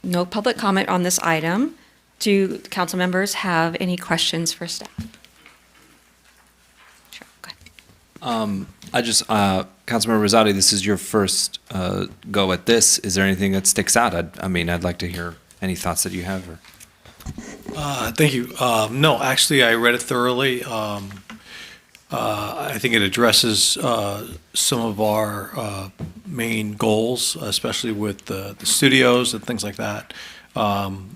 no public comment on this item. Do council members have any questions for staff? Sure, go ahead. Councilmember Rosati, this is your first go at this. Is there anything that sticks out? I'd like to hear any thoughts that you have. Or... Thank you. No, actually, I read it thoroughly. I think it addresses some of our main goals, especially with the studios and things like that.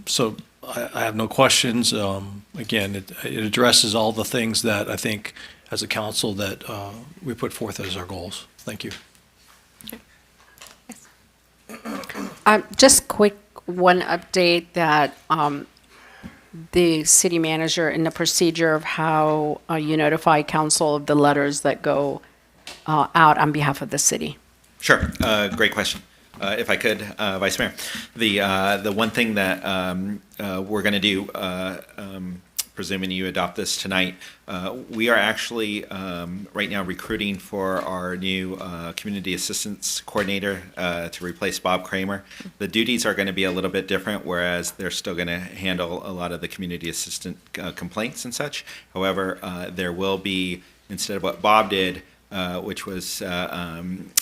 So I have no questions. Again, it addresses all the things that I think, as a council, that we put forth as our goals. Thank you. Just quick one update that the city manager in the procedure of how you notify council of the letters that go out on behalf of the city. Sure. Great question. If I could, Vice Mayor, the one thing that we're going to do, presuming you adopt this tonight, we are actually right now recruiting for our new community assistance coordinator to replace Bob Kramer. The duties are going to be a little bit different, whereas they're still going to handle a lot of the community assistant complaints and such. However, there will be, instead of what Bob did, which was the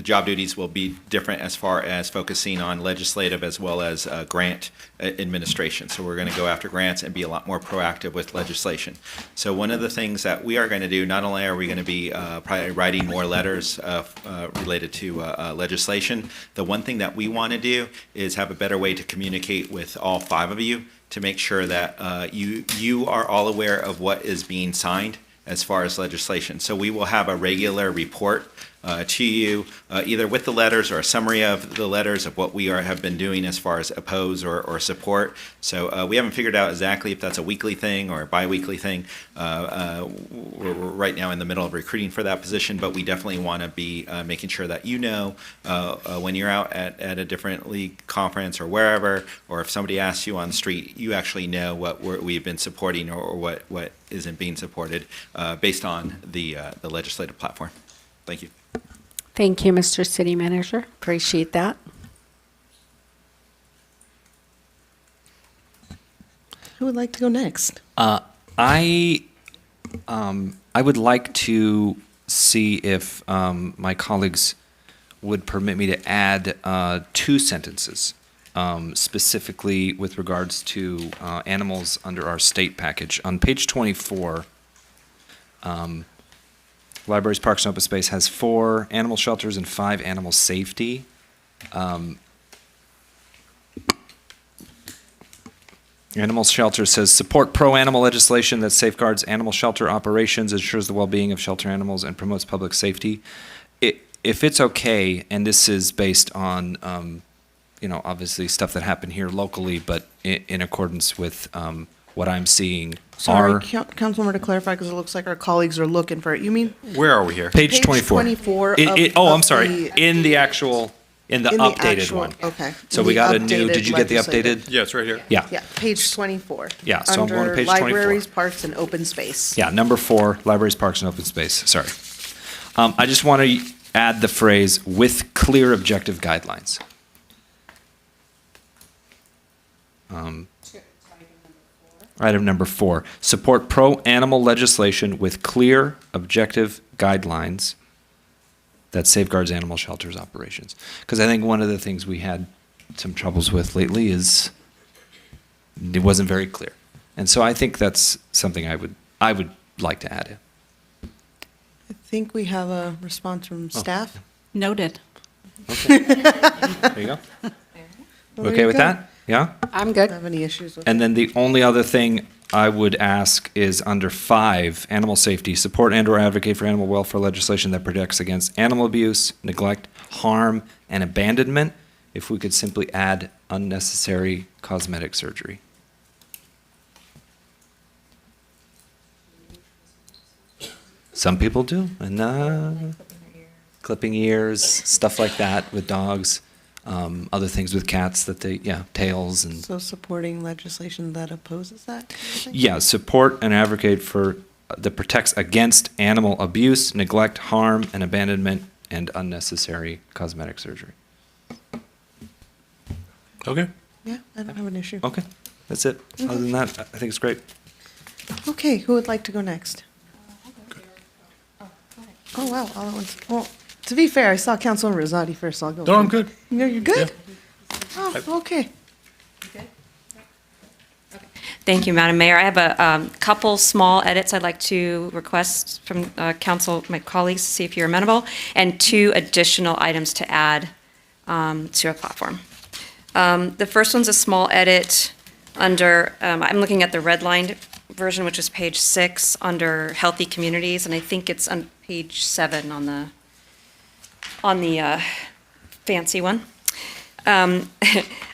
job duties will be different as far as focusing on legislative as well as grant administration. So we're going to go after grants and be a lot more proactive with legislation. So one of the things that we are going to do, not only are we going to be probably writing more letters related to legislation, the one thing that we want to do is have a better way to communicate with all 5 of you to make sure that you are all aware of what is being signed as far as legislation. So we will have a regular report to you, either with the letters or a summary of the letters of what we have been doing as far as oppose or support. So we haven't figured out exactly if that's a weekly thing or a bi-weekly thing. We're right now in the middle of recruiting for that position, but we definitely want to be making sure that you know when you're out at a different league conference or wherever, or if somebody asks you on the street, you actually know what we've been supporting or what isn't being supported based on the legislative platform. Thank you. Thank you, Mr. City Manager. Appreciate that. Who would like to go next? I would like to see if my colleagues would permit me to add 2 sentences, specifically with regards to animals under our state package. On page 24, Libraries, Parks, and Open Space has 4 animal shelters and 5 animal safety. Animal shelter says support pro-animal legislation that safeguards animal shelter operations, ensures the well-being of shelter animals, and promotes public safety. If it's okay, and this is based on, obviously stuff that happened here locally, but in accordance with what I'm seeing. Sorry, Councilmember, to clarify, because it looks like our colleagues are looking for it. You mean? Where are we here? Page 24. 24 I'm sorry. In the updated one. Okay. So we got a new, did you get the updated? Yeah, it's right here. Yeah. Yeah, page 24. Yeah, so I'm going to page 24. Under Libraries, Parks, and Open Space. Yeah, number 4, Libraries, Parks, and Open Space. Sorry. I just want to add the phrase, with clear objective guidelines. Item number 4, support pro-animal legislation with clear, objective guidelines that safeguards animal shelters operations. Because I think one of the things we had some troubles with lately is it wasn't very clear. And so I think that's something I would like to add in. I think we have a response from staff. Noted. Okay. There you go. Well, Okay with that? Yeah? I'm good. Have any issues with And then the only other thing I would ask is under 5, animal safety, support and/or advocate for animal welfare legislation that protects against animal abuse, neglect, harm, and abandonment. If we could simply add unnecessary cosmetic surgery. Some people do, and clipping ears, stuff like that with dogs. Other things with cats that tails and. So supporting legislation that opposes that? Yeah, support and advocate for that protects against animal abuse, neglect, harm, and abandonment, and unnecessary cosmetic surgery. Okay. Yeah, I don't have an issue. Okay, that's it. Other than that, I think it's great. Okay, who would like to go next? Oh, wow, all at once. Well, to be fair, I saw Councilman Rosati first, so I'll go. No, I'm good. You're good? Oh, okay. Thank you, Madam Mayor. I have a couple small edits I'd like to request from council, my colleagues, to see if you're amenable, and 2 additional items to add to our platform. The first one's a small edit under, I'm looking at the redlined version, which is page 6, under healthy communities, and I think it's on page 7 on the fancy one.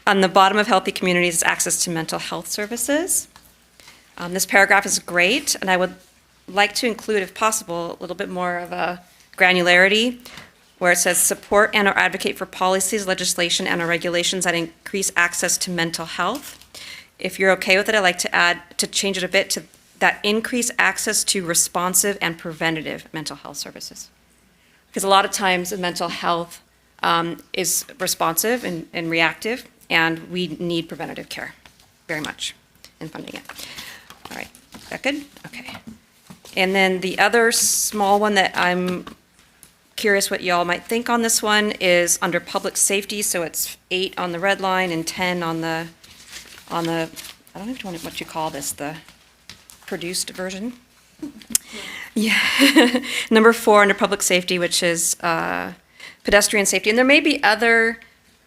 On the bottom of healthy communities is access to mental health services. This paragraph is great, and I would like to include, if possible, a little bit more of a granularity, where it says support and or advocate for policies, legislation, and or regulations that increase access to mental health. If you're okay with it, I'd like to change it a bit to that increase access to responsive and preventative mental health services. Because a lot of times mental health is responsive and reactive, and we need preventative care very much in funding it. All right, is that good? Okay. And then the other small one that I'm curious what y'all might think on this one is under public safety, so it's 8 on the red line and 10 on the, I don't even know what you call this, the produced version. Yeah. Number 4 under public safety, which is pedestrian safety. And there may be other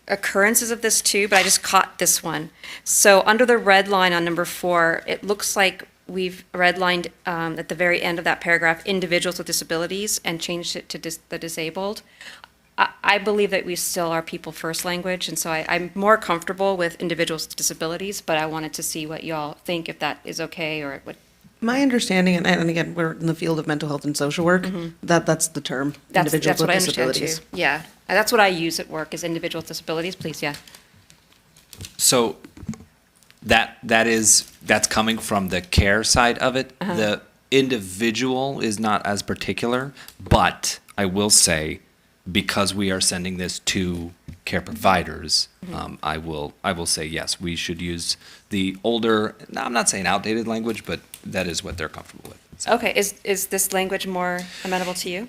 occurrences of this too, but I just caught this one. So under the red line on number 4, it looks like we've redlined at the very end of that paragraph, individuals with disabilities, and changed it to the disabled. I believe that we still are people first language, and so I'm more comfortable with individuals with disabilities, but I wanted to see what y'all think, if that is okay, or what. My understanding, and again, we're in the field of mental health and social work, that's the term, individuals That's with what I understand disabilities. too. Yeah, that's what I use at work, is individuals with disabilities, please, yeah. So that's coming from the care side of it. The individual is not as particular, but I will say, because we are sending this to care providers, I will say yes, we should use the older, I'm not saying outdated language, but that is what they're comfortable with. So Okay, is this language more amenable to you?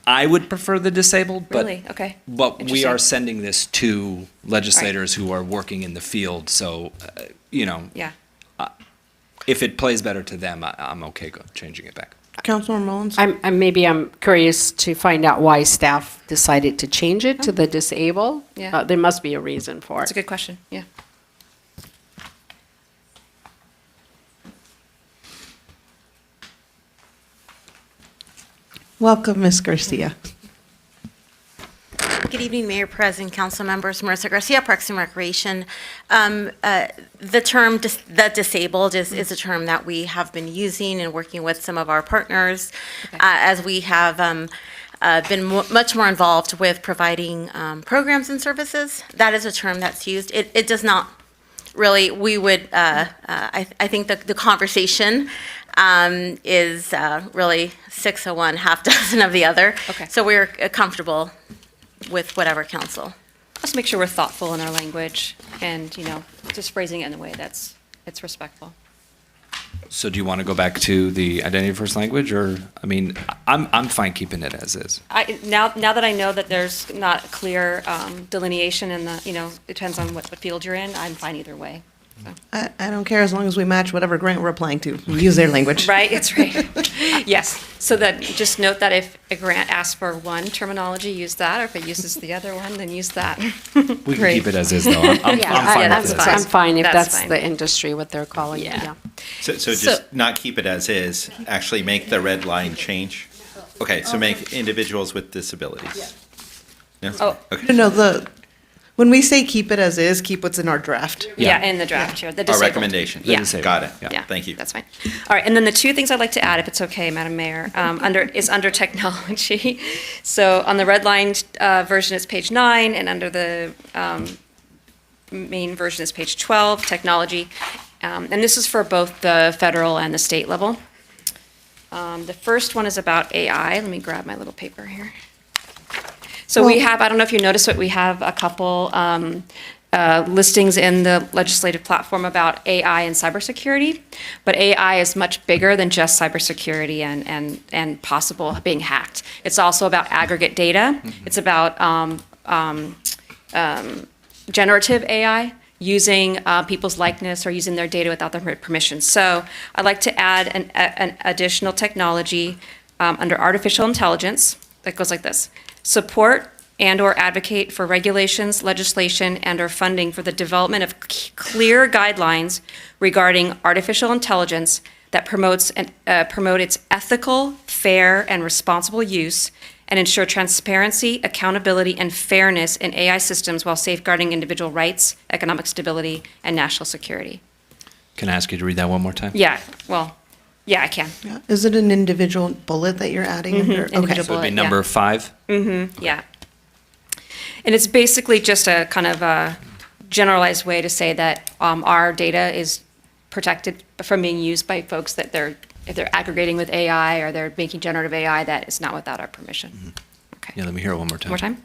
I would prefer the disabled, but Really? Okay. But we Interesting. are sending this to legislators who are working in the field, so Yeah. if it plays better to them, I'm okay changing it back. Councilor Mullins? I'm curious to find out why staff decided to change it to the disabled. Yeah. There must be a reason for That's a it. good question, yeah. Welcome, Ms. Garcia. Good evening, Mayor, President, Council members. Marissa Garcia, Parks and Recreation. The term the disabled is a term that we have been using and working with some of our partners as we have been much more involved with providing programs and services. That is a term that's used. It does not really, we would, I think the conversation is really 6 of one, half dozen of the other. Okay. So we're comfortable with whatever council. Let's make sure we're thoughtful in our language and, just phrasing it in a way it's respectful. So do you want to go back to the identity first language, or, I'm fine keeping it as is. Now that I know that there's not a clear delineation in the, it depends on what field you're in, I'm fine either way. So. I don't care as long as we match whatever grant we're applying to. We use their language. Right, it's right. Yes, so that, just note that if a grant asks for one terminology, use that, or if it uses the other one, then use that. We can keep it as is, though. I'm fine with it. I'm fine if that's fine. the industry, what they're calling it, yeah. So just not keep it as is, actually make the red line change? Okay, so make individuals with disabilities. No? Oh. Okay. No, when we say keep it as is, keep what's in our draft. Yeah, in the draft here, the Our disabled. recommendation. Yeah. Got it. Yeah, Thank you. that's fine. All right, and then the 2 things I'd like to add, if it's okay, Madam Mayor, under technology. So on the redlined version, it's page 9, and under the main version is page 12, technology. And this is for both the federal and the state level. The first one is about AI. Let me grab my little paper here. So we have, I don't know if you noticed, but we have a couple listings in the legislative platform about AI and cybersecurity. But AI is much bigger than just cybersecurity and possible being hacked. It's also about aggregate data. It's about generative AI, using people's likeness or using their data without their permission. So I'd like to add an additional technology under artificial intelligence that goes like this. Support and/or advocate for regulations, legislation, and/or funding for the development of clear guidelines regarding artificial intelligence that promote its ethical, fair, and responsible use, and ensure transparency, accountability, and fairness in AI systems while safeguarding individual rights, economic stability, and national security. Can I ask you to read that one more time? Yeah, well, yeah, I can. Yeah. Is it an individual bullet that you're adding? Under? Individual Okay. So it'd be number 5? Yeah. And it's basically just a kind of a generalized way to say that our data is protected from being used by folks that if they're aggregating with AI or they're making generative AI, that is not without our permission. Okay. Yeah, let me hear it one more time. One more time?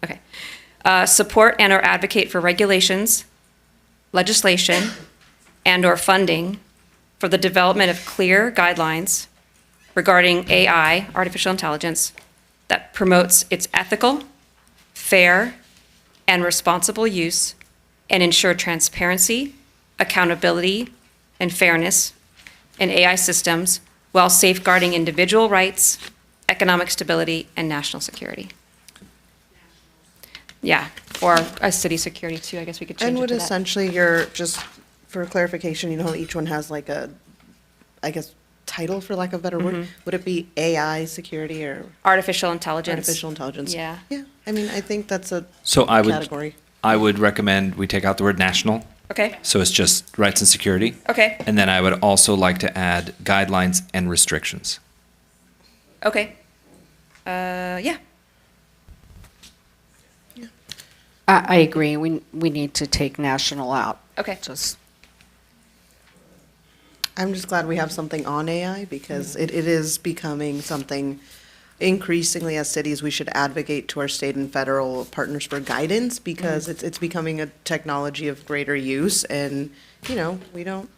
Okay. Support and/or advocate for regulations, legislation, and/or funding for the development of clear guidelines regarding AI, artificial intelligence, that promotes its ethical, fair, and responsible use, and ensure transparency, accountability, and fairness in AI systems while safeguarding individual rights, economic stability, and national security. Yeah, or a city security too, I guess we could change And it would to that. essentially your, just for clarification, you know, each one has like a, I guess, title for lack of a better word. Would it be AI security or Artificial intelligence. artificial intelligence? Yeah. Yeah. I mean, I think that's a So category. I would recommend we take out the word national. Okay. So it's just rights and security. Okay. And then I would also like to add guidelines and restrictions. Okay. Yeah. I agree. We need to take national out. Okay. Just I'm just glad we have something on AI because it is becoming something increasingly as cities we should advocate to our state and federal partners for guidance because it's becoming a technology of greater use and you know we don't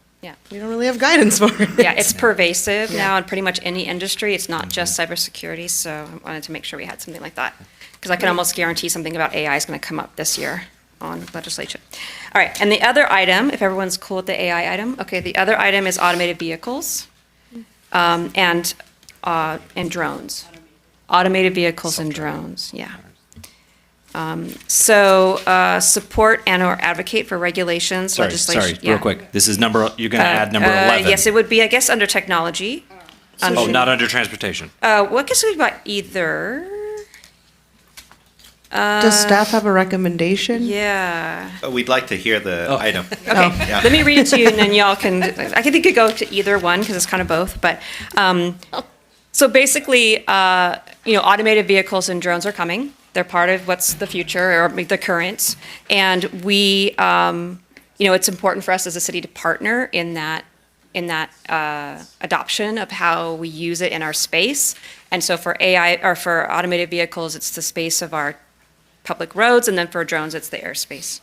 really have guidance for it. Yeah, it's pervasive Yeah. now in pretty much any industry. It's not just cybersecurity, so I wanted to make sure we had something like that. Because I can almost guarantee something about AI is going to come up this year on legislation. All right, and the other item, if everyone's cool with the AI item, okay, the other item is automated vehicles and drones. Automated vehicles and drones, yeah. Support and/or advocate for regulations, legislation. Sorry, real quick. This is number, you're going to add number 11. Yes, it would be, I guess, under technology. Not under transportation. Well, I guess we've got either. Does staff have a recommendation? Yeah. We'd like to hear the item. Okay, Yeah. let me read it to you, and then y'all can. I think it could go to either one because it's kind of both. But so basically, automated vehicles and drones are coming. They're part of what's the future or the current, and we, it's important for us as a city to partner in that adoption of how we use it in our space. And so for AI or for automated vehicles, it's the space of our public roads, and then for drones, it's the airspace.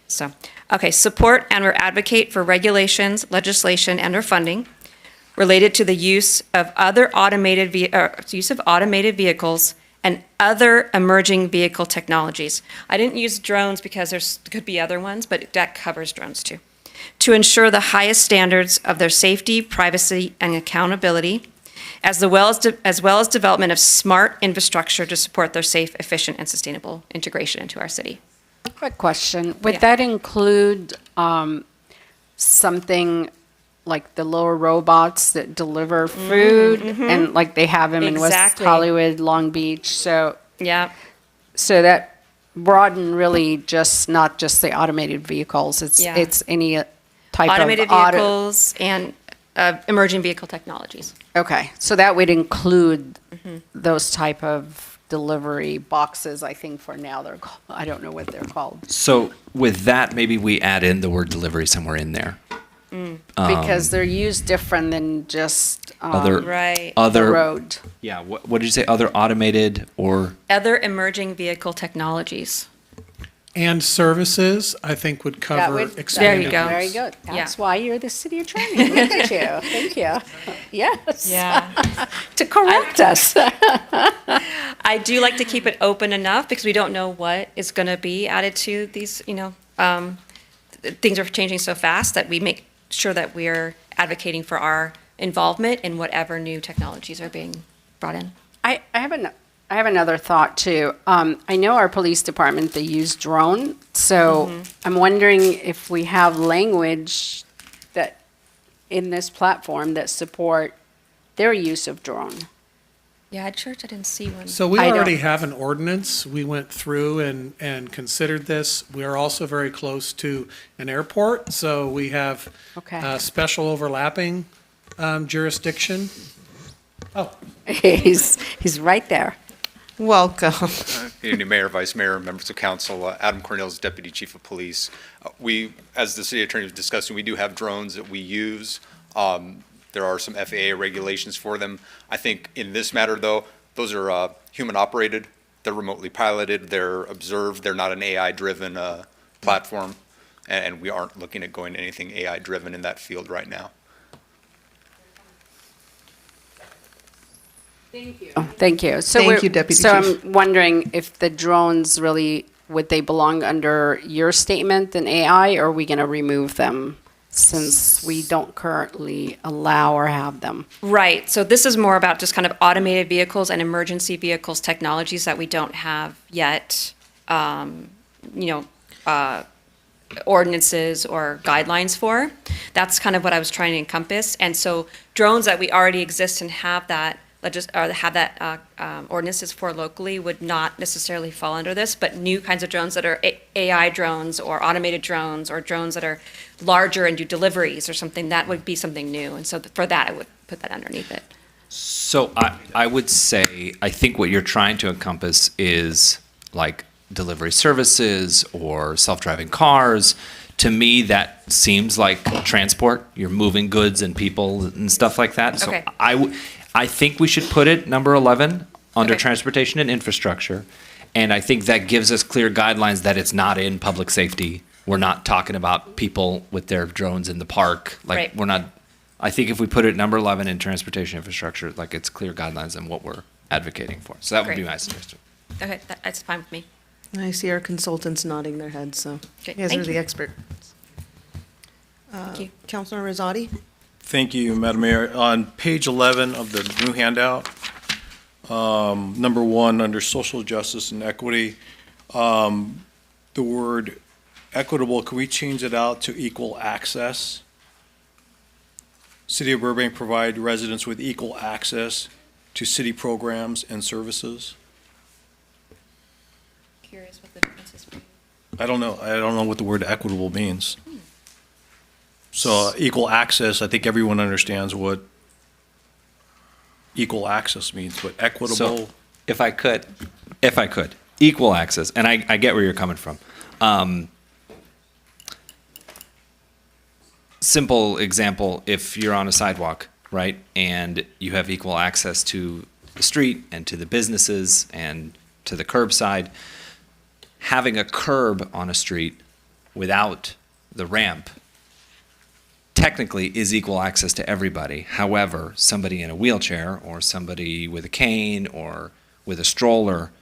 So, okay, support and/or advocate for regulations, legislation, and/or funding related to the use of automated vehicles and other emerging vehicle technologies. I didn't use drones because there could be other ones, but that covers drones too. To ensure the highest standards of their safety, privacy, and accountability, as well as development of smart infrastructure to support their safe, efficient, and sustainable integration into our city. quick question. Would that include something like the little robots that deliver food and like they have them in West Exactly. Hollywood, Long Beach? So yeah. So that broaden really just not just the automated vehicles. It's Yeah. it's any type Automated of vehicles and emerging vehicle technologies. Okay, so that would include those type of delivery boxes. I think for now they're called, I don't know what they're called. So with that, maybe we add in the word delivery somewhere in there. Because they're used different than just Right. the other road. Yeah, what did you say? Other automated or Other emerging vehicle technologies. And services, I think, would cover There you expanded go. Very use. good. Yeah. That's why you're the city attorney. Look at you. Thank you. Yes. Yeah. To correct us. I do like to keep it open enough because we don't know what is going to be added to these, things are changing so fast that we make sure that we're advocating for our involvement in whatever new technologies are being brought in. I have another thought too. I know our police department, they use drone. So I'm wondering if we have language that in this platform that support their use of drone. Yeah, at church I didn't see one. So we I don't- already have an ordinance. We went through and considered this. We are also very close to an airport, so we have special overlapping jurisdiction. Oh, he's right there. Welcome. Good evening, Mayor, Vice Mayor, members of council. Adam Cornell is Deputy Chief of Police. We, as the city attorney was discussing, we do have drones that we use. There are some FAA regulations for them. I think in this matter, though, those are human operated. They're remotely piloted. They're observed. They're not an AI-driven platform, and we aren't looking at going to anything AI-driven in that field right now. Thank you. So Thank you, Deputy So Chief. I'm wondering if the drones really, would they belong under your statement than AI, or are we going to remove them since we don't currently allow or have them? Right. So this is more about just kind of automated vehicles and emergency vehicles technologies that we don't have yet, ordinances or guidelines for. That's kind of what I was trying to encompass. And so drones that we already exist and have that ordinances for locally would not necessarily fall under this, but new kinds of drones that are AI drones or automated drones or drones that are larger and do deliveries or something, that would be something new. And so for that, I would put that underneath it. So I would say, I think what you're trying to encompass is like delivery services or self-driving cars. To me, that seems like transport. You're moving goods and people and stuff like that. So Okay. I think we should put it number 11 under Okay. transportation and infrastructure. And I think that gives us clear guidelines that it's not in public safety. We're not talking about people with their drones in the park. Like Right. we're not, I think if we put it number 11 in transportation infrastructure, like it's clear guidelines on what we're advocating for. So that would be Great. my suggestion. Okay, that's fine with me. I see our consultants nodding their heads, so Okay, you guys thank are the you. experts. Thank you. Councilor Rosati? Thank you, Madam Mayor. On page 11 of the new handout, number 1, under social justice and equity, the word equitable, can we change it out to equal access? City of Burbank provide residents with equal access to city programs and services. Curious what the difference is for you. I don't know what the word equitable means. So equal access, I think everyone understands what equal access means, but equitable. So if I could, equal access, and I get where you're coming from. Simple example, if you're on a sidewalk, right, and you have equal access to the street and to the businesses and to the curbside, having a curb on a street without the ramp technically is equal access to everybody. However, somebody in a wheelchair or somebody with a cane or with a stroller,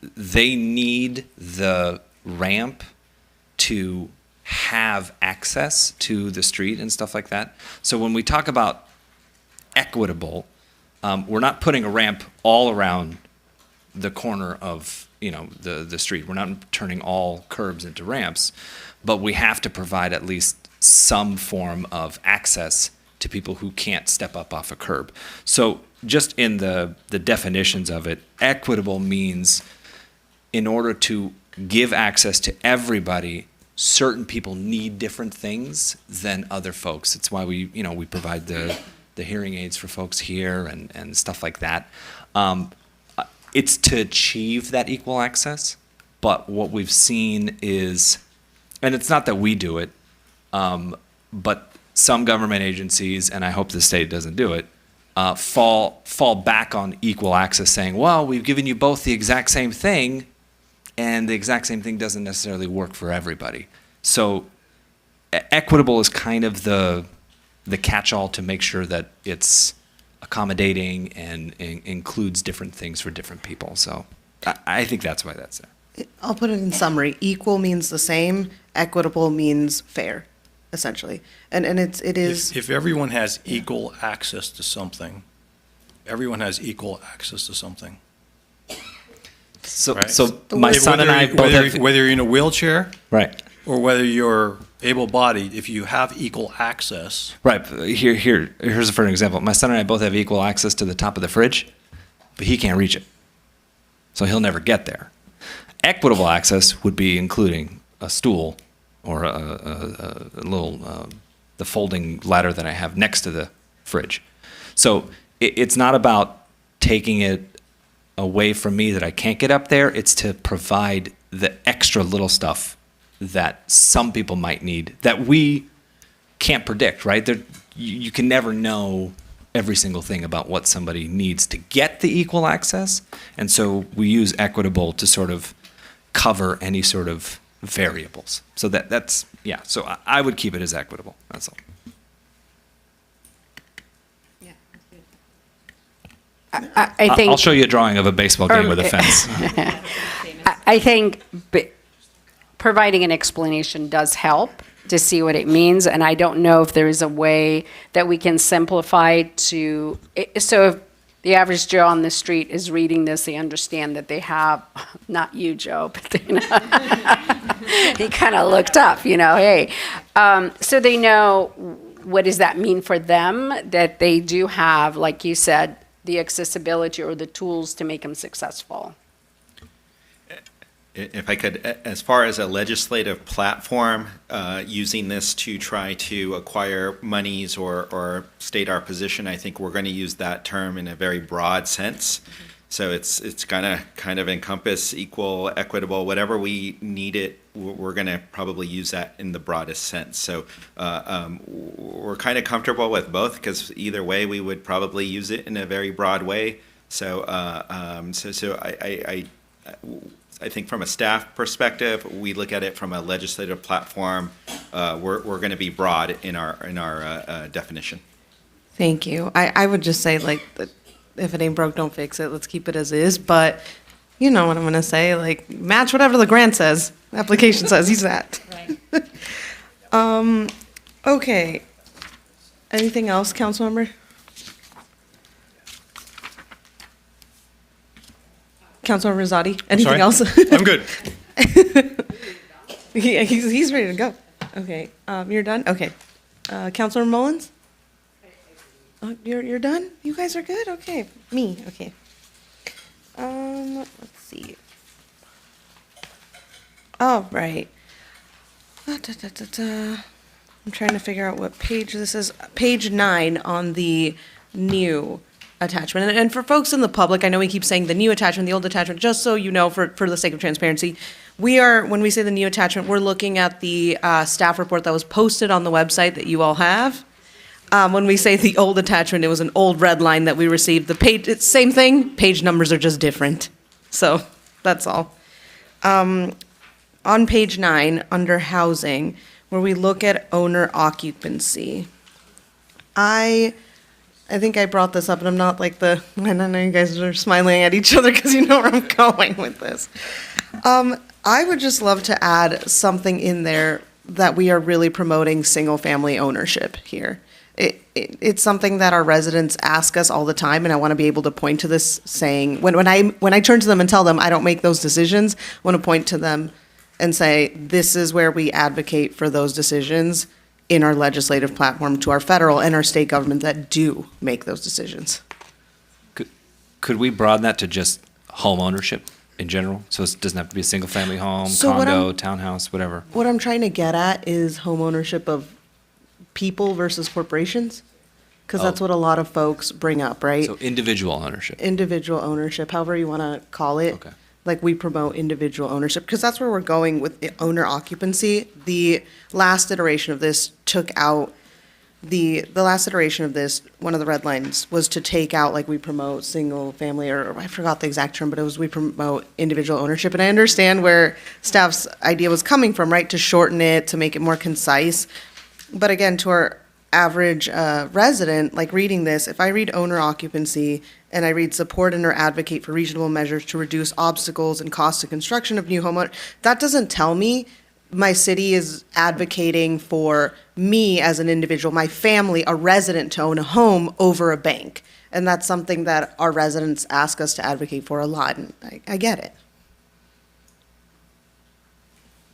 they need the ramp to have access to the street and stuff like that. So when we talk about equitable, we're not putting a ramp all around the corner of the street. We're not turning all curbs into ramps, but we have to provide at least some form of access to people who can't step up off a curb. So just in the definitions of it, equitable means in order to give access to everybody, certain people need different things than other folks. It's why we provide the hearing aids for folks here and stuff like that. It's to achieve that equal access, but what we've seen is, and it's not that we do it, but some government agencies, and I hope the state doesn't do it, fall back on equal access, saying, well, we've given you both the exact same thing, and the exact same thing doesn't necessarily work for everybody. So equitable is kind of the catch-all to make sure that it's accommodating and includes different things for different people. So I think that's why that's there. I'll put it in summary. Equal means the same. Equitable means fair, essentially. And it is. If everyone has equal access to something, everyone has equal access to something. So, Right? so my son and I both have, whether you're in a wheelchair, right, or whether you're able-bodied, if you have equal access. right. Here's for an example. My son and I both have equal access to the top of the fridge, but he can't reach it, so he'll never get there. Equitable access would be including a stool or a little the folding ladder that I have next to the fridge. So it's not about taking it away from me that I can't get up there. It's to provide the extra little stuff that some people might need that we can't predict, right? You can never know every single thing about what somebody needs to get the equal access. And so we use equitable to sort of cover any sort of variables. So that's, yeah, so I would keep it as equitable, that's all. I think I'll show you a drawing of a baseball game with a fence. I think providing an explanation does help to see what it means, and I don't know if there is a way that we can simplify so if the average Joe on the street is reading this, they understand that they have, not you, Joe, but he kind of looked up, hey. So they know what does that mean for them, that they do have, like you said, the accessibility or the tools to make them successful. If I could, as far as a legislative platform, using this to try to acquire monies or state our position, I think we're going to use that term in a very broad sense. So it's going to kind of encompass equal, equitable, whatever we need it, we're going to probably use that in the broadest sense. So we're kind of comfortable with both because either way we would probably use it in a very broad way. So I think from a staff perspective, we look at it from a legislative platform. We're going to be broad in our definition. Thank you. I would just say, like, if it ain't broke, don't fix it. Let's keep it as is. But you know what I'm going to say. Like, match whatever the grant says. The application says. Use that. Right. Okay. Anything else, Councilmember? Councilmember Rosati? Anything else? I'm good. He's ready to go. Okay. You're done? Okay. Councilmember Mullins? You're done? You guys are good? Okay. Me. Okay. Let's see. Oh, right. I'm trying to figure out what page this is. Page 9 on the new attachment. And for folks in the public, I know we keep saying the new attachment, the old attachment, just so you know, for the sake of transparency, when we say the new attachment, we're looking at the staff report that was posted on the website that you all have. When we say the old attachment, it was an old red line that we received. The page, it's same thing, page numbers are just different. So that's all. On page 9, under housing, where we look at owner occupancy, I think I brought this up, and I'm not like I know you guys are smiling at each other because you know where I'm going with this. I would just love to add something in there that we are really promoting single-family ownership here. It's something that our residents ask us all the time, and I want to be able to point to this saying, when I turn to them and tell them I don't make those decisions, I want to point to them and say, this is where we advocate for those decisions in our legislative platform to our federal and our state government that do make those decisions. Could we broaden that to just home ownership in general? So it doesn't have to be a single-family home, So condo, townhouse, whatever. What I'm trying to get at is home ownership of people versus corporations, because that's what a lot of folks bring up, right? So individual ownership. Individual ownership, however you want to call it. Okay. Like, we promote individual ownership, because that's where we're going with owner occupancy. The last iteration of this took out the last iteration of this, one of the red lines was to take out, like, we promote single family, or I forgot the exact term, but it was we promote individual ownership. And I understand where staff's idea was coming from, right, to shorten it, to make it more concise. But again, to our average resident, like reading this, if I read owner occupancy and I read support and or advocate for reasonable measures to reduce obstacles and costs of construction of new homeowners, that doesn't tell me my city is advocating for me as an individual, my family, a resident, to own a home over a bank. And that's something that our residents ask us to advocate for a lot, and I get it.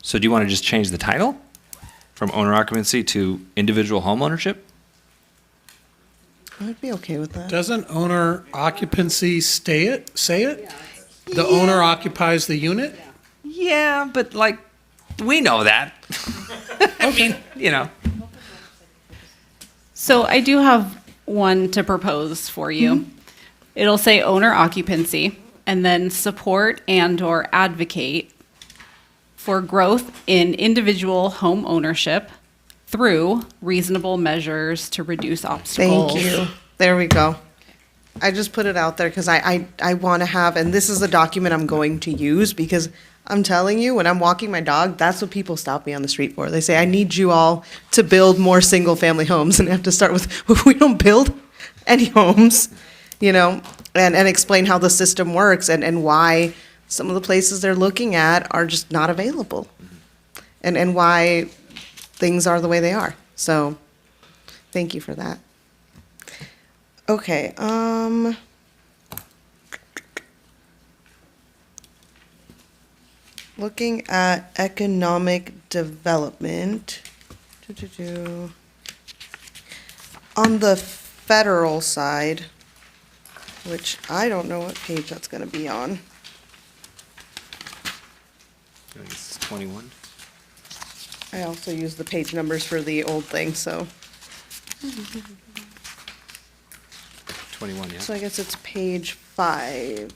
So do you want to just change the title from owner occupancy to individual home ownership? I'd be okay with that. Doesn't owner occupancy say it? The owner occupies the unit? Yeah, but like, we know that. I mean, you know. So I do have one to propose for you. It'll say owner occupancy and then support and or advocate for growth in individual home ownership through reasonable measures to reduce obstacles. Thank you. There we go. I just put it out there because I want to have, and this is a document I'm going to use, because I'm telling you, when I'm walking my dog, that's what people stop me on the street for. They say, I need you all to build more single-family homes. And I have to start with, we don't build any homes, you know, and explain how the system works and why some of the places they're looking at are just not available, and why things are the way they are. So thank you for that. Okay, looking at economic development. On the federal side, which I don't know what page that's going to be on. I think it's 21. I also use the page numbers for the old thing, so. 21, yeah. So I guess it's page 5.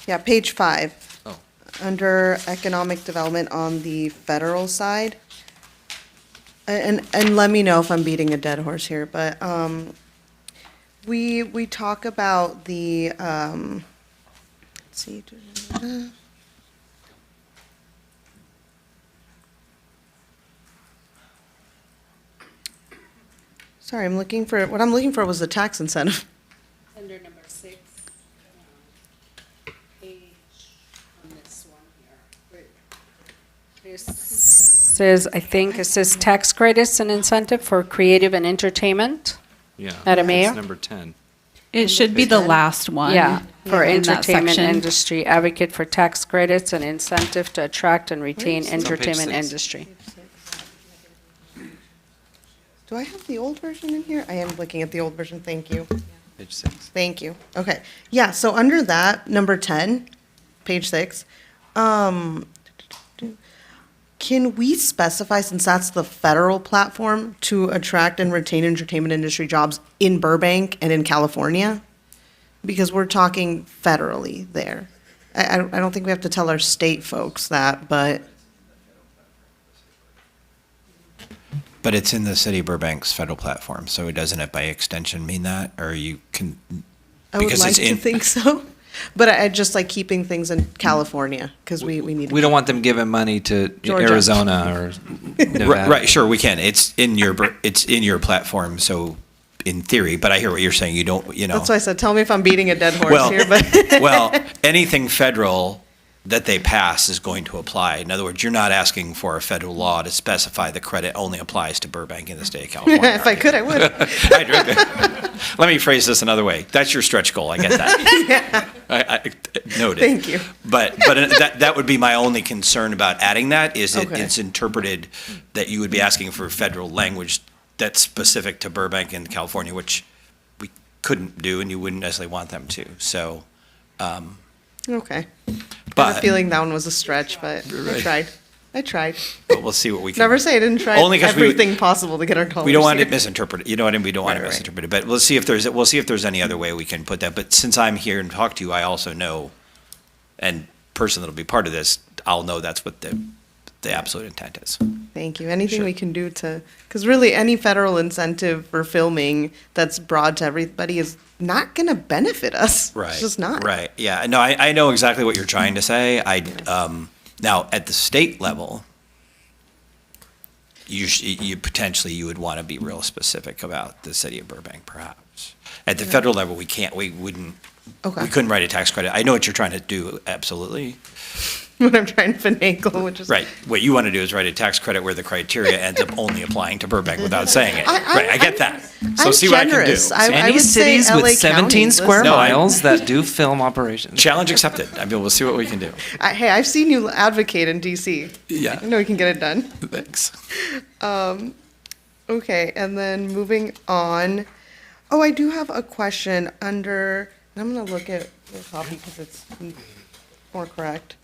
Yeah, page 5. Oh. Under economic development on the federal side. And let me know if I'm beating a dead horse here, but we talk about the let's see. Sorry, what I'm looking for was the tax incentive. Under number 6, page on this one here. This says, I think it says tax credits and incentive for creative and entertainment. Yeah. Madam Mayor? It's number 10. It should be the last one. Yeah, for in that entertainment section. industry, advocate for tax credits and incentive to attract and retain Where is it? It's on page entertainment 6. industry. Do I have the old version in here? I am looking at the old version, thank you. Page 6. Thank you. Okay. Yeah, so under that, number 10, page 6, can we specify, since that's the federal platform, to attract and retain entertainment industry jobs in Burbank and in California? Because we're talking federally there. I don't think we have to tell our state folks that, but. But it's in the city of Burbank's federal platform, so doesn't it by extension mean that? Or you can, I would because like it's to in, think so, but I just like keeping things in California, because we need. We don't want them giving money to Georgia. Arizona or Nevada. right, sure, we can. It's in your platform, so in theory, but I hear what you're saying. You don't, you know. That's why I said, tell me if I'm beating a dead horse Well, here, but. well, anything federal that they pass is going to apply. In other words, you're not asking for a federal law to specify the credit only applies to Burbank in the state of California. If I could, I would. Let me phrase this another way. That's your stretch goal. I get that. I noted. Thank you. But that would be my only concern about adding that, is Okay. it's interpreted that you would be asking for federal language that's specific to Burbank and California, which we couldn't do and you wouldn't necessarily want them to. So, Okay. I but have a feeling that one was a stretch, but I tried. But we'll see what we can. Never say I didn't try Only 'cause everything possible to get our callers We don't want here. it misinterpreted. You know what I mean? We don't want it misinterpreted. But we'll see if there's any other way we can put that. But since I'm here and talk to you, I also know, and person that'll be part of this, I'll know that's what the the absolute intent is. Thank you. Anything we can do to, because really any federal incentive for filming that's broad to everybody is not going to benefit us. Right. It's just not. Right. Yeah. No, I know exactly what you're trying to say. Now at the state level, you potentially you would want to be real specific about the city of Burbank, perhaps. At the federal level, we wouldn't. Okay. We couldn't write a tax credit. I know what you're trying to do. Absolutely. What I'm trying to finagle, which is Right. What you want to do is write a tax credit where the criteria ends up only applying to Burbank without saying it. I get that. So I'm see generous. what I can do. I Any would say cities LA with 17 County, square listen. miles that do film operations. Challenge accepted. I mean, we'll see what we can do. Hey, I've seen you advocate in DC. Yeah. I know we can get it done. Thanks. Okay, and then moving on. Oh, I do have a question under, I'm going to look at the copy because it's more correct.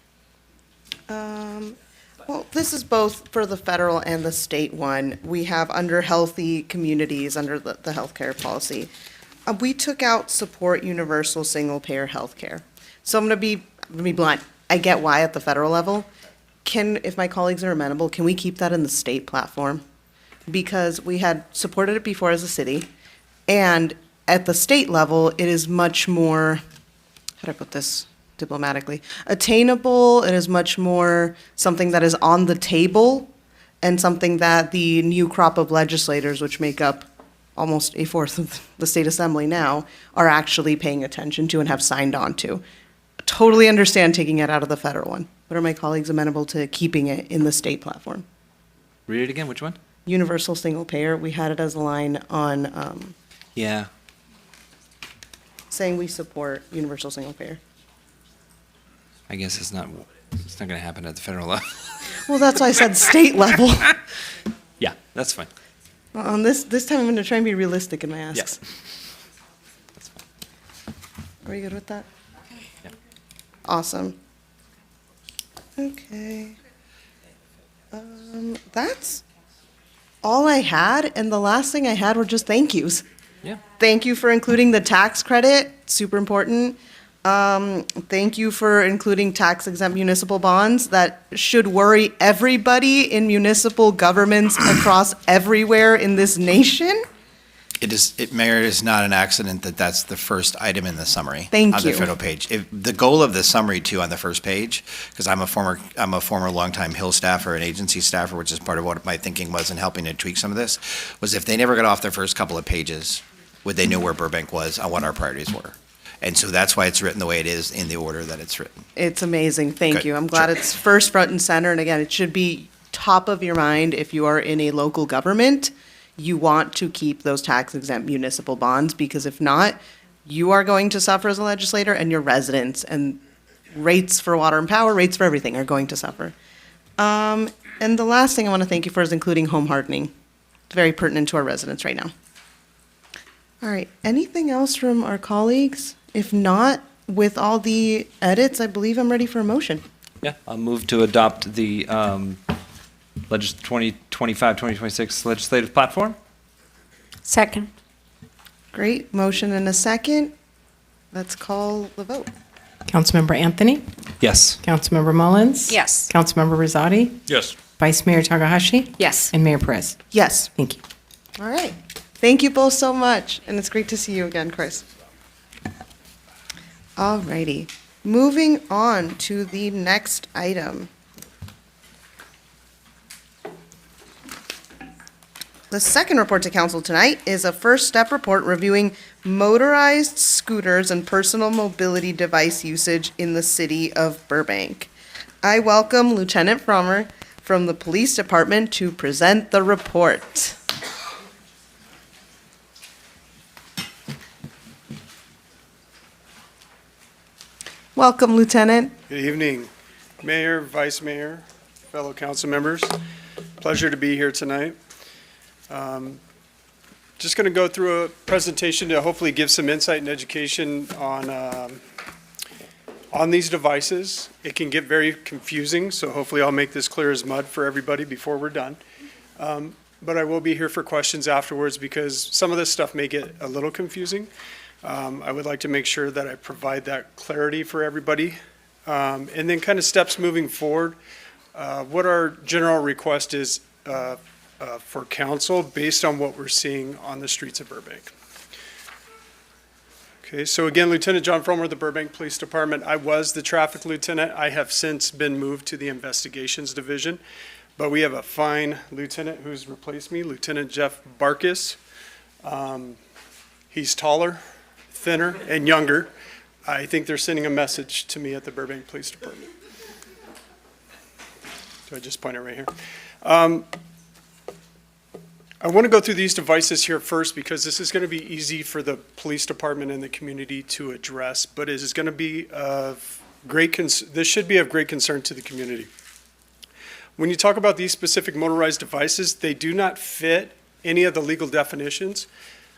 Well, this is both for the federal and the state one. We have under healthy communities, under the healthcare policy. We took out support universal single payer healthcare. So I'm going to be blunt. I get why at the federal level. If my colleagues are amenable, can we keep that in the state platform? Because we had supported it before as a city, and at the state level, it is much more, how do I put this diplomatically, attainable. It is much more something that is on the table and something that the new crop of legislators, which make up almost a fourth of the state assembly now, are actually paying attention to and have signed on to. Totally understand taking it out of the federal one, but are my colleagues amenable to keeping it in the state platform? Read it again. Which one? Universal single payer, we had it as a line on Yeah. saying we support universal single payer. I guess it's not going to happen at the federal level. Well, that's why I said state level. Yeah, that's fine. On this time, I'm going to try and be realistic in my asks. Yes. Are you good with that? Yeah. Awesome. Okay. That's all I had, and the last thing I had were just thank yous. Yeah. Thank you for including the tax credit, super important. Thank you for including tax exempt municipal bonds. That should worry everybody in municipal governments across everywhere in this nation. Mayor, it is not an accident that that's the first item in the summary. Thank on the you. federal page. The goal of the summary too on the first page, because I'm a former longtime Hill staffer and agency staffer, which is part of what my thinking was in helping to tweak some of this, was if they never got off their first couple of pages, would they know where Burbank was and what our priorities were? And so that's why it's written the way it is in the order that it's written. It's amazing. Thank Good. you. I'm glad Sure. it's first, front, and center. And again, it should be top of your mind if you are in a local government. You want to keep those tax exempt municipal bonds, because if not, you are going to suffer as a legislator, and your residents and rates for water and power, rates for everything are going to suffer. And the last thing I want to thank you for is including home hardening. It's very pertinent to our residents right now. All right, anything else from our colleagues? If not, with all the edits, I believe I'm ready for a motion. Yeah, I'll move to adopt the 2025-2026 legislative platform. Second. Great, motion and a second. Let's call the vote. Councilmember Anthony? Yes. Councilmember Mullins? Yes. Councilmember Rosati? Yes. Vice Mayor Takahashi? Yes. And Mayor Perez? Yes. Thank you. All right. Thank you both so much, and it's great to see you again, Chris. All righty. Moving on to the next item. The second report to council tonight is a first step report reviewing motorized scooters and personal mobility device usage in the city of Burbank. I welcome Lieutenant Frommer from the Police Department to present the report. Welcome, Lieutenant. Good evening, Mayor, Vice Mayor, fellow council members. Pleasure to be here tonight. Just going to go through a presentation to hopefully give some insight and education on these devices. It can get very confusing, so hopefully I'll make this clear as mud for everybody before we're done. But I will be here for questions afterwards because some of this stuff may get a little confusing. I would like to make sure that I provide that clarity for everybody. And then kind of steps moving forward. what our general request is for council based on what we're seeing on the streets of Burbank. Okay, so again, Lieutenant John Fromer, the Burbank Police Department. I was the traffic lieutenant. I have since been moved to the investigations division, but we have a fine lieutenant who's replaced me, Lieutenant Jeff Barkis. He's taller, thinner, and younger. I think they're sending a message to me at the Burbank Police Department. So I just point it right here. I want to go through these devices here first because this is going to be easy for the police department and the community to address, but it is going to be of great this should be of great concern to the community. When you talk about these specific motorized devices, they do not fit any of the legal definitions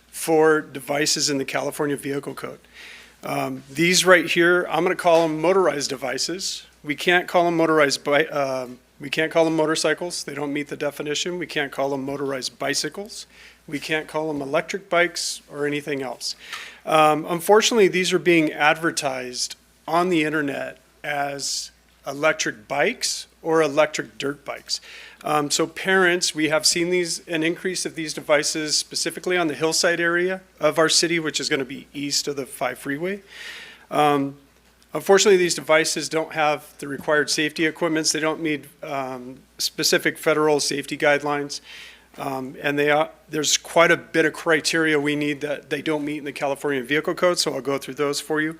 for devices in the California Vehicle Code. These right here, I'm going to call them motorized devices. We can't call them motorized we can't call them motorcycles. They don't meet the definition. We can't call them motorized bicycles. We can't call them electric bikes or anything else. Unfortunately, these are being advertised on the internet as electric bikes or electric dirt bikes. So parents, we have seen an increase of these devices specifically on the hillside area of our city, which is going to be east of the 5 freeway. Unfortunately, these devices don't have the required safety equipments. They don't meet specific federal safety guidelines. And there's quite a bit of criteria we need that they don't meet in the California Vehicle Code, so I'll go through those for you.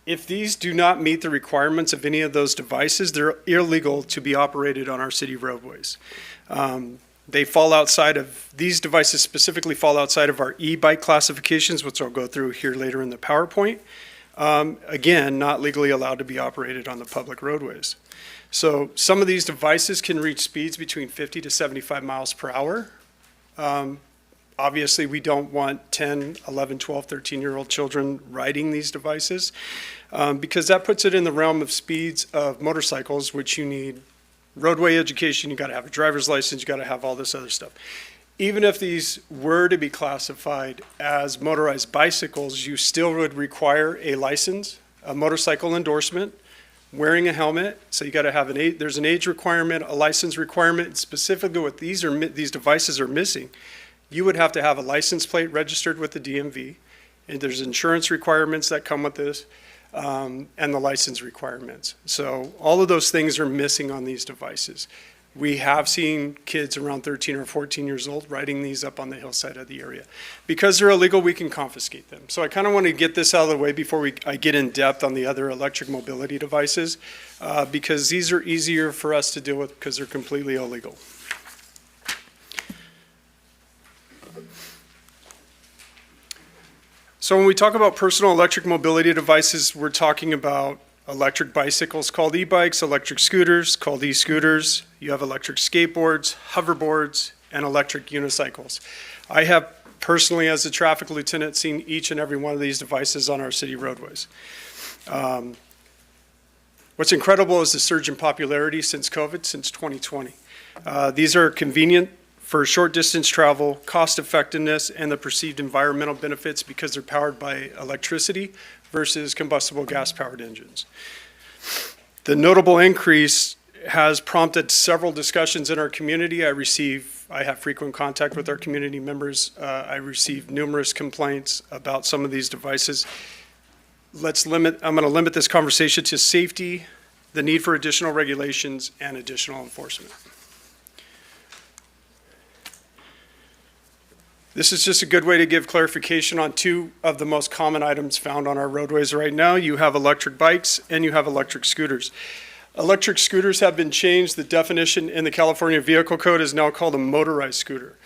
If these do not meet the requirements of any of those devices, they're illegal to be operated on our city roadways. They fall outside of, these devices specifically fall outside of our e-bike classifications, which I'll go through here later in the PowerPoint. Again, not legally allowed to be operated on the public roadways. So some of these devices can reach speeds between 50 to 75 miles per hour. Obviously, we don't want 10, 11, 12, 13-year-old children riding these devices because that puts it in the realm of speeds of motorcycles, which you need roadway education, you got to have a driver's license, you got to have all this other stuff. Even if these were to be classified as motorized bicycles, you still would require a license, a motorcycle endorsement, wearing a helmet. So you got to have there's an age requirement, a license requirement. Specifically what these devices are missing, you would have to have a license plate registered with the DMV, and there's insurance requirements that come with this, and the license requirements. So all of those things are missing on these devices. We have seen kids around 13 or 14 years old riding these up on the hillside of the area. Because they're illegal, we can confiscate them. So I kind of want to get this out of the way before I get in depth on the other electric mobility devices, because these are easier for us to deal with because they're completely illegal. So when we talk about personal electric mobility devices, we're talking about electric bicycles called e-bikes, electric scooters called e-scooters. You have electric skateboards, hoverboards, and electric unicycles. I have personally, as a traffic lieutenant, seen each and every one of these devices on our city roadways. What's incredible is the surge in popularity since COVID, since 2020. These are convenient for short distance travel, cost effectiveness, and the perceived environmental benefits because they're powered by electricity versus combustible gas-powered engines. The notable increase has prompted several discussions in our community. I have frequent contact with our community members. I receive numerous complaints about some of these devices. I'm going to limit this conversation to safety, the need for additional regulations, and additional enforcement. This is just a good way to give clarification on two of the most common items found on our roadways right now. You have electric bikes and you have electric scooters. Electric scooters have been changed. The definition in the California Vehicle Code is now called a motorized scooter.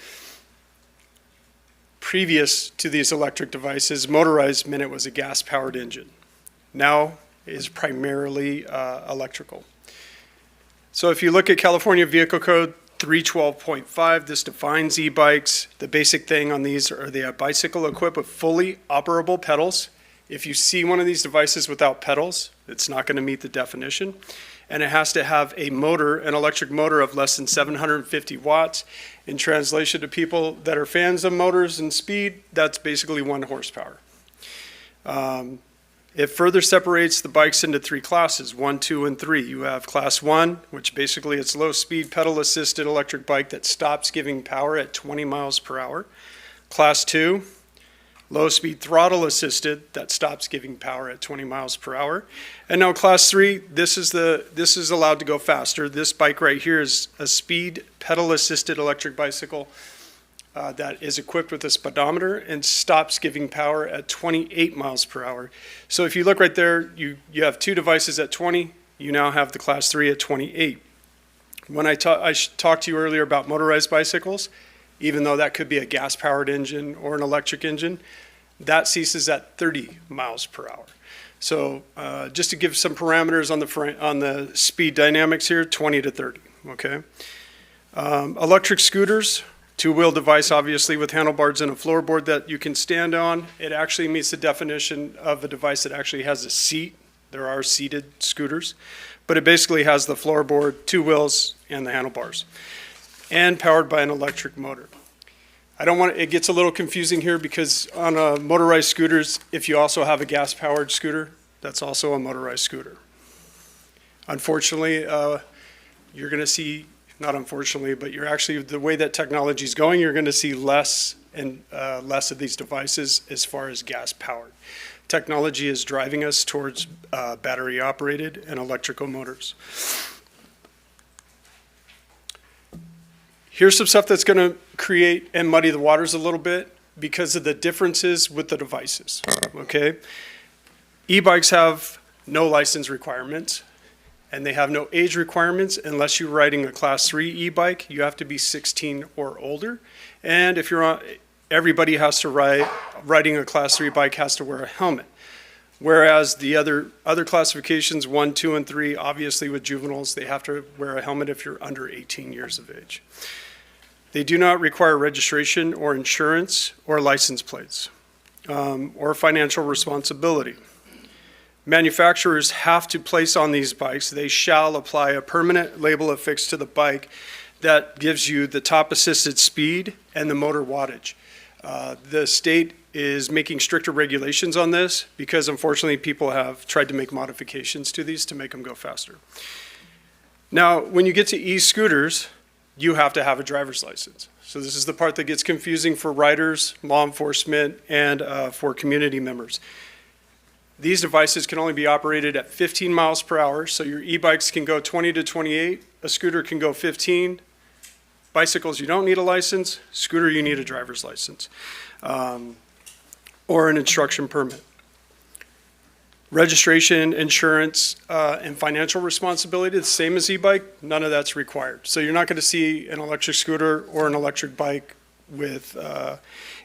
Previous to these electric devices, motorized meant it was a gas-powered engine. Now it is primarily electrical. So if you look at California Vehicle Code 312.5, this defines e-bikes. The basic thing on these are they have bicycle equipped with fully operable pedals. If you see one of these devices without pedals, it's not going to meet the definition. And it has to have a motor, an electric motor of less than 750 watts. In translation to people that are fans of motors and speed, that's basically 1 horsepower. It further separates the bikes into three classes, 1, 2, and 3. You have class 1, which basically it's low-speed pedal-assisted electric bike that stops giving power at 20 miles per hour. Class 2, low-speed throttle-assisted that stops giving power at 20 miles per hour. And now class 3, this is allowed to go faster. This bike right here is a speed pedal-assisted electric bicycle that is equipped with a speedometer and stops giving power at 28 miles per hour. So if you look right there, you have two devices at 20, you now have the class 3 at 28. When I talked to you earlier about motorized bicycles, even though that could be a gas-powered engine or an electric engine, that ceases at 30 miles per hour. So just to give some parameters on the speed dynamics here, 20 to 30, okay? Electric scooters, two-wheel device, obviously, with handlebars and a floorboard that you can stand on. It actually meets the definition of a device that actually has a seat. There are seated scooters, but it basically has the floorboard, two wheels, and the handlebars, and powered by an electric motor. It gets a little confusing here because on motorized scooters, if you also have a gas-powered scooter, that's also a motorized scooter. Unfortunately, you're going to see, not unfortunately, but you're actually, the way that technology is going, you're going to see less and less of these devices as far as gas-powered. Technology is driving us towards battery-operated and electrical motors. Here's some stuff that's going to create and muddy the waters a little bit because of the differences with the devices, okay? E-bikes have no license requirements, and they have no age requirements unless you're riding a class 3 e-bike. You have to be 16 or older, and if you're on, everybody has to riding a class 3 bike has to wear a helmet. Whereas the other classifications, 1, 2, and 3, obviously with juveniles, they have to wear a helmet if you're under 18 years of age. They do not require registration or insurance or license plates or financial responsibility. Manufacturers have to place on these bikes, they shall apply a permanent label affixed to the bike that gives you the top assisted speed and the motor wattage. The state is making stricter regulations on this because unfortunately people have tried to make modifications to these to make them go faster. Now, when you get to e-scooters, you have to have a driver's license. So this is the part that gets confusing for riders, law enforcement, and for community members. These devices can only be operated at 15 miles per hour, so your e-bikes can go 20 to 28, a scooter can go 15. Bicycles, you don't need a license. Scooter, you need a driver's license or an instruction permit. Registration, insurance, and financial responsibility, the same as e-bike, none of that's required. So you're not going to see an electric scooter or an electric bike with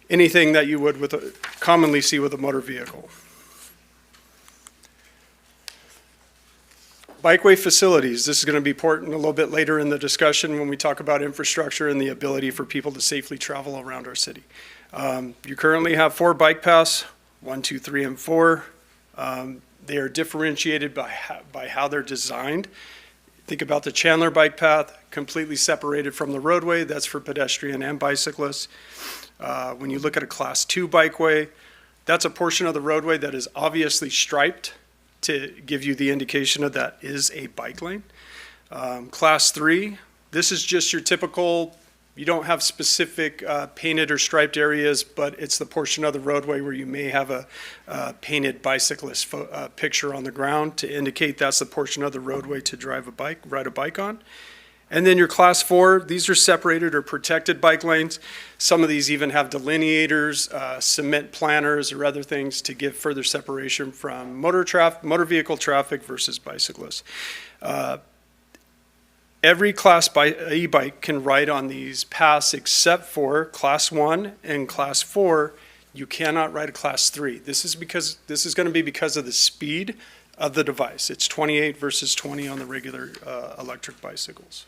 anything that you would commonly see with a motor vehicle. Bikeway facilities, this is going to be important a little bit later in the discussion when we talk about infrastructure and the ability for people to safely travel around our city. You currently have 4 bike paths, 1, 2, 3, and 4. They are differentiated by how they're designed. Think about the Chandler bike path, completely separated from the roadway. That's for pedestrian and bicyclists. When you look at a class 2 bikeway, that's a portion of the roadway that is obviously striped to give you the indication of that is a bike lane. Class 3, this is just your typical, you don't have specific painted or striped areas, but it's the portion of the roadway where you may have a painted bicyclist picture on the ground to indicate that's the portion of the roadway to ride a bike on. And then your class 4, these are separated or protected bike lanes. Some of these even have delineators, cement planters, or other things to give further separation from motor vehicle traffic versus bicyclists. Every class e-bike can ride on these paths except for class 1 and class 4. You cannot ride a class 3. This is going to be because of the speed of the device. It's 28 versus 20 on the regular electric bicycles.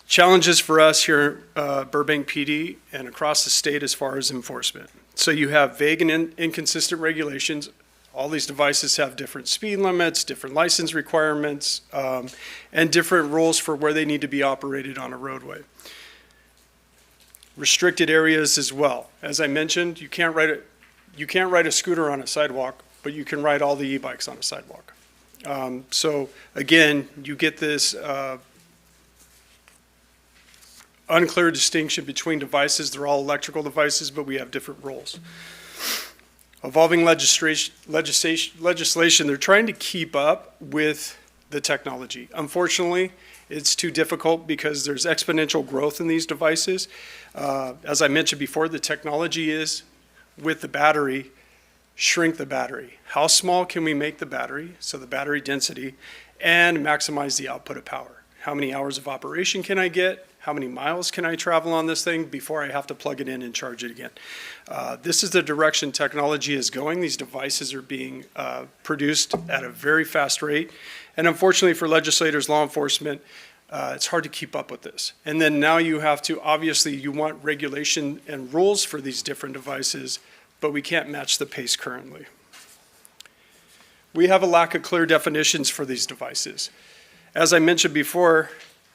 Challenges for us here at Burbank PD and across the state as far as enforcement. So you have vague and inconsistent regulations. All these devices have different speed limits, different license requirements, and different rules for where they need to be operated on a roadway. Restricted areas as well. As I mentioned, you can't ride it. you can't ride a scooter on a sidewalk, but you can ride all the e-bikes on a sidewalk. So again, you get this unclear distinction between devices. They're all electrical devices, but we have different roles. Evolving legislation, they're trying to keep up with the technology. Unfortunately, it's too difficult because there's exponential growth in these devices. As I mentioned before, the technology is, with the battery, shrink the battery. How small can we make the battery, so the battery density, and maximize the output of power? How many hours of operation can I get? How many miles can I travel on this thing before I have to plug it in and charge it again? This is the direction technology is going. These devices are being produced at a very fast rate. And unfortunately for legislators, law enforcement, it's hard to keep up with this. And then now you have to, obviously, you want regulation and rules for these different devices, but we can't match the pace currently. We have a lack of clear definitions for these devices. As I mentioned before,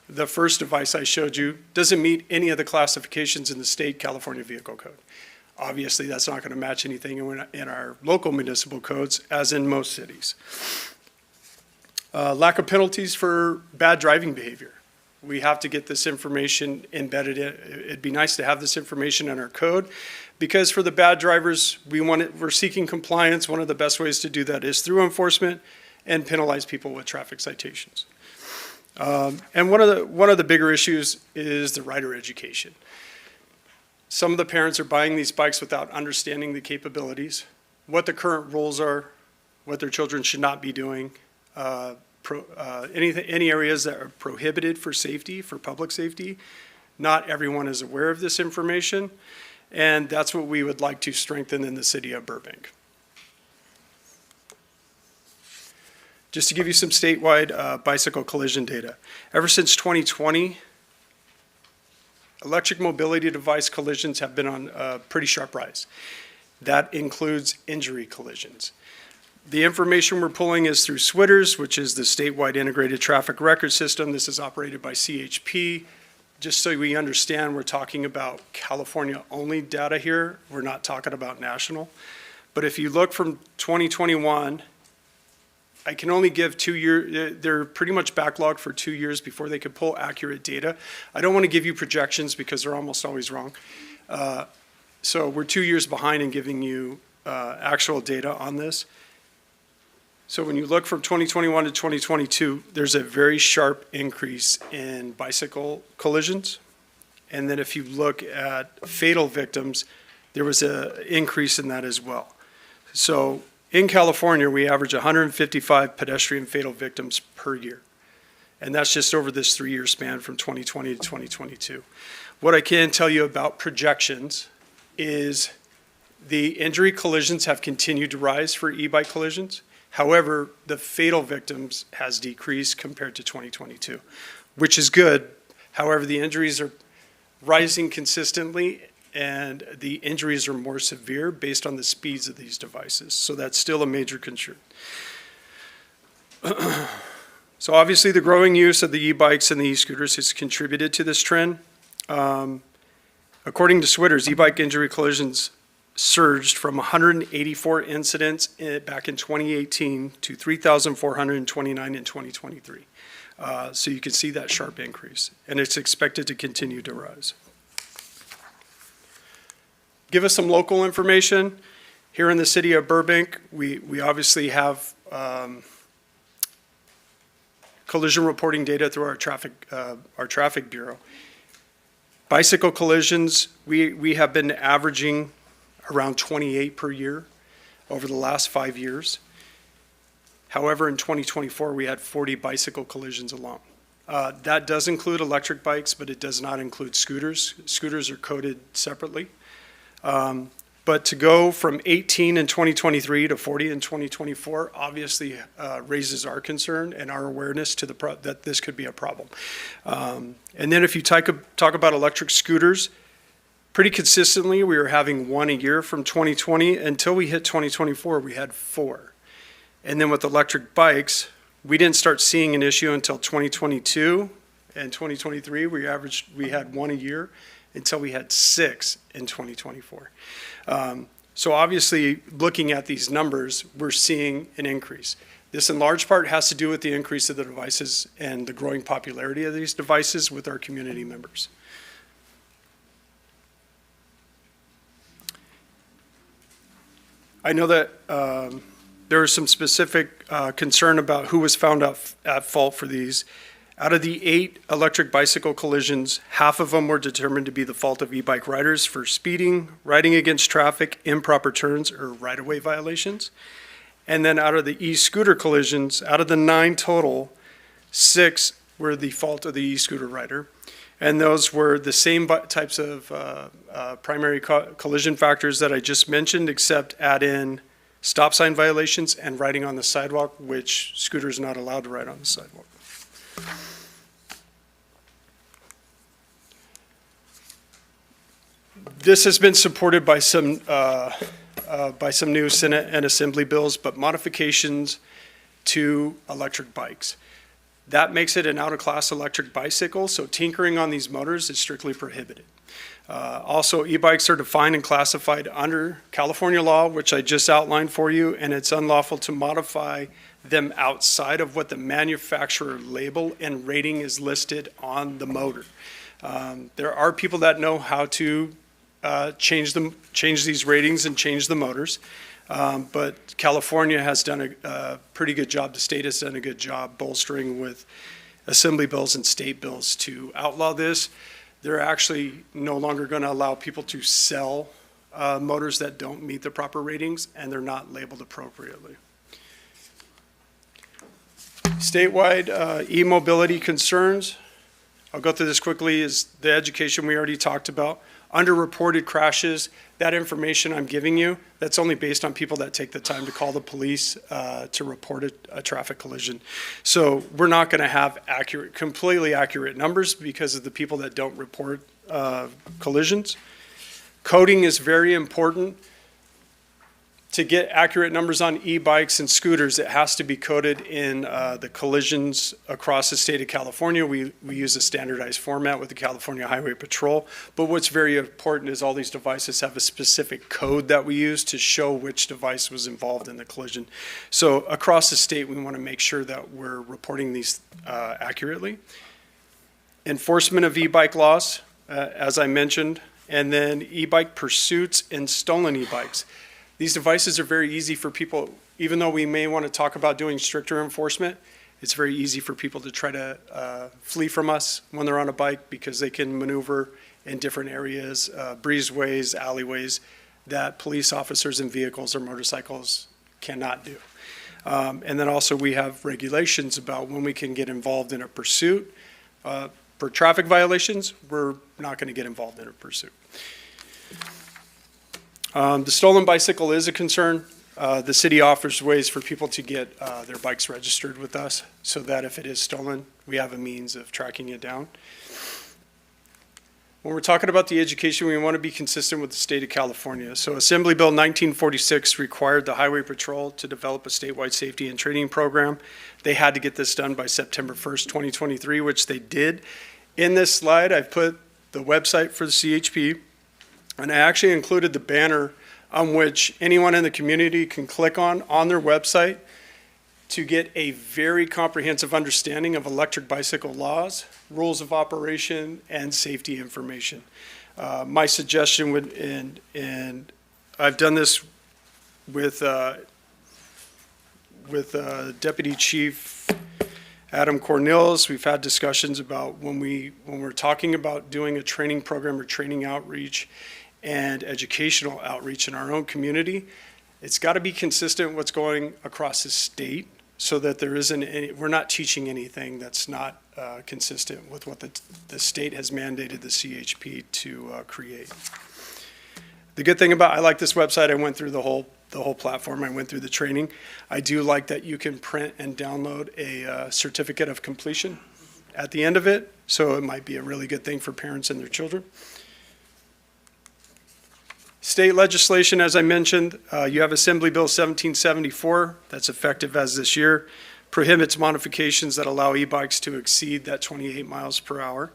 the first device I showed you doesn't meet any of the classifications in the state California Vehicle Code. Obviously, that's not going to match anything in our local municipal codes, as in most cities. Lack of penalties for bad driving behavior. We have to get this information embedded in. It'd be nice to have this information in our code, because for the bad drivers, we're seeking compliance. One of the best ways to do that is through enforcement and penalize people with traffic citations. And one of the bigger issues is the rider education. Some of the parents are buying these bikes without understanding the capabilities, what the current rules are, what their children should not be doing, any areas that are prohibited for safety, for public safety. Not everyone is aware of this information, and that's what we would like to strengthen in the city of Burbank. Just to give you some statewide bicycle collision data. Ever since 2020, electric mobility device collisions have been on a pretty sharp rise. That includes injury collisions. The information we're pulling is through SWITRS, which is the statewide integrated traffic record system. This is operated by CHP. Just so we understand, we're talking about California-only data here. We're not talking about national. But if you look from 2021, I can only give 2 years. They're pretty much backlogged for 2 years before they could pull accurate data. I don't want to give you projections because they're almost always wrong. So we're 2 years behind in giving you actual data on this. So when you look from 2021 to 2022, there's a very sharp increase in bicycle collisions. And then if you look at fatal victims, there was an increase in that as well. So in California, we average 155 pedestrian fatal victims per year. And that's just over this 3-year span from 2020 to 2022. What I can tell you about projections is the injury collisions have continued to rise for e-bike collisions. However, the fatal victims has decreased compared to 2022, which is good. However, the injuries are rising consistently, and the injuries are more severe based on the speeds of these devices. So that's still a major concern. So obviously the growing use of the e-bikes and the e-scooters has contributed to this trend. According to SWITRS, e-bike injury collisions surged from 184 incidents back in 2018 to 3,429 in 2023. So you can see that sharp increase, and it's expected to continue to rise. Give us some local information. Here in the city of Burbank, we obviously have collision reporting data through our traffic bureau. Bicycle collisions, we have been averaging around 28 per year over the last 5 years. However, in 2024, we had 40 bicycle collisions alone. That does include electric bikes, but it does not include scooters. Scooters are coded separately. But to go from 18 in 2023 to 40 in 2024 obviously raises our concern and our awareness to that this could be a problem. And then if you talk about electric scooters, pretty consistently we were having 1 a year from 2020 until we hit 2024, we had 4. And then with electric bikes, we didn't start seeing an issue until 2022 and 2023. We had 1 a year until we had 6 in 2024. So obviously, looking at these numbers, we're seeing an increase. This in large part has to do with the increase of the devices and the growing popularity of these devices with our community members. I know that there was some specific concern about who was found at fault for these. Out of the 8 electric bicycle collisions, half of them were determined to be the fault of e-bike riders for speeding, riding against traffic, improper turns, or right-of-way violations. And then out of the e-scooter collisions, out of the 9 total, 6 were the fault of the e-scooter rider. And those were the same types of primary collision factors that I just mentioned, except add in stop sign violations and riding on the sidewalk, which scooters are not allowed to ride on the sidewalk. This has been supported by some new Senate and Assembly bills, but modifications to electric bikes. That makes it an out-of-class electric bicycle, so tinkering on these motors is strictly prohibited. Also, e-bikes are defined and classified under California law, which I just outlined for you, and it's unlawful to modify them outside of what the manufacturer label and rating is listed on the motor. There are people that know how to change these ratings and change the motors. But California has done a pretty good job, the state has done a good job bolstering with assembly bills and state bills to outlaw this. They're actually no longer going to allow people to sell motors that don't meet the proper ratings, and they're not labeled appropriately. Statewide e-mobility concerns, I'll go through this quickly, is the education we already talked about. Underreported crashes, that information I'm giving you, that's only based on people that take the time to call the police to report a traffic collision. So we're not going to have completely accurate numbers because of the people that don't report collisions. Coding is very important. To get accurate numbers on e-bikes and scooters, it has to be coded in the collisions across the state of California. We use a standardized format with the California Highway Patrol. But what's very important is all these devices have a specific code that we use to show which device was involved in the collision. So across the state, we want to make sure that we're reporting these accurately. Enforcement of e-bike laws, as I mentioned, and then e-bike pursuits and stolen e-bikes. These devices are very easy for people, even though we may want to talk about doing stricter enforcement, it's very easy for people to try to flee from us when they're on a bike because they can maneuver in different areas, breezeways, alleyways, that police officers in vehicles or motorcycles cannot do. And then also we have regulations about when we can get involved in a pursuit. For traffic violations, we're not going to get involved in a pursuit. The stolen bicycle is a concern. The city offers ways for people to get their bikes registered with us so that if it is stolen, we have a means of tracking it down. When we're talking about the education, we want to be consistent with the state of California. So Assembly Bill 1946 required the Highway Patrol to develop a statewide safety and training program. They had to get this done by September 1st, 2023, which they did. In this slide, I've put the website for the CHP. And I actually included the banner on which anyone in the community can click on their website to get a very comprehensive understanding of electric bicycle laws, rules of operation, and safety information. My suggestion would, and I've done this with Deputy Chief Adam Cornels. We've had discussions about when we're talking about doing a training program or training outreach and educational outreach in our own community, it's got to be consistent what's going across the state so that there isn't any, we're not teaching anything that's not consistent with what the state has mandated the CHP to create. The good thing about, I like this website, I went through the whole platform, I went through the training. I do like that you can print and download a certificate of completion at the end of it, so it might be a really good thing for parents and their children. State legislation, as I mentioned, you have Assembly Bill 1774, that's effective as this year, prohibits modifications that allow e-bikes to exceed that 28 miles per hour.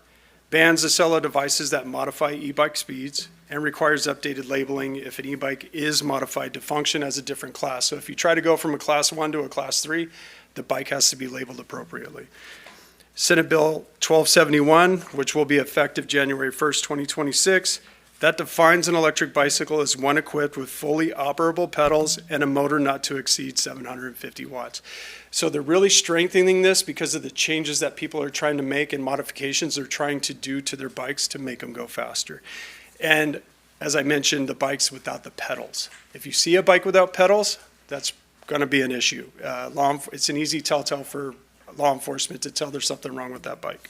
bans the sale of devices that modify e-bike speeds, and requires updated labeling if an e-bike is modified to function as a different class. So if you try to go from a class 1 to a class 3, the bike has to be labeled appropriately. Senate Bill 1271, which will be effective January 1st, 2026, that defines an electric bicycle as one equipped with fully operable pedals and a motor not to exceed 750 watts. So they're really strengthening this because of the changes that people are trying to make and modifications they're trying to do to their bikes to make them go faster. And as I mentioned, the bikes without the pedals. If you see a bike without pedals, that's going to be an issue. It's an easy telltale for law enforcement to tell there's something wrong with that bike.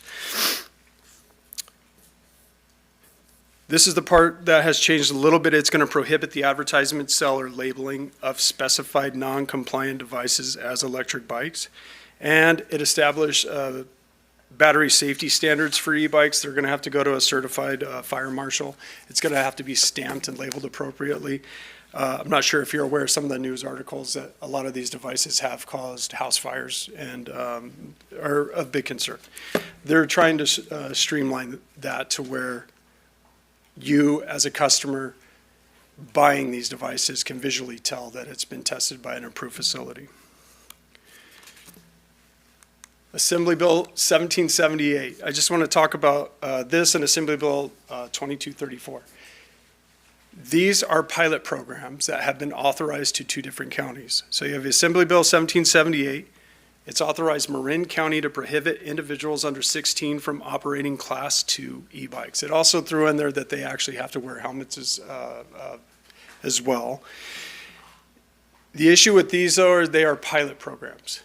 This is the part that has changed a little bit. It's going to prohibit the advertisement, sale, or labeling of specified non-compliant devices as electric bikes. And it established battery safety standards for e-bikes. They're going to have to go to a certified fire marshal. It's going to have to be stamped and labeled appropriately. I'm not sure if you're aware of some of the news articles that a lot of these devices have caused house fires and are of big concern. They're trying to streamline that to where you, as a customer buying these devices, can visually tell that it's been tested by an approved facility. Assembly Bill 1778. I just want to talk about this and Assembly Bill 2234. These are pilot programs that have been authorized to 2 different counties. So you have Assembly Bill 1778. It's authorized Marin County to prohibit individuals under 16 from operating Class 2 e-bikes. It also threw in there that they actually have to wear helmets as well. The issue with these, though, is they are pilot programs.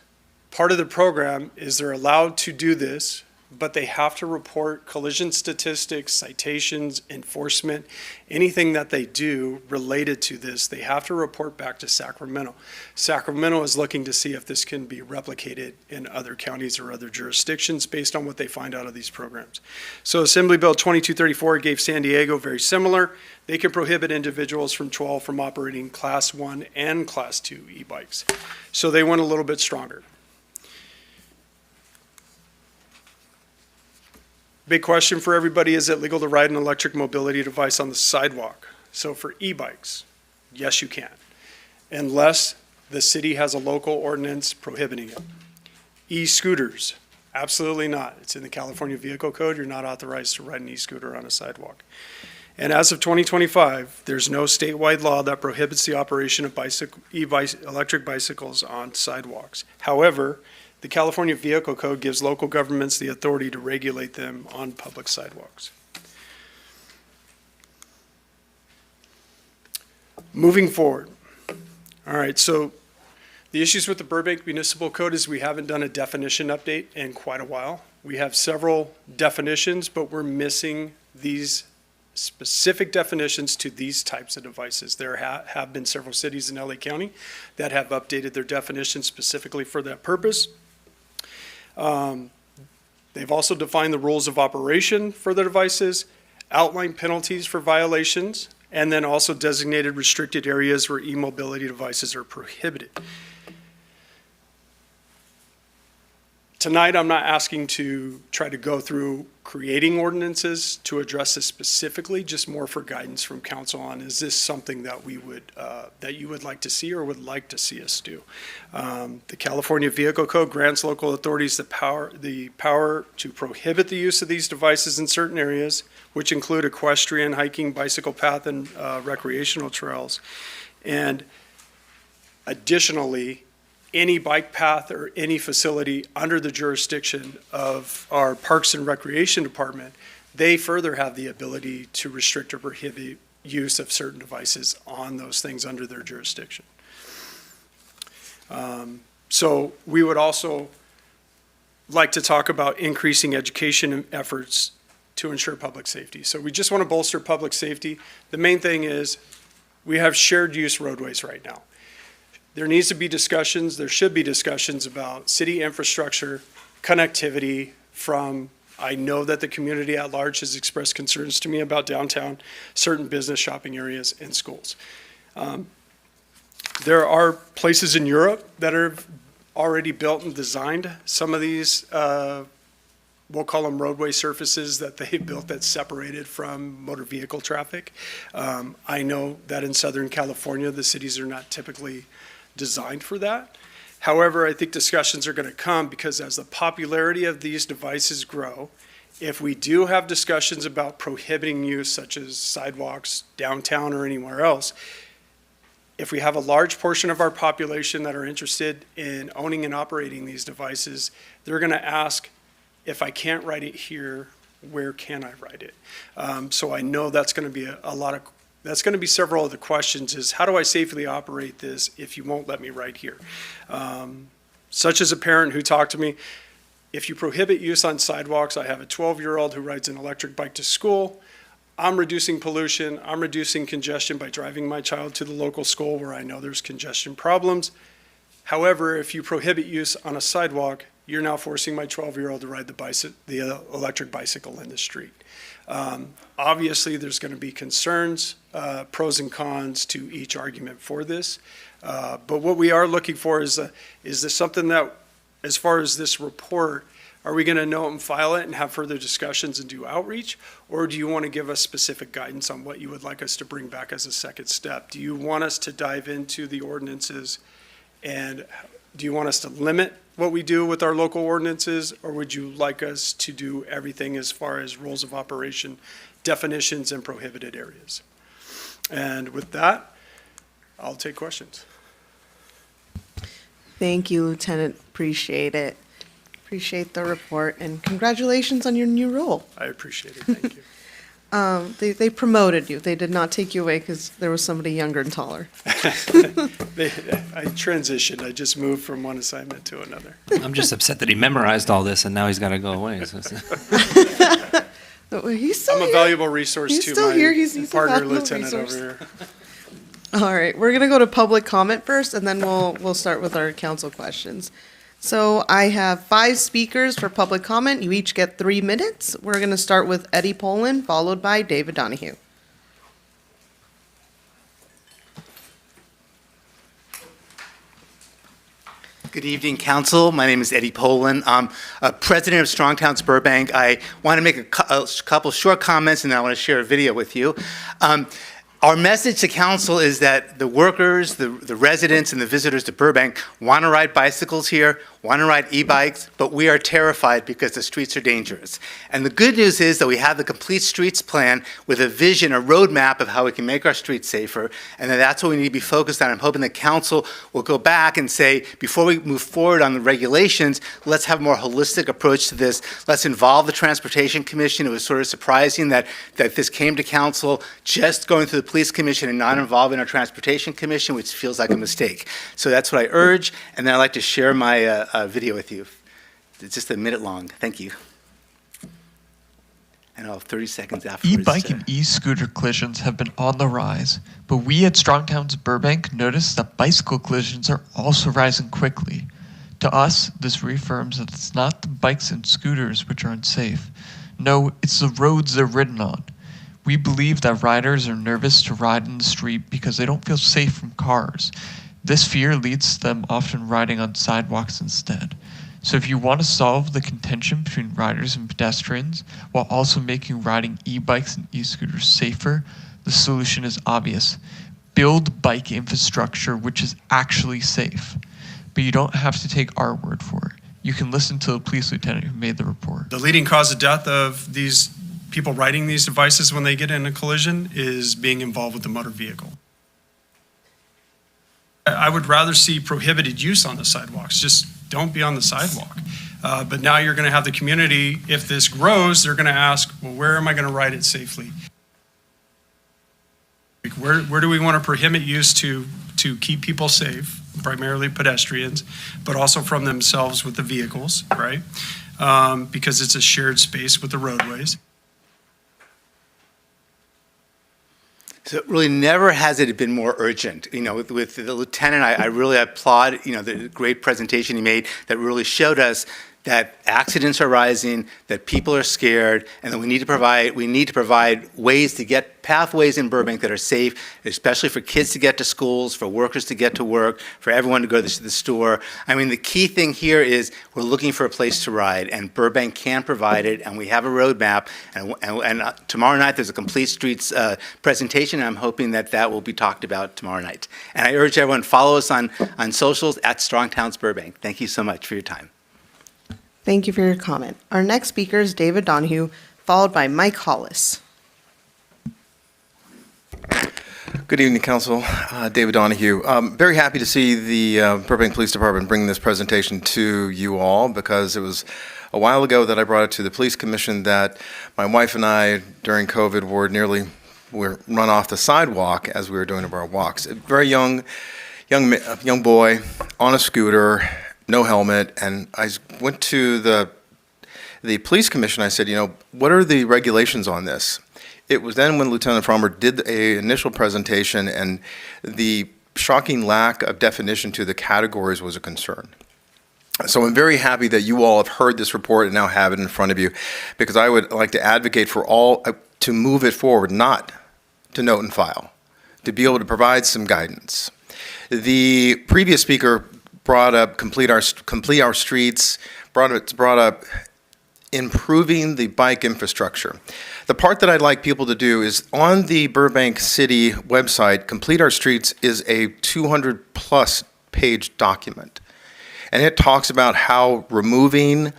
Part of the program is they're allowed to do this, but they have to report collision statistics, citations, enforcement, anything that they do related to this, they have to report back to Sacramento. Sacramento is looking to see if this can be replicated in other counties or other jurisdictions based on what they find out of these programs. So Assembly Bill 2234 gave San Diego very similar. They can prohibit individuals from 12 from operating Class 1 and Class 2 e-bikes. So they went a little bit stronger. Big question for everybody, is it legal to ride an electric mobility device on the sidewalk? So for e-bikes, yes, you can, unless the city has a local ordinance prohibiting it. E-scooters, absolutely not. It's in the California Vehicle Code. You're not authorized to ride an e-scooter on a sidewalk. And as of 2025, there's no statewide law that prohibits the operation of electric bicycles on sidewalks. However, the California Vehicle Code gives local governments the authority to regulate them on public sidewalks. Moving forward. All right, so the issues with the Burbank Municipal Code is we haven't done a definition update in quite a while. We have several definitions, but we're missing these specific definitions to these types of devices. There have been several cities in LA County that have updated their definitions specifically for that purpose. They've also defined the rules of operation for the devices, outlined penalties for violations, and then also designated restricted areas where e-mobility devices are prohibited. Tonight, I'm not asking to try to go through creating ordinances to address this specifically, just more for guidance from council on, is this something that we would, that you would like to see or would like to see us do? The California Vehicle Code grants local authorities the power to prohibit the use of these devices in certain areas, which include equestrian, hiking, bicycle path, and recreational trails. And additionally, any bike path or any facility under the jurisdiction of our Parks and Recreation Department, they further have the ability to restrict or prohibit use of certain devices on those things under their jurisdiction. So we would also like to talk about increasing education efforts to ensure public safety. So we just want to bolster public safety. The main thing is we have shared use roadways right now. There needs to be discussions, there should be discussions about city infrastructure, connectivity from, I know that the community at large has expressed concerns to me about downtown, certain business shopping areas and schools. There are places in Europe that are already built and designed some of these we'll call them roadway surfaces that they built that's separated from motor vehicle traffic. I know that in Southern California, the cities are not typically designed for that. However, I think discussions are going to come because as the popularity of these devices grow, if we do have discussions about prohibiting use such as sidewalks, downtown, or anywhere else, if we have a large portion of our population that are interested in owning and operating these devices, they're going to ask, if I can't write it here, where can I write it? So I know that's going to be that's going to be several of the questions is, how do I safely operate this if you won't let me write here? Such as a parent who talked to me, if you prohibit use on sidewalks, I have a 12-year-old who rides an electric bike to school. I'm reducing pollution, I'm reducing congestion by driving my child to the local school where I know there's congestion problems. However, if you prohibit use on a sidewalk, you're now forcing my 12-year-old to ride the electric bicycle in the street. Obviously, there's going to be concerns, pros and cons to each argument for this. But what we are looking for is this something that, as far as this report, are we going to note and file it and have further discussions and do outreach? Or do you want to give us specific guidance on what you would like us to bring back as a second step? Do you want us to dive into the ordinances, and do you want us to limit what we do with our local ordinances, or would you like us to do everything as far as rules of operation, definitions, and prohibited areas? And with that, I'll take questions. Thank you, Lieutenant. Appreciate it. Appreciate the report, and congratulations on your new role. I appreciate it. Thank you. They promoted you. They did not take you away because there was somebody younger and taller. I transitioned. I just moved from one assignment to another. I'm just upset that he memorized all this and now he's got to go away. So He's still I'm here. a valuable resource He's to still my here. He's a partner valuable lieutenant resource. over here. All right, we're gonna go to public comment first, and then we'll start with our council questions. So I have 5 speakers for public comment. You each get 3 minutes. We're gonna start with Eddie Poland, followed by David Donahue. Good evening, Council. My name is Eddie Poland. I'm president of Strong Towns Burbank. I want to make a couple short comments, and then I want to share a video with you. Our message to Council is that the workers, the residents, and the visitors to Burbank want to ride bicycles here, want to ride e-bikes, but we are terrified because the streets are dangerous. And the good news is that we have the complete streets plan with a vision, a roadmap of how we can make our streets safer, and that's what we need to be focused on. I'm hoping the Council will go back and say, before we move forward on the regulations, let's have a more holistic approach to this. Let's involve the Transportation Commission. It was sort of surprising that this came to Council just going through the Police Commission and not involving our Transportation Commission, which feels like a mistake. So that's what I urge, and then I'd like to share my video with you. It's just a minute long. Thank you. And I'll have 30 seconds afterwards. E-bike and e-scooter collisions have been on the rise, but we at Strong Towns Burbank noticed that bicycle collisions are also rising quickly. To us, this reaffirms that it's not the bikes and scooters which are unsafe. No, it's the roads they're ridden on. We believe that riders are nervous to ride in the street because they don't feel safe from cars. This fear leads to them often riding on sidewalks instead. So if you want to solve the contention between riders and pedestrians while also making riding e-bikes and e-scooters safer, the solution is obvious. Build bike infrastructure which is actually safe. But you don't have to take our word for it. You can listen to the police lieutenant who made the report. The leading cause of death of these people riding these devices when they get in a collision is being involved with the motor vehicle. I would rather see prohibited use on the sidewalks. Just don't be on the sidewalk. But now you're going to have the community, if this grows, they're going to ask, well, where am I going to ride it safely? Where do we want to prohibit use to keep people safe, primarily pedestrians, but also from themselves with the vehicles, right? Because it's a shared space with the roadways. So really never has it been more urgent. You know, with the lieutenant, I really applaud, the great presentation he made that really showed us that accidents are rising, that people are scared, and that we need to provide ways to get pathways in Burbank that are safe, especially for kids to get to schools, for workers to get to work, for everyone to go to the store. I mean, the key thing here is we're looking for a place to ride, and Burbank can provide it, and we have a roadmap. And tomorrow night there's a Complete Streets presentation, and I'm hoping that that will be talked about tomorrow night. And I urge everyone, follow us on socials at Strong Towns Burbank. Thank you so much for your time. Thank you for your comment. Our next speaker is David Donahue, followed by Mike Hollis. Good evening, Council. David Donahue. Very happy to see the Burbank Police Department bring this presentation to you all, because it was a while ago that I brought it to the Police Commission that my wife and I, during COVID, were run off the sidewalk as we were doing our walks. A very young boy on a scooter, no helmet, and I went to the Police Commission. I said, what are the regulations on this? It was then when Lieutenant Frommer did an initial presentation, and the shocking lack of definition to the categories was a concern. So I'm very happy that you all have heard this report and now have it in front of you, because I would like to advocate for all to move it forward, not to note and file, to be able to provide some guidance. The previous speaker brought up complete our streets, brought up improving the bike infrastructure. The part that I'd like people to do is on the Burbank City website, Complete Our Streets is a 200+ page document. And it talks about how removing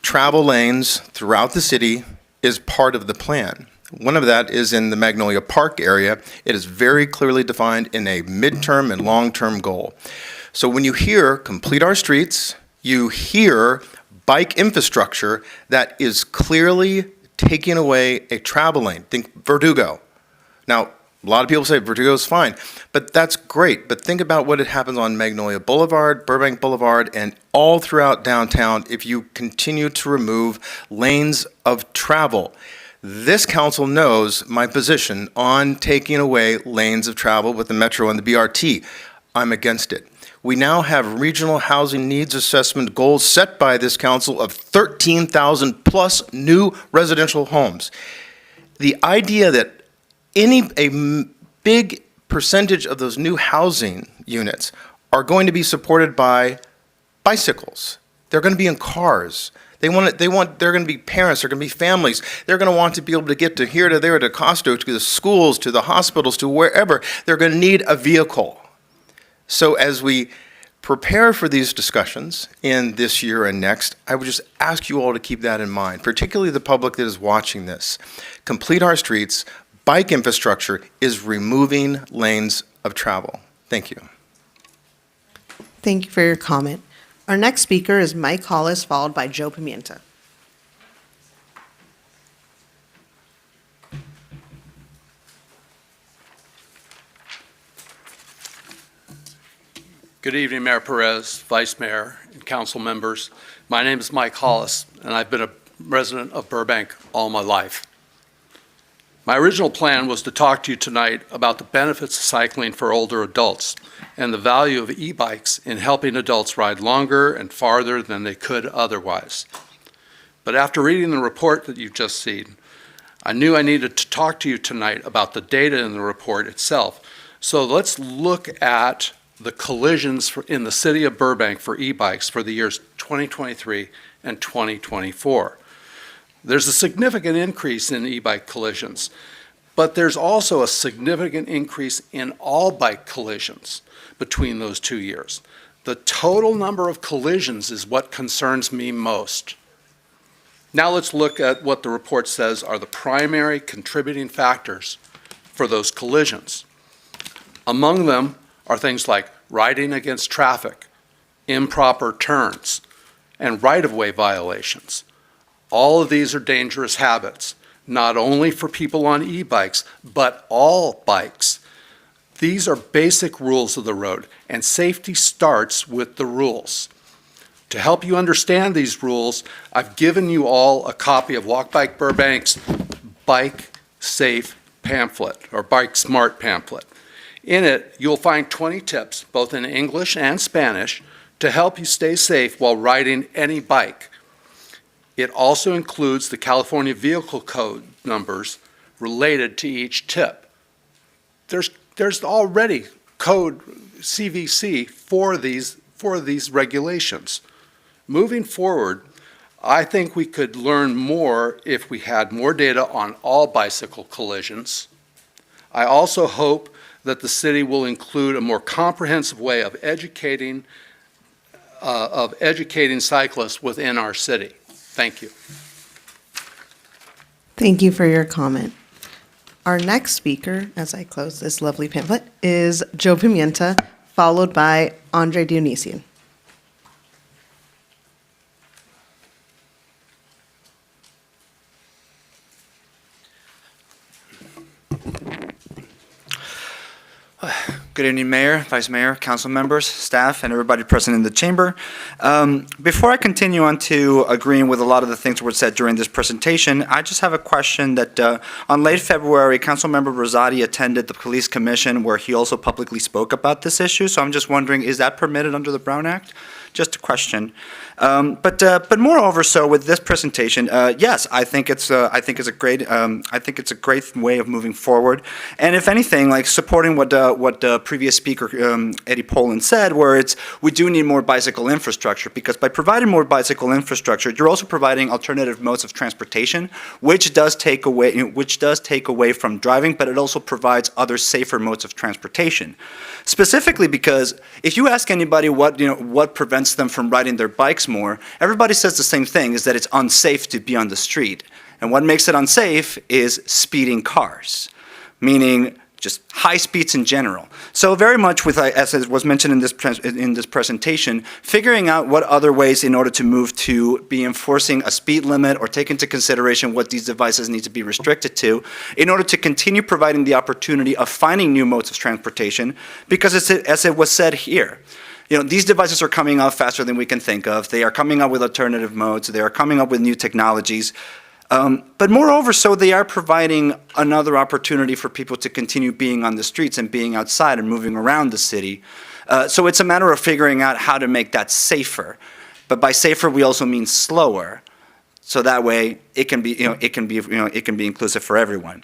travel lanes throughout the city is part of the plan. One of that is in the Magnolia Park area. It is very clearly defined in a midterm and long-term goal. So when you hear Complete Our Streets, you hear bike infrastructure that is clearly taking away a travel lane. Think Verdugo. Now, a lot of people say Verdugo is fine, but that's great. But think about what happens on Magnolia Boulevard, Burbank Boulevard, and all throughout downtown if you continue to remove lanes of travel. This council knows my position on taking away lanes of travel with the Metro and the BRT. I'm against it. We now have regional housing needs assessment goals set by this council of 13,000 plus new residential homes. The idea that a big percentage of those new housing units are going to be supported by bicycles. They're going to be in cars. They're going to be parents, they're going to be families. They're going to want to be able to get to here, to there, to Costco, to the schools, to the hospitals, to wherever. They're going to need a vehicle. So as we prepare for these discussions in this year and next, I would just ask you all to keep that in mind, particularly the public that is watching this. Complete Our Streets, bike infrastructure is removing lanes of travel. Thank you. Thank you for your comment. Our next speaker is Mike Hollis, followed by Joe Pimienta. Good evening, Mayor Perez, Vice Mayor, and council members. My name is Mike Hollis, and I've been a resident of Burbank all my life. My original plan was to talk to you tonight about the benefits of cycling for older adults and the value of e-bikes in helping adults ride longer and farther than they could otherwise. But after reading the report that you've just seen, I knew I needed to talk to you tonight about the data in the report itself. So let's look at the collisions in the city of Burbank for e-bikes for the years 2023 and 2024. There's a significant increase in e-bike collisions, but there's also a significant increase in all bike collisions between those 2 years. The total number of collisions is what concerns me most. Now let's look at what the report says are the primary contributing factors for those collisions. Among them are things like riding against traffic, improper turns, and right-of-way violations. All of these are dangerous habits, not only for people on e-bikes, but all bikes. These are basic rules of the road, and safety starts with the rules. To help you understand these rules, I've given you all a copy of Walk Bike Burbank's Bike Safe pamphlet, or Bike Smart pamphlet. In it, you'll find 20 tips, both in English and Spanish, to help you stay safe while riding any bike. It also includes the California Vehicle Code numbers related to each tip. There's already code CVC for these regulations. Moving forward, I think we could learn more if we had more data on all bicycle collisions. I also hope that the city will include a more comprehensive way of educating cyclists within our city. Thank you. Thank you for your comment. Our next speaker, as I close this lovely pamphlet, is Joe Pimienta, followed by Andre Dionysian. Good evening, Mayor, Vice Mayor, council members, staff, and everybody present in the chamber. Before I continue on to agreeing with a lot of the things that were said during this presentation, I just have a question that on late February, Councilmember Rosati attended the Police Commission where he also publicly spoke about this issue. So I'm just wondering, is that permitted under the Brown Act? Just a question. But moreover, so with this presentation, yes, I think it's a great way of moving forward. And if anything, like supporting what the previous speaker Eddie Poland said, where we do need more bicycle infrastructure, because by providing more bicycle infrastructure, you're also providing alternative modes of transportation, which does take away from driving, but it also provides other safer modes of transportation. Specifically because if you ask anybody what prevents them from riding their bikes more, everybody says the same thing, is that it's unsafe to be on the street. And what makes it unsafe is speeding cars, meaning just high speeds in general. So very much with, as it was mentioned in this presentation, figuring out what other ways in order to move to be enforcing a speed limit or take into consideration what these devices need to be restricted to in order to continue providing the opportunity of finding new modes of transportation, because as it was said here, these devices are coming out faster than we can think of. They are coming up with alternative modes. They are coming up with new technologies. But moreover, so they are providing another opportunity for people to continue being on the streets and being outside and moving around the city. So it's a matter of figuring out how to make that safer. But by safer, we also mean slower. So that way, it can be inclusive for everyone.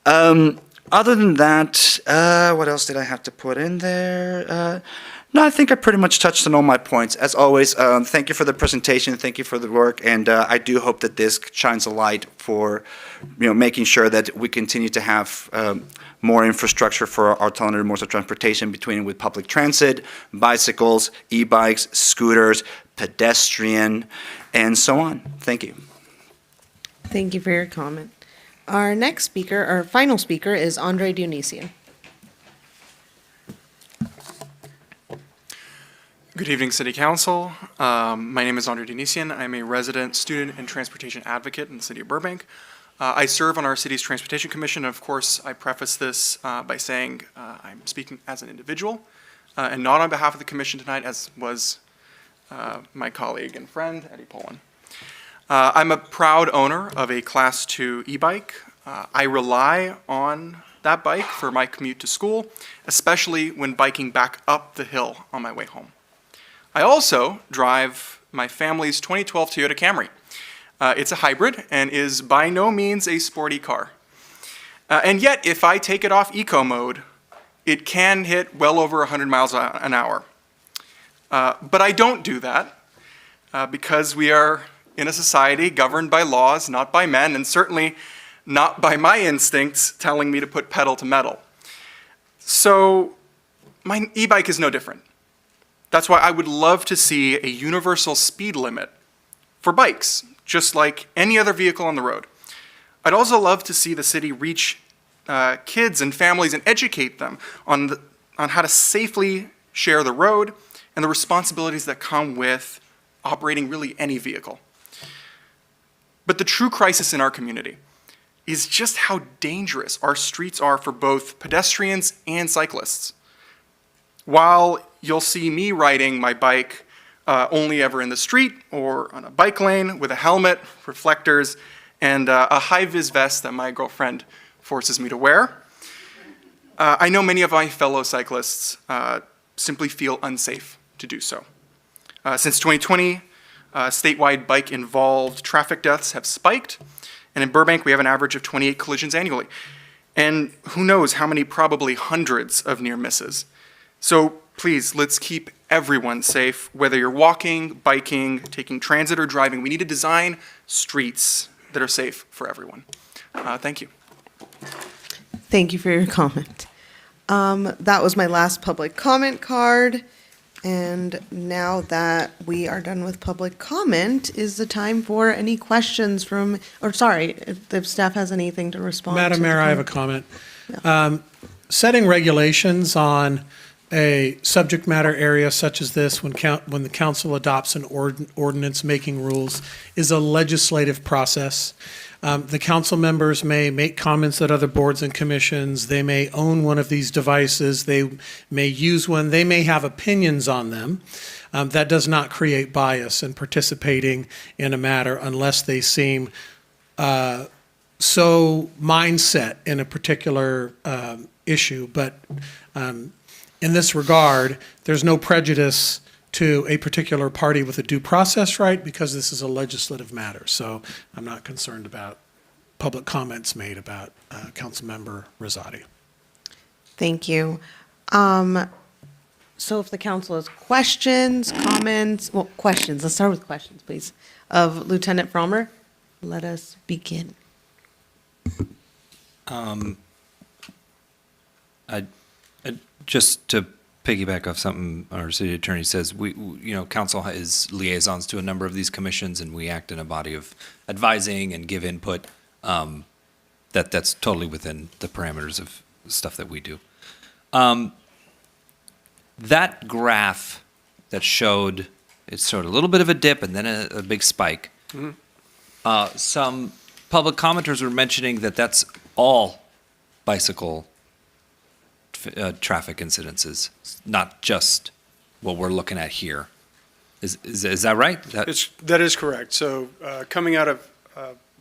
Other than that, what else did I have to put in there? No, I think I pretty much touched on all my points. As always, thank you for the presentation, thank you for the work, and I do hope that this shines a light for making sure that we continue to have more infrastructure for alternative modes of transportation between with public transit, bicycles, e-bikes, scooters, pedestrian, and so on. Thank you. Thank you for your comment. Our next speaker, our final speaker, is Andre Dionysian. Good evening, City Council. My name is Andre Dionysian. I'm a resident, student, and transportation advocate in the city of Burbank. I serve on our city's Transportation Commission, and of course, I preface this by saying I'm speaking as an individual and not on behalf of the commission tonight, as was my colleague and friend, Eddie Poland. I'm a proud owner of a Class 2 e-bike. I rely on that bike for my commute to school, especially when biking back up the hill on my way home. I also drive my family's 2012 Toyota Camry. It's a hybrid and is by no means a sporty car. And yet, if I take it off eco mode, it can hit well over 100 miles an hour. But I don't do that because we are in a society governed by laws, not by men, and certainly not by my instincts telling me to put pedal to metal. So my e-bike is no different. That's why I would love to see a universal speed limit for bikes, just like any other vehicle on the road. I'd also love to see the city reach kids and families and educate them on how to safely share the road and the responsibilities that come with operating really any vehicle. But the true crisis in our community is just how dangerous our streets are for both pedestrians and cyclists. While you'll see me riding my bike only ever in the street or on a bike lane with a helmet, reflectors, and a high-vis vest that my girlfriend forces me to wear, I know many of my fellow cyclists simply feel unsafe to do so. Since 2020, statewide bike-involved traffic deaths have spiked, and in Burbank, we have an average of 28 collisions annually. And who knows how many, probably hundreds of near misses. So please, let's keep everyone safe, whether you're walking, biking, taking transit, or driving. We need to design streets that are safe for everyone. Thank you. Thank you for your comment. That was my last public comment card. And now that we are done with public comment, is the time for any questions from, or sorry, if staff has anything to respond to. Madam Mayor, I have a comment. Setting regulations on a subject matter area such as this, when the council adopts an ordinance making rules, is a legislative process. The council members may make comments at other boards and commissions. They may own one of these devices. They may use one. They may have opinions on them. That does not create bias in participating in a matter unless they seem so mindset in a particular issue. But in this regard, there's no prejudice to a particular party with a due process right because this is a legislative matter. So I'm not concerned about public comments made about Councilmember Rosati. Thank you. So if the council has questions, comments, well, questions, let's start with questions, please, of Lieutenant Frommer, let us begin. Just to piggyback off something our city attorney says, council is liaisons to a number of these commissions, and we act in a body of advising and give input. That's totally within the parameters of stuff that we do. That graph that showed a little bit of a dip and then a big spike. Mm-hmm. Some public commenters were mentioning that that's all bicycle traffic incidences, not just what we're looking at here. Is that right? That is correct. So coming out of,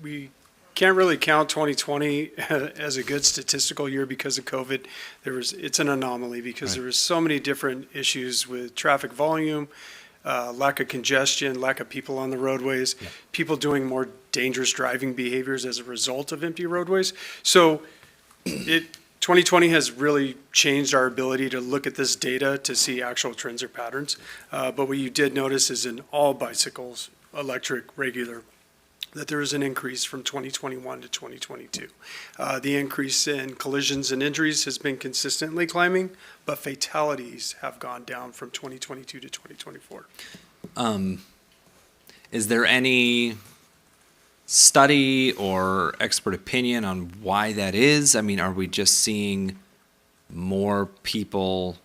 we can't really count 2020 as a good statistical year because of COVID. It's an anomaly because there was so many different issues with traffic volume, lack of congestion, lack of people on the roadways, people doing more dangerous driving behaviors as a result of empty roadways. So 2020 has really changed our ability to look at this data to see actual trends or patterns. But what you did notice is in all bicycles, electric, regular, that there is an increase from 2021 to 2022. The increase in collisions and injuries has been consistently climbing, but fatalities have gone down from 2022 to 2024. Is there any study or expert opinion on why that is? I mean, are we just seeing more people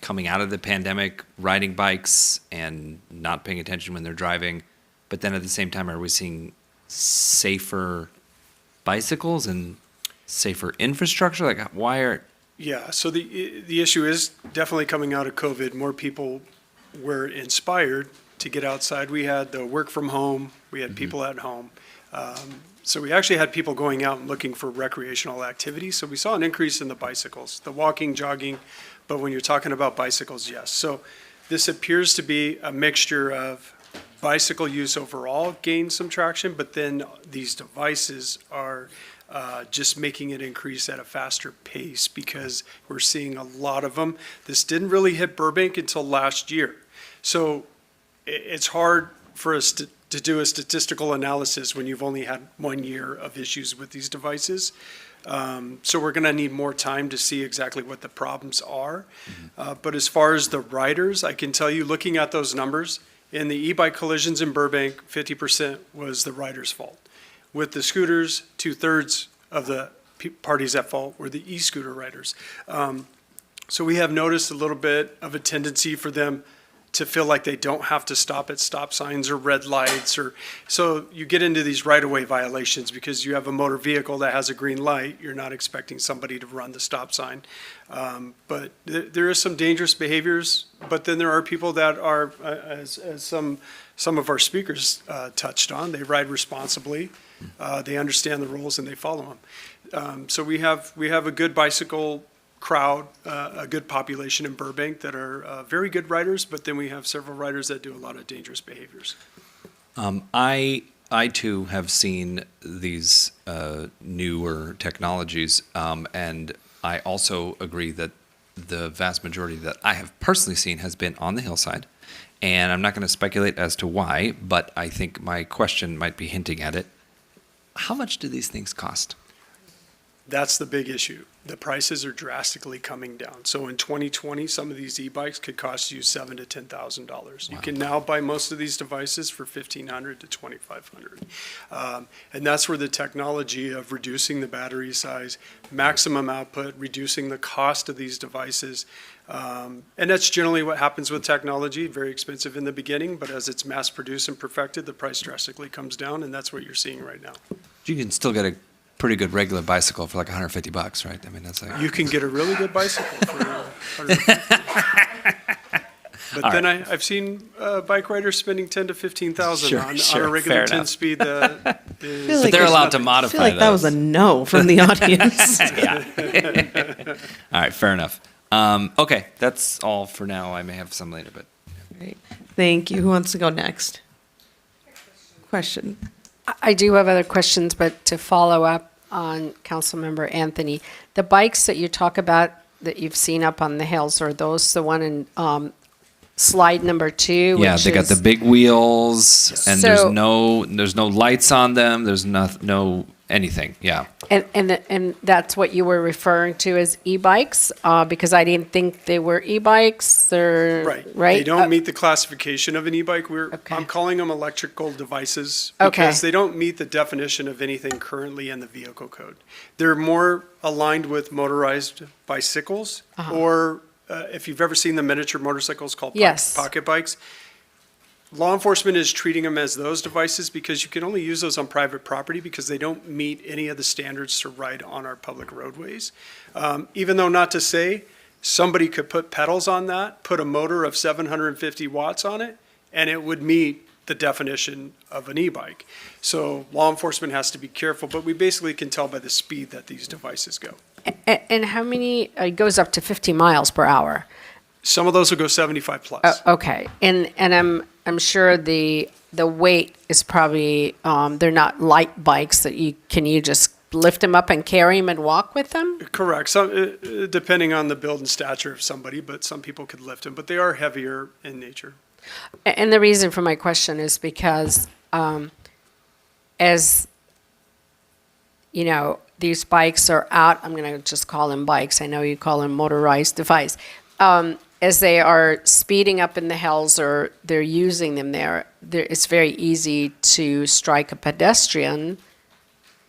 coming out of the pandemic riding bikes and not paying attention when they're driving? But then at the same time, are we seeing safer bicycles and safer infrastructure? Like, why are... Yeah, so the issue is definitely coming out of COVID, more people were inspired to get outside. We had the work from home, we had people at home. So we actually had people going out and looking for recreational activities. So we saw an increase in the bicycles, the walking, jogging, but when you're talking about bicycles, yes. So this appears to be a mixture of bicycle use overall gained some traction, but then these devices are just making it increase at a faster pace because we're seeing a lot of them. This didn't really hit Burbank until last year. So it's hard for us to do a statistical analysis when you've only had 1 year of issues with these devices. So we're going to need more time to see exactly what the problems are. But as far as the riders, I can tell you, looking at those numbers, in the e-bike collisions in Burbank, 50% was the rider's fault. With the scooters, 2/3 of the parties at fault were the e-scooter riders. So we have noticed a little bit of a tendency for them to feel like they don't have to stop at stop signs or red lights, or so you get into these right-of-way violations because you have a motor vehicle that has a green light. You're not expecting somebody to run the stop sign. But there is some dangerous behaviors, but then there are people that are, as some of our speakers touched on, they ride responsibly, they understand the rules and they follow them. So we have a good bicycle crowd, a good population in Burbank that are very good riders, but then we have several riders that do a lot of dangerous behaviors. I too have seen these newer technologies, and I also agree that the vast majority that I have personally seen has been on the hillside. And I'm not going to speculate as to why, but I think my question might be hinting at it. How much do these things cost? That's the big issue. The prices are drastically coming down. So in 2020, some of these e-bikes could cost you $7,000 to $10,000. You can now buy most of these devices for $1,500 to $2,500. And that's where the technology of reducing the battery size, maximum output, reducing the cost of these devices. And that's generally what happens with technology, very expensive in the beginning, but as it's mass produced and perfected, the price drastically comes down, and that's what you're seeing right now. You can still get a pretty good regular bicycle for like $150, right? I mean, that's like... You can get a really good bicycle for $150. But then I've seen bike riders spending $10,000 to $15,000 on a regular 10-speed. But they're allowed to modify I feel like that was a no from the audience. All right, fair enough. Okay, that's all for now. I may have some later, but... Great. Thank you. Who wants to go next? Question. I do have other questions, but to follow up on Councilmember Anthony, the bikes that you talk about that you've seen up on the hills, are those the one in slide number 2? Yeah, they got the big wheels, and So- there's no lights on them. There's no anything. Yeah. And that's what you were referring to as e-bikes, because I didn't think they were e-bikes. They're right. They don't meet the classification of an e-bike. I'm calling them electrical devices Okay. because they don't meet the definition of anything currently in the vehicle code. They're more aligned with motorized bicycles, or if you've ever seen the miniature motorcycles called Yes. pocket bikes. Law enforcement is treating them as those devices because you can only use those on private property because they don't meet any of the standards to ride on our public roadways. Even though not to say, somebody could put pedals on that, put a motor of 750 watts on it, and it would meet the definition of an e-bike. So law enforcement has to be careful, but we basically can tell by the speed that these devices go. And how many, it goes up to 50 miles per hour. Some of those will go 75 plus. Okay, and I'm sure the weight is probably, they're not light bikes that you just lift them up and carry them and walk with them? Correct. So, depending on the build and stature of somebody, but some people could lift them, but they are heavier in nature. And the reason for my question is because, as you know, these bikes are out, I'm going to just call them bikes. I know you call them motorized device. As they are speeding up in the hills or they're using them there, it's very easy to strike a pedestrian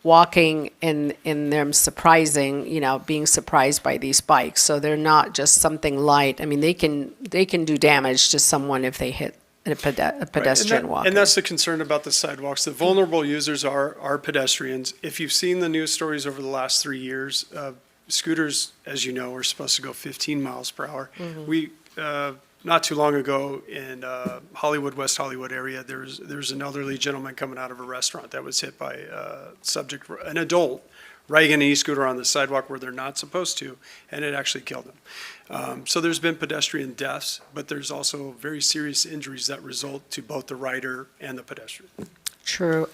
walking in them surprising, being surprised by these bikes. So they're not just something light. I mean, they can do damage to someone if they hit a pedestrian walking. And that's the concern about the sidewalks. The vulnerable users are pedestrians. If you've seen the news stories over the last 3 years, scooters, as you know, are supposed to go 15 miles per hour. Mhm. We, not too long ago in Hollywood, West Hollywood area, there's an elderly gentleman coming out of a restaurant that was hit by an adult riding an e-scooter on the sidewalk where they're not supposed to, and it actually killed him. So there's been pedestrian deaths, but there's also very serious injuries that result to both the rider and the pedestrian. True.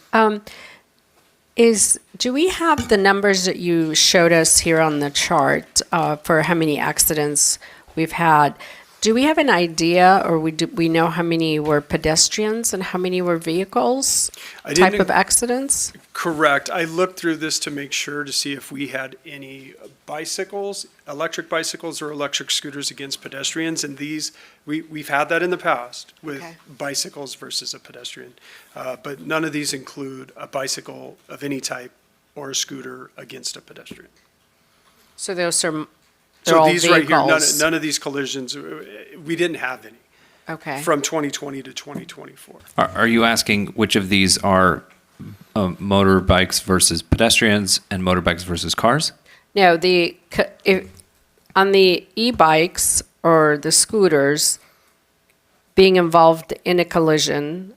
Do we have the numbers that you showed us here on the chart for how many accidents we've had? Do we have an idea, or we know how many were pedestrians and how many were vehicles type of accidents? Correct. I looked through this to make sure to see if we had any bicycles, electric bicycles or electric scooters against pedestrians, and we've had that in the past with bicycles versus a pedestrian. But none of these include a bicycle of any type or a scooter against a pedestrian. So those are So all these right here, vehicles. none of these collisions, we didn't have any. Okay. From 2020 to 2024. Are you asking which of these are motorbikes versus pedestrians and motorbikes versus cars? No, on the e-bikes or the scooters, being involved in a collision,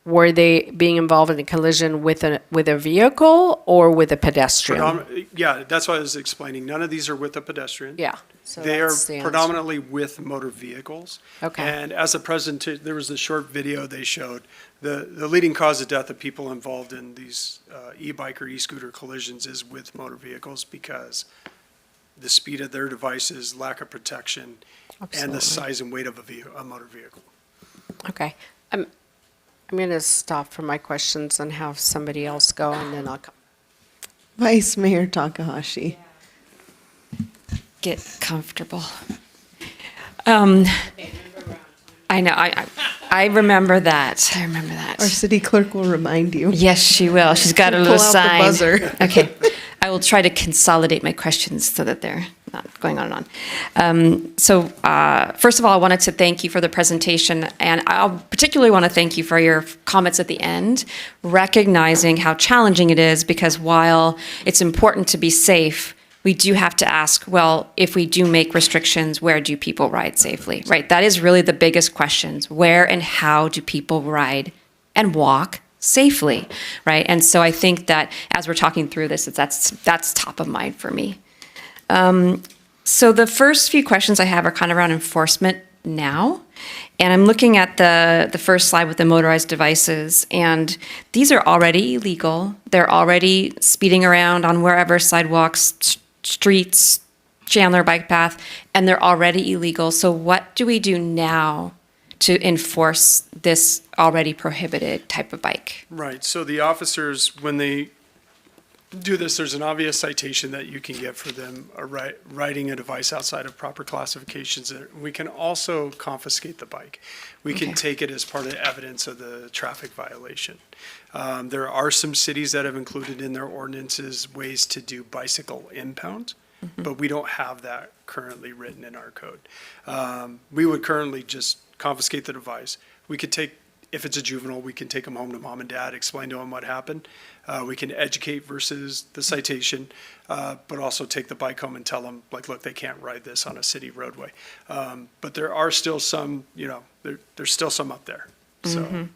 were they being involved in a collision with a vehicle or with a pedestrian? Yeah, that's what I was explaining. None of these are with a pedestrian. Yeah. So They are that's the answer. predominantly with motor vehicles. Okay. And as a presentation, there was a short video they showed. The leading cause of death of people involved in these e-bike or e-scooter collisions is with motor vehicles because the speed of their devices, lack of protection, and Absolutely. the size and weight of a motor vehicle. Okay. I'm going to stop for my questions and have somebody else go, and then I'll come. Vice Mayor Takahashi. Get comfortable. I know. I remember that. I remember that. Our city clerk will remind you. Yes, she will. She's got a Pull little out the sign. buzzer. Okay. I will try to consolidate my questions so that they're not going on and on. First of all, I wanted to thank you for the presentation, and I particularly want to thank you for your comments at the end, recognizing how challenging it is, because while it's important to be safe, we do have to ask, well, if we do make restrictions, where do people ride safely, right? That is really the biggest questions. Where and how do people ride and walk safely, right? And so I think that as we're talking through this, that's top of mind for me. So the first few questions I have are kind of around enforcement now. And I'm looking at the first slide with the motorized devices, and these are already illegal. They're already speeding around on wherever sidewalks, streets, Chandler bike path, and they're already illegal. So what do we do now to enforce this already prohibited type of bike? Right, so the officers, when they do this, there's an obvious citation that you can get for them riding a device outside of proper classifications. We can also confiscate the bike. We can take it as part of evidence of the traffic violation. There are some cities that have included in their ordinances ways to do bicycle impound, but we don't have that currently written in our code. We would currently just confiscate the device. We could take, if it's a juvenile, we can take them home to mom and dad, explain to them what happened. We can educate versus the citation, but also take the bike home and tell them, like, look, they can't ride this on a city roadway. But there are still some, there's still some up there. So.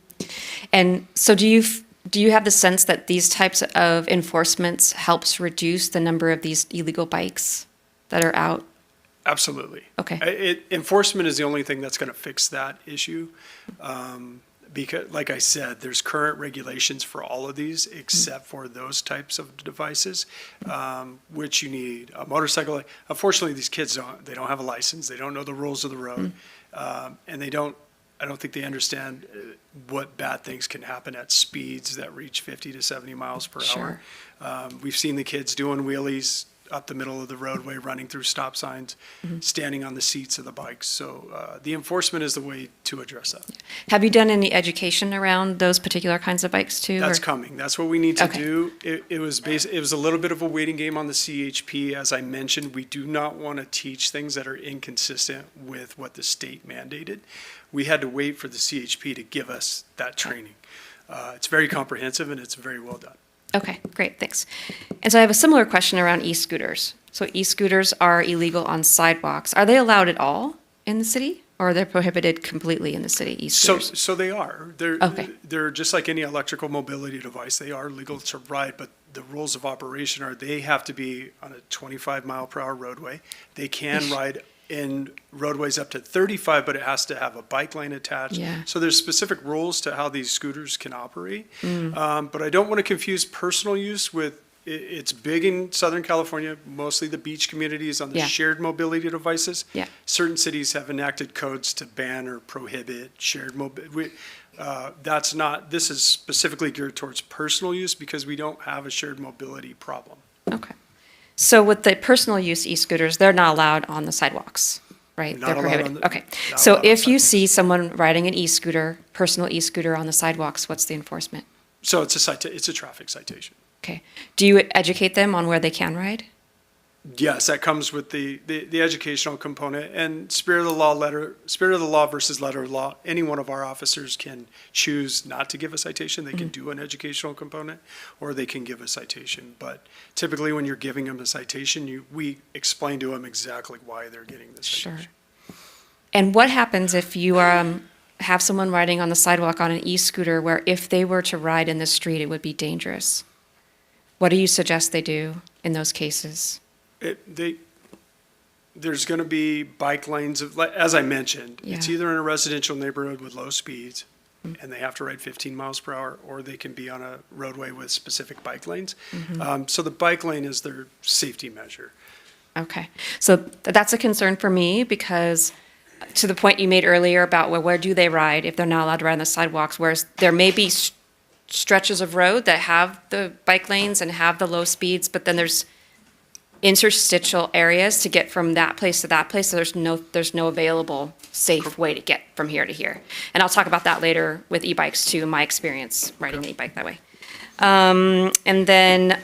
And so do you have the sense that these types of enforcements helps reduce the number of these illegal bikes that are out? Absolutely. Okay. Enforcement is the only thing that's going to fix that issue. Because, like I said, there's current regulations for all of these except for those types of devices, which you need a motorcycle. Unfortunately, these kids they don't have a license. They don't know the rules of the road. And I don't think they understand what bad things can happen at speeds that reach 50 to 70 miles per hour. We've seen the kids doing wheelies up the middle of the roadway, running through stop signs, standing on the seats of the bikes. So the enforcement is the way to address that. Have you done any education around those particular kinds of bikes too? That's coming. That's what we need to do. It was a little bit of a waiting game on the CHP. As I mentioned, we do not want to teach things that are inconsistent with what the state mandated. We had to wait for the CHP to give us that training. It's very comprehensive and it's very well done. Okay, great, thanks. And so I have a similar question around e-scooters. So e-scooters are illegal on sidewalks. Are they allowed at all in the city, or are they prohibited completely in the city, e-scooters? So they are. They're just like any electrical mobility device. They are legal to ride, but the rules of operation are they have to be on a 25 mile per hour roadway. They can ride in roadways up to 35, but it has to have a bike lane attached. So there's specific rules to how these scooters can operate. But I don't want to confuse personal use with, it's big in Southern California, mostly the beach communities on the shared mobility devices. Certain cities have enacted codes to ban or prohibit shared mobility. This is specifically geared towards personal use because we don't have a shared mobility problem. Okay. So with the personal use e-scooters, they're not allowed on the sidewalks, right? Not They're allowed prohibited. Okay. So if you see someone riding an e-scooter, personal e-scooter on the sidewalks, what's the enforcement? So it's a traffic citation. Okay. Do you educate them on where they can ride? Yes, that comes with the educational component and spirit of the law versus letter of law. Any one of our officers can choose not to give a citation. They can do an educational component or they can give a citation. But typically when you're giving them a citation, we explain to them exactly why they're getting the citation. Sure. And what happens if you have someone riding on the sidewalk on an e-scooter where if they were to ride in the street, it would be dangerous. What do you suggest they do in those cases? There's going to be bike lanes, as I mentioned. It's Yeah. either in a residential neighborhood with low speeds, and they have to ride 15 miles per hour, or they can be on a roadway with specific bike lanes. So the bike lane is their safety measure. Okay, so that's a concern for me because to the point you made earlier about where do they ride if they're not allowed to ride on the sidewalks, whereas there may be stretches of road that have the bike lanes and have the low speeds, but then there's interstitial areas to get from that place to that place, so there's no available safe way to get from here to here. And I'll talk about that later with e-bikes too, my experience riding an e-bike that way. And then,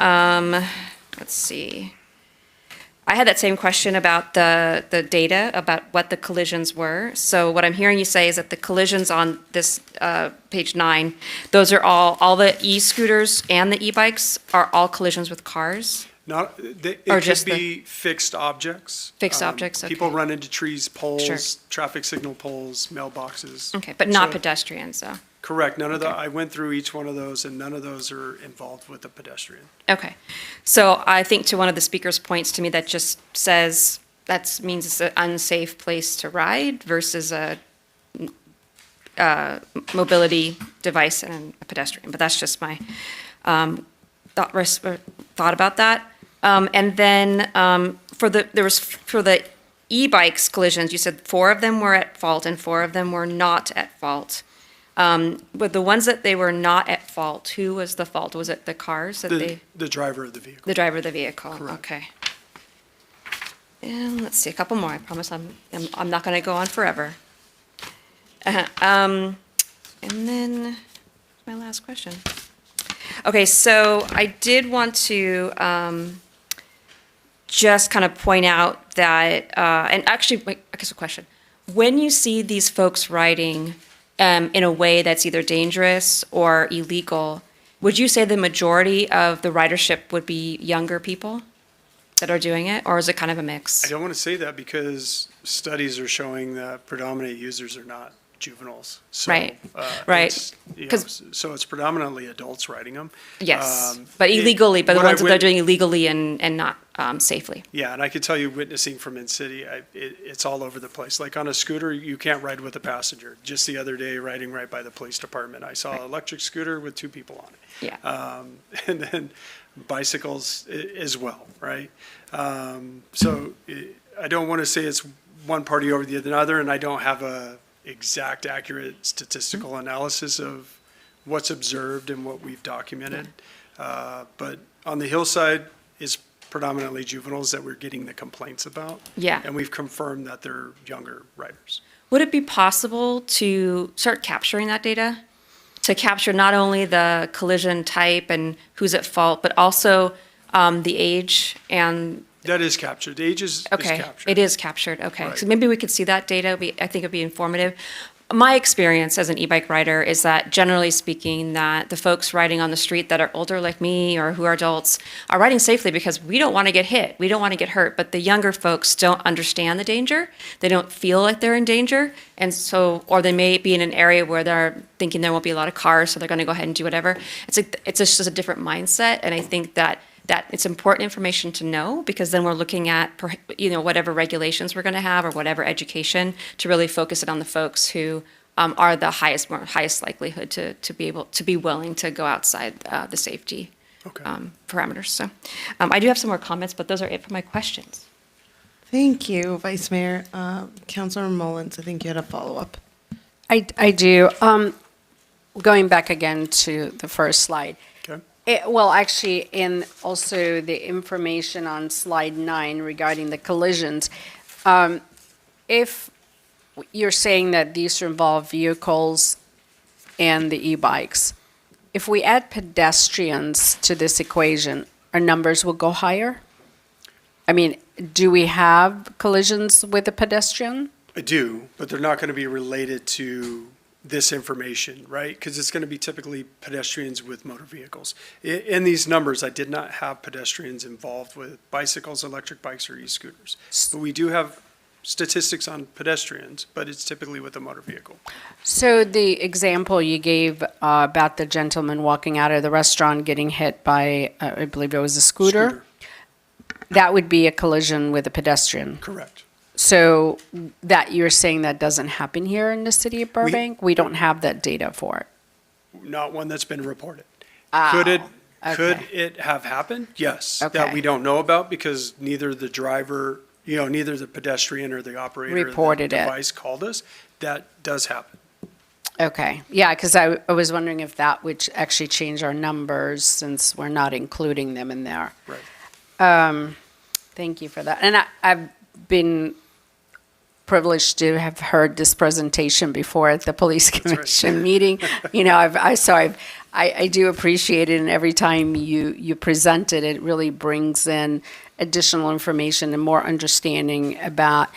let's see. I had that same question about the data, about what the collisions were. So what I'm hearing you say is that the collisions on this page 9, those are all the e-scooters and the e-bikes are all collisions with cars? It Or could just be fixed objects. Fixed objects, okay. People run into trees, poles, Sure. traffic signal poles, mailboxes. Okay, but not So- pedestrians, though? Correct. None of I went through each one of those, and none of those are involved with a pedestrian. Okay. So I think to one of the speaker's points to me, that just says, that means it's an unsafe place to ride versus a mobility device and a pedestrian. But that's just my thought about that. And then for the e-bikes collisions, you said 4 of them were at fault and 4 of them were not at fault. But the ones that they were not at fault, who was the fault? Was it the cars that The driver of the vehicle. The driver of the vehicle, Correct. okay. And let's see, a couple more. I promise I'm not going to go on forever. And then, my last question. Okay, so I did want to just kind of point out that, and actually, I guess a question. When you see these folks riding in a way that's either dangerous or illegal, would you say the majority of the ridership would be younger people that are doing it, or is it kind of a mix? I don't want to say that because studies are showing that predominant users are not juveniles. So, Right, right. it's, you know, so it's predominantly adults riding them. Yes, but illegally, but the ones that they're doing illegally and not safely. Yeah, and I could tell you, witnessing from in-city, it's all over the place. Like on a scooter, you can't ride with a passenger. Just the other day, riding right by the police department, I saw an electric scooter with 2 people on it. Yeah. And then bicycles as well, right? So I don't want to say it's one party over the other, and I don't have a exact, accurate statistical analysis of what's observed and what we've documented. But on the hillside, it's predominantly juveniles that we're getting the complaints about. Yeah. And we've confirmed that they're younger riders. Would it be possible to start capturing that data? To capture not only the collision type and who's at fault, but also the age and... That is captured. The age is captured. It is captured, okay. Right. So maybe we could see that data. I think it'd be informative. My experience as an e-bike rider is that generally speaking, that the folks riding on the street that are older like me or who are adults are riding safely because we don't want to get hit. We don't want to get hurt. But the younger folks don't understand the danger. They don't feel like they're in danger. And so, or they may be in an area where they're thinking there won't be a lot of cars, so they're going to go ahead and do whatever. It's just a different mindset. And I think that it's important information to know because then we're looking at, whatever regulations we're going to have or whatever education to really focus it on the folks who are the highest likelihood to be willing to go outside the safety parameters. So I do have some more comments, but those are it for my questions. Thank you, Vice Mayor. Councilor Mullins, I think you had a follow-up. I do. Going back again to the first slide. Well, actually, in also the information on slide 9 regarding the collisions, if you're saying that these involve vehicles and the e-bikes, if we add pedestrians to this equation, our numbers will go higher? I mean, do we have collisions with a pedestrian? I do, but they're not going to be related to this information, right? Because it's going to be typically pedestrians with motor vehicles. In these numbers, I did not have pedestrians involved with bicycles, electric bikes, or e-scooters. But we do have statistics on pedestrians, but it's typically with a motor vehicle. So the example you gave about the gentleman walking out of the restaurant getting hit by, I believe it was a scooter, that would be a collision with a pedestrian. Correct. So that you're saying that doesn't happen here in the city of Burbank? We don't have that data for it. Not one that's been reported. Oh, Could okay. it have happened? Yes. That Okay. we don't know about because neither the driver, neither the pedestrian or the operator Reported of the it. device called us. That does happen. Okay, yeah, because I was wondering if that would actually change our numbers since we're not including them in there. Right. Thank you for that. And I've been privileged to have heard this presentation before at the police commission meeting. I do appreciate it, and every time you present it, it really brings in additional information and more understanding about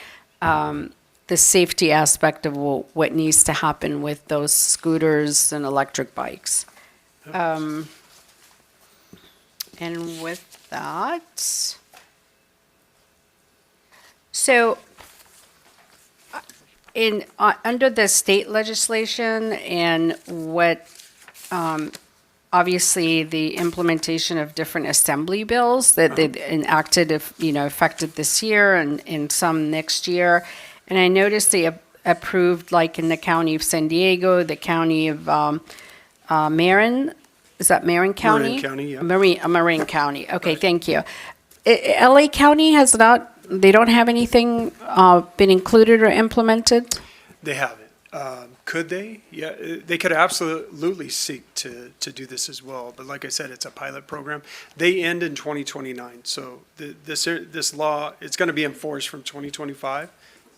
the safety aspect of what needs to happen with those scooters and electric bikes. And with that, so under the state legislation and what obviously the implementation of different assembly bills that they enacted, effective this year and some next year. And I noticed they approved, like in the county of San Diego, the county of Marin. Is that Marin County? Marin County, yeah. Marin County. Okay, thank you. LA County has not, they don't have anything been included or implemented? They haven't. Could they? Yeah, they could absolutely seek to do this as well. But like I said, it's a pilot program. They end in 2029. So this law, it's going to be enforced from 2025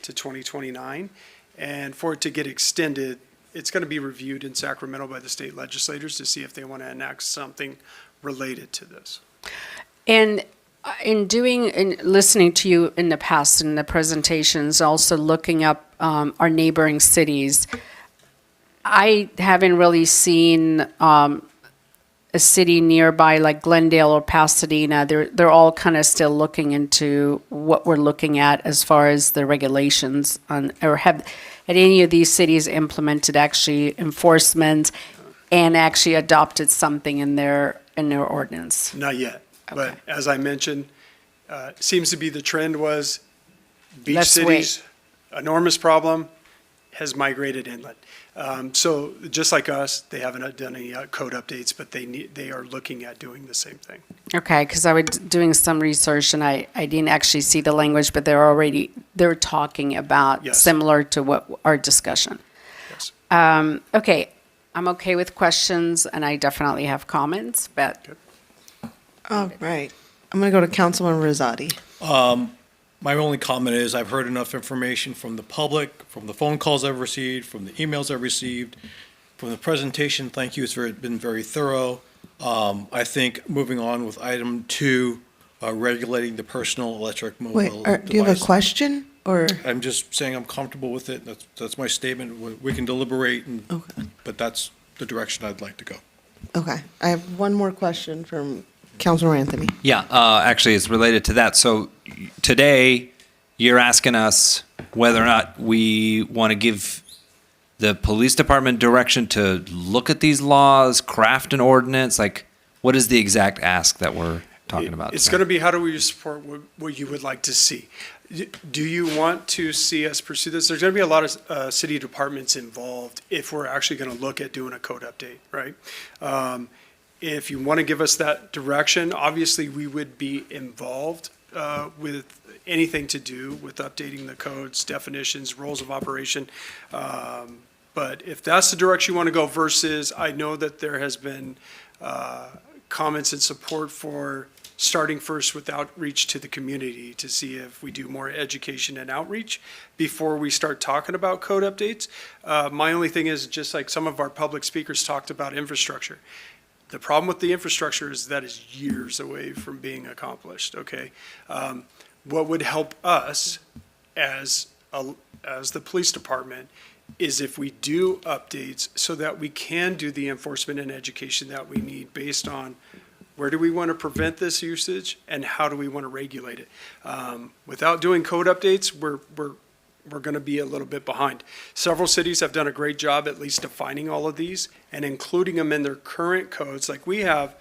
to 2029. And for it to get extended, it's going to be reviewed in Sacramento by the state legislators to see if they want to enact something related to this. And in listening to you in the past in the presentations, also looking up our neighboring cities, I haven't really seen a city nearby like Glendale or Pasadena. They're all kind of still looking into what we're looking at as far as the regulations or had any of these cities implemented actually enforcement and actually adopted something in their ordinance? Not yet. But as I mentioned, seems to be the trend was beach Let's cities, enormous problem, has migrated inland. So just like us, they haven't done any code updates, but they are looking at doing the same thing. Okay, because I was doing some research and I didn't actually see the language, but they're talking about similar to what our discussion. Yes. Okay, I'm okay with questions and I definitely have comments, but. All right. I'm going to go to Councilman Rosati. My only comment is I've heard enough information from the public, from the phone calls I've received, from the emails I've received, from the presentation. Thank you. It's been very thorough. I think moving on with item 2, regulating the personal electric mobile device. Do you have a question or? I'm just saying I'm comfortable with it. That's my statement. We can deliberate, but that's the direction I'd like to go. Okay. I have one more question from Councilor Anthony. Yeah, actually, it's related to that. So today, you're asking us whether or not we want to give the police department direction to look at these laws, craft an ordinance. Like, what is the exact ask that we're talking about? It's going to be how do we support what you would like to see? Do you want to see us pursue this? There's going to be a lot of city departments involved if we're actually going to look at doing a code update, right? If you want to give us that direction, obviously we would be involved with anything to do with updating the codes, definitions, rules of operation. But if that's the direction you want to go versus, I know that there has been comments and support for starting first with outreach to the community to see if we do more education and outreach before we start talking about code updates. My only thing is, just like some of our public speakers talked about infrastructure, the problem with the infrastructure is that is years away from being accomplished, okay? What would help us as the police department is if we do updates so that we can do the enforcement and education that we need based on Where do we want to prevent this usage, and how do we want to regulate it? Without doing code updates, we're going to be a little bit behind. Several cities have done a great job at least defining all of these and including them in their current codes. Like we have,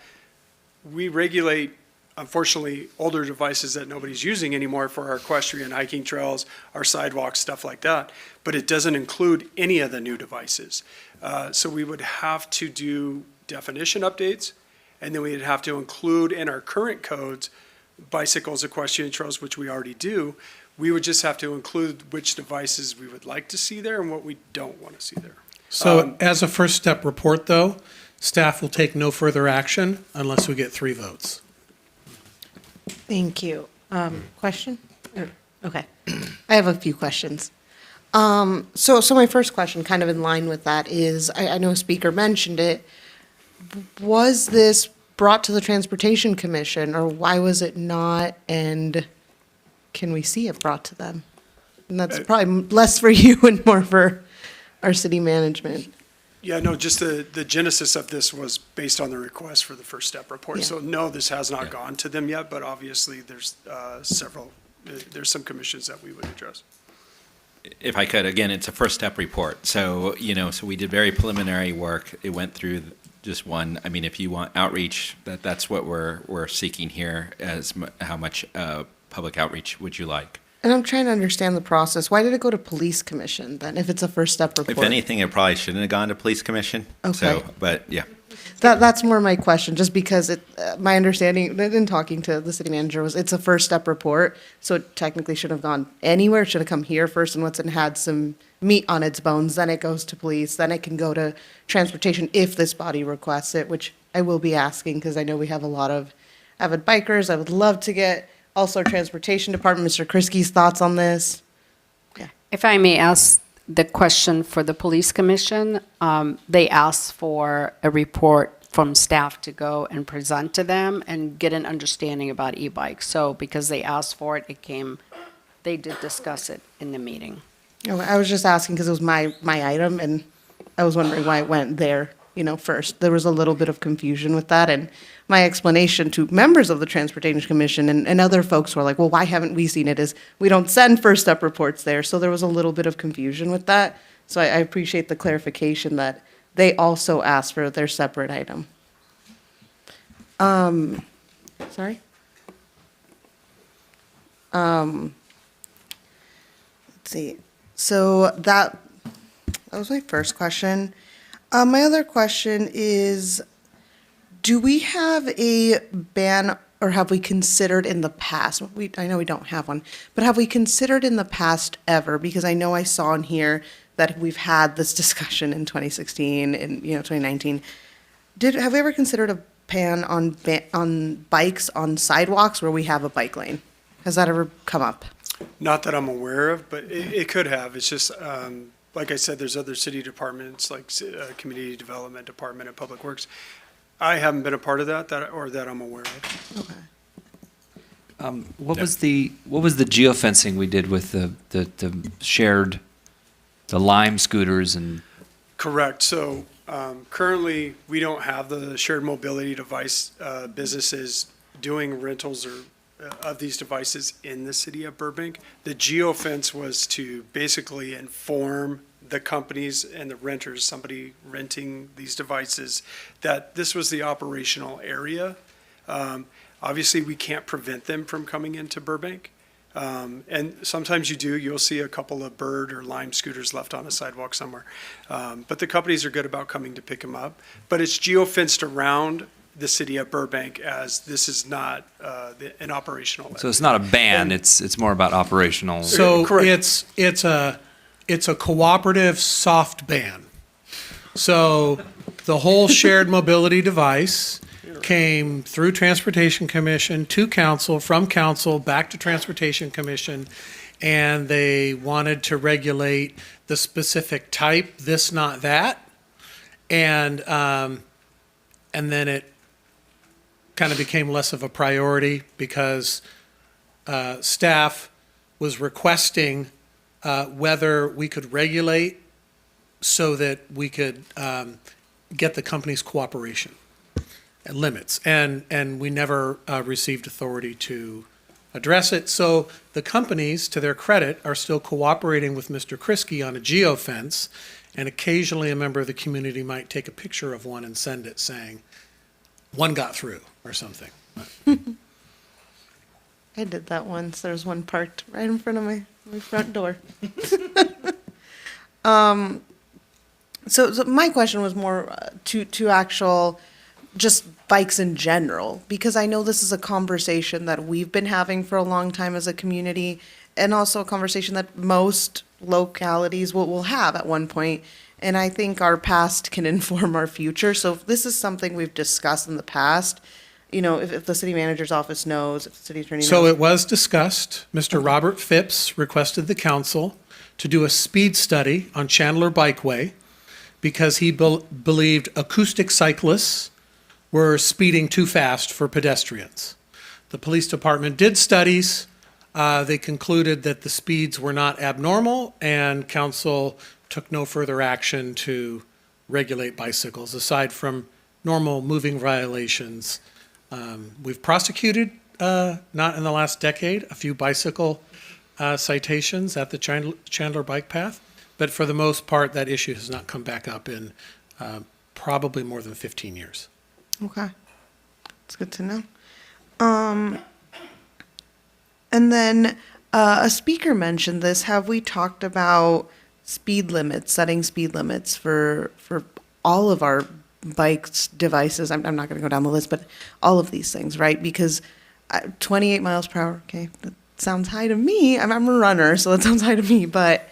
we regulate, unfortunately, older devices that nobody's using anymore for our equestrian hiking trails, our sidewalks, stuff like that. But it doesn't include any of the new devices. So we would have to do definition updates, and then we'd have to include in our current codes bicycles, equestrian trails, which we already do. We would just have to include which devices we would like to see there and what we don't want to see there. So as a first step report, though, staff will take no further action unless we get 3 votes. Thank you. Question? Okay. I have a few questions. So my first question, kind of in line with that, is I know a speaker mentioned it. Was this brought to the Transportation Commission, or why was it not? And can we see it brought to them? And that's probably less for you and more for our city management. Yeah, no, just the genesis of this was based on the request for the first step report. Yeah. So no, this has not gone to them yet, but obviously there's there's some commissions that we would address. If I could, again, it's a first step report. So, so we did very preliminary work. It went through just one. I mean, if you want outreach, that's what we're seeking here. How much public outreach would you like? And I'm trying to understand the process. Why did it go to Police Commission then, if it's a first step report? If anything, it probably shouldn't have gone to Police Commission. Okay. So, but yeah. That's more my question, just because my understanding, in talking to the city manager, was it's a first step report, so it technically shouldn't have gone anywhere. It should have come here first, and once it had some meat on its bones, then it goes to police, then it can go to transportation if this body requests it, which I will be asking, because I know we have a lot of avid bikers. I would love to get also our transportation department, Mr. Krisky's thoughts on this. Yeah. If I may ask the question for the police commission, they asked for a report from staff to go and present to them and get an understanding about e-bikes. So because they asked for it, they did discuss it in the meeting. Okay, I was just asking because it was my item, and I was wondering why it went there, first. There was a little bit of confusion with that, and my explanation to members of the Transportation Commission and other folks who are like, well, why haven't we seen it, is we don't send first step reports there. So there was a little bit of confusion with that. So I appreciate the clarification that they also asked for their separate item. Sorry? Let's see. So that was my first question. My other question is, do we have a ban, or have we considered in the past? I know we don't have one, but have we considered in the past ever? Because I know I saw in here that we've had this discussion in 2016 and 2019. Have we ever considered a ban on bikes on sidewalks where we have a bike lane? Has that ever come up? Not that I'm aware of, but it could have. It's just, like I said, there's other city departments like Community Development Department and Public Works. I haven't been a part of that I'm aware of. Okay. What was the geofencing we did with the shared, the Lime scooters and? Correct. So currently, we don't have the shared mobility device businesses doing rentals of these devices in the city of Burbank. The geofence was to basically inform the companies and the renters, somebody renting these devices, that this was the operational area. Obviously, we can't prevent them from coming into Burbank. And sometimes you'll see a couple of Bird or Lime scooters left on a sidewalk somewhere. But the companies are good about coming to pick them up. But it's geofenced around the city of Burbank, as this is not an operational area. So it's not a ban, it's more about operational. So Correct. it's a cooperative soft ban. So the whole shared mobility device came through Transportation Commission to council, from council back to Transportation Commission, and they wanted to regulate the specific type, this, not that. And then it kind of became less of a priority because staff was requesting whether we could regulate so that we could get the company's cooperation. limits, and we never received authority to address it. So the companies, to their credit, are still cooperating with Mr. Kriske on a geofence, and occasionally a member of the community might take a picture of one and send it saying, one got through, or something. I did that once. There's one parked right in front of my front door. So my question was more to actual just bikes in general, because I know this is a conversation that we've been having for a long time as a community, and also a conversation that most localities will have at one point. And I think our past can inform our future. So if this is something we've discussed in the past, you know, if the city manager's office knows, if the city attorney knows. So it was discussed. Mr. Robert Phipps requested the council to do a speed study on Chandler Bikeway because he believed acoustic cyclists were speeding too fast for pedestrians. The police department did studies. They concluded that the speeds were not abnormal, and council took no further action to regulate bicycles aside from normal moving violations. We've prosecuted, not in the last decade, a few bicycle citations at the Chandler Bike Path, but for the most part, that issue has not come back up in probably more than 15 years. Okay, it's good to know. And then a speaker mentioned this. Have we talked about speed limits, setting speed limits for all of our bikes, devices? I'm not going to go down the list, but all of these things, right? Because 28 miles per hour, okay, that sounds high to me. I'm a runner, so that sounds high to me, but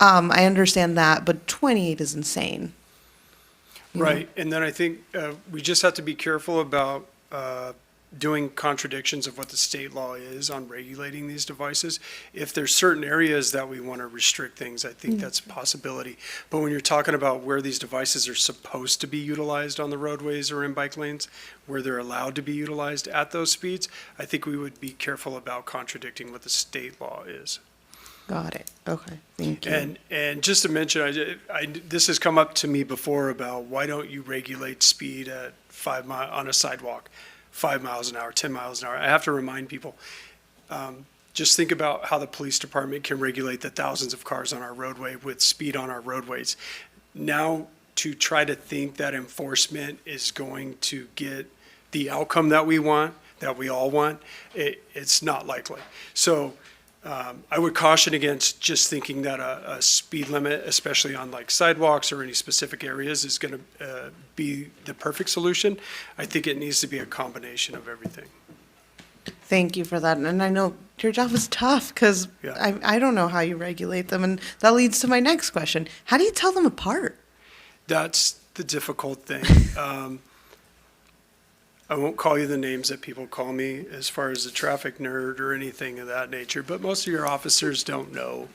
I understand that, but 28 is insane. Right, and then I think we just have to be careful about doing contradictions of what the state law is on regulating these devices. If there's certain areas that we want to restrict things, I think that's a possibility. But when you're talking about where these devices are supposed to be utilized on the roadways or in bike lanes, where they're allowed to be utilized at those speeds, I think we would be careful about contradicting what the state law is. Got it. Okay, thank you. And just to mention, this has come up to me before about why don't you regulate speed at 5 miles on a sidewalk, 5 miles an hour, 10 miles an hour. I have to remind people, just think about how the police department can regulate the thousands of cars on our roadway with speed on our roadways. Now, to try to think that enforcement is going to get the outcome that we want, that we all want, it's not likely. So I would caution against just thinking that a speed limit, especially on like sidewalks or any specific areas, is going to be the perfect solution. I think it needs to be a combination of everything. Thank you for that. And I know your job is tough because I don't know how you regulate them. And that leads to my next question. How do you tell them apart? That's the difficult thing. I won't call you the names that people call me as far as the traffic nerd or anything of that nature, but most of your officers don't know.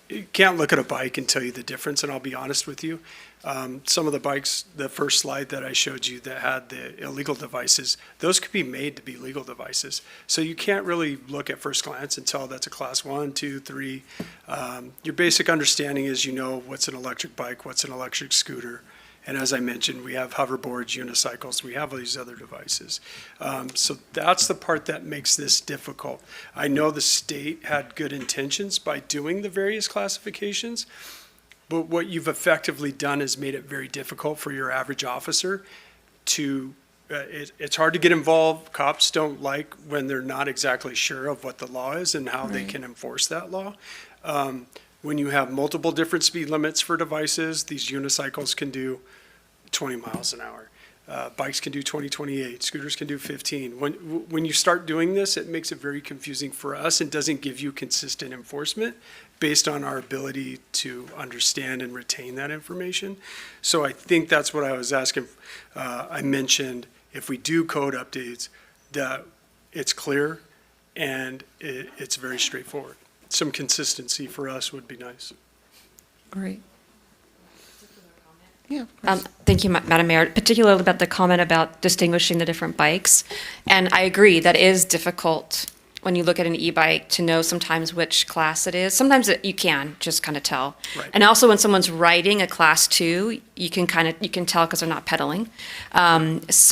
You can't look at a bike and tell you the difference, and I'll be honest with you. Some of the bikes, the first slide that I showed you that had the illegal devices, those could be made to be legal devices. So you can't really look at first glance and tell that's a class 1, 2, 3. Your basic understanding is you know what's an electric bike, what's an electric scooter. And as I mentioned, we have hoverboards, unicycles, we have all these other devices. So that's the part that makes this difficult. I know the state had good intentions by doing the various classifications, but what you've effectively done is made it very difficult for your average officer to, it's hard to get involved. Cops don't like when they're not exactly sure of what the law is and how they can enforce that law. When you have multiple different speed limits for devices, these unicycles can do 20 miles an hour. Bikes can do 20, 28, scooters can do 15. When you start doing this, it makes it very confusing for us and doesn't give you consistent enforcement based on our ability to understand and retain that information. So I think that's what I was asking. I mentioned if we do code updates, that it's clear and it's very straightforward. Some consistency for us would be nice. Great. Yeah. Thank you, Madam Mayor, particularly about the comment about distinguishing the different bikes. And I agree, that is difficult when you look at an e-bike to know sometimes which class it is. Sometimes you can just kind of tell. Right. And also when someone's riding a class 2, you can tell because they're not pedaling. If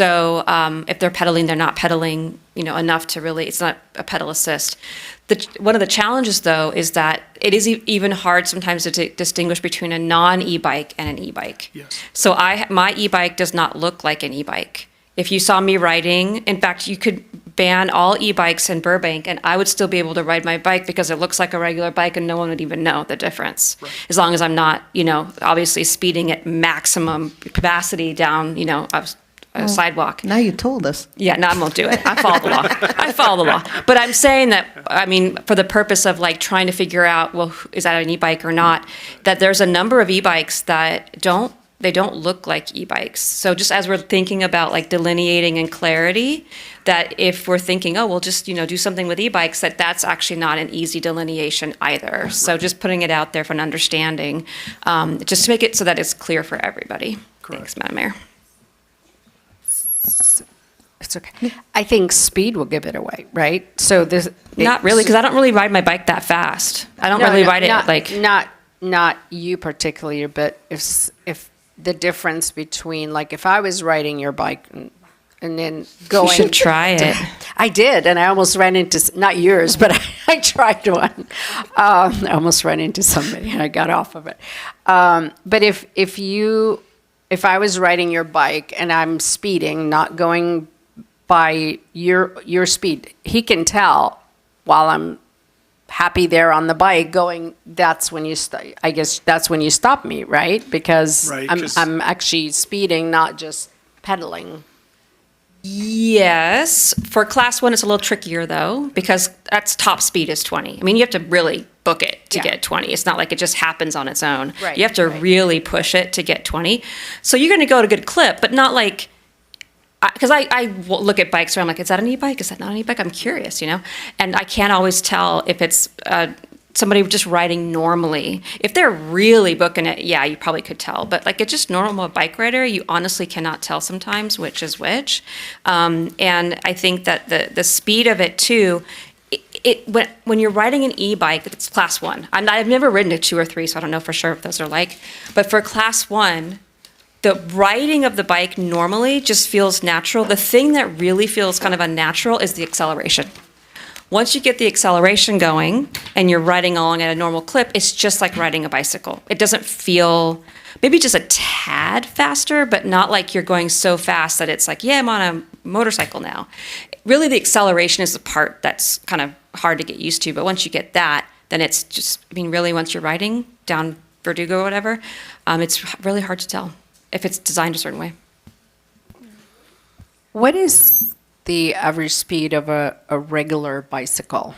they're pedaling, they're not pedaling, enough to really, it's not a pedal assist. One of the challenges though is that it is even hard sometimes to distinguish between a non-e-bike and an e-bike. Yes. So my e-bike does not look like an e-bike. If you saw me riding, in fact, you could ban all e-bikes in Burbank and I would still be able to ride my bike because it looks like a regular bike and no one would even know the difference. Right. As long as I'm not, obviously speeding at maximum capacity down, a sidewalk. Now you told us. Yeah, no, I won't do it. I follow the law. I follow the law. But I'm saying that, for the purpose of trying to figure out, well, is that an e-bike or not, that there's a number of e-bikes that don't look like e-bikes. So just as we're thinking about delineating and clarity, that if we're thinking, oh, we'll just, do something with e-bikes, that's actually not an easy delineation either. So just putting it out there for an understanding, just to make it so that it's clear for everybody. Correct. Thanks, Madam Mayor. It's okay. I think speed will give it away, right? So this Not really, because I don't really ride my bike that fast. I don't really ride it not you particularly, but if the difference between if I was riding your bike and then going. You should try it. I did, and I almost ran into not yours, but I tried one. I almost ran into somebody, and I got off of it. But if I was riding your bike and I'm speeding, not going by your speed, he can tell while I'm happy there on the bike going, that's when you I guess that's when you stop me, right? Because Right, I'm actually speeding, not just pedaling. Yes. For class 1, it's a little trickier though, because that's top speed is 20. I mean, you have to really book it to get 20. It's not like it just happens on its own. Right, You have to really push it to get 20. So you're going to go at a good clip, but not because I look at bikes where I'm like, is that an e-bike? Is that not an e-bike? I'm curious, and I can't always tell if it's somebody just riding normally. If they're really booking it, yeah, you probably could tell. But it's just normal bike rider, you honestly cannot tell sometimes which is which. And I think that the speed of it too, when you're riding an e-bike, it's class 1. I've never ridden a 2 or 3, so I don't know for sure if those are But for class 1, the riding of the bike normally just feels natural. The thing that really feels kind of unnatural is the acceleration. Once you get the acceleration going and you're riding along at a normal clip, it's just like riding a bicycle. It doesn't feel, maybe just a tad faster, but not like you're going so fast that it's yeah, I'm on a motorcycle now. Really, the acceleration is the part that's kind of hard to get used to. But once you get that, then it's just, really, once you're riding down Verdugo or whatever, it's really hard to tell if it's designed a certain way. What is the average speed of a regular bicycle?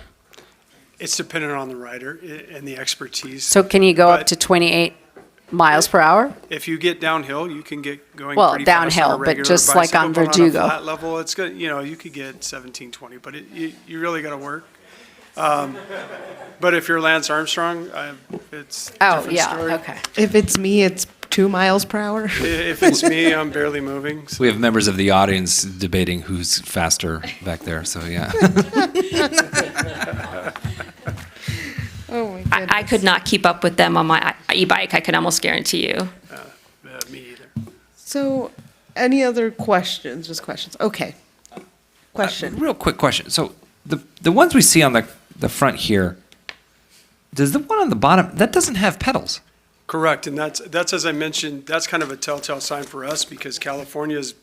It's dependent on the rider and the expertise. So can you go up But to 28 miles per hour? If you get downhill, you can get going Well, pretty fast on a downhill, but regular just like on bicycle, but Verdugo. On a flat level, it's good. You could get 17, 20, but you really got to work. But if you're Lance Armstrong, it's a different story. Okay. If it's me, it's 2 miles per hour. If it's me, I'm barely moving. So. We have members of the audience debating who's faster back there, so yeah. Oh my I could not keep up with them on my e-bike, I can almost guarantee you. Me either. So, any other questions? Just questions. Okay. Question. Real quick question. So the ones we see on the front here, does the one on the bottom, that doesn't have pedals? Correct, and that's as I mentioned, that's kind of a telltale sign for us because California's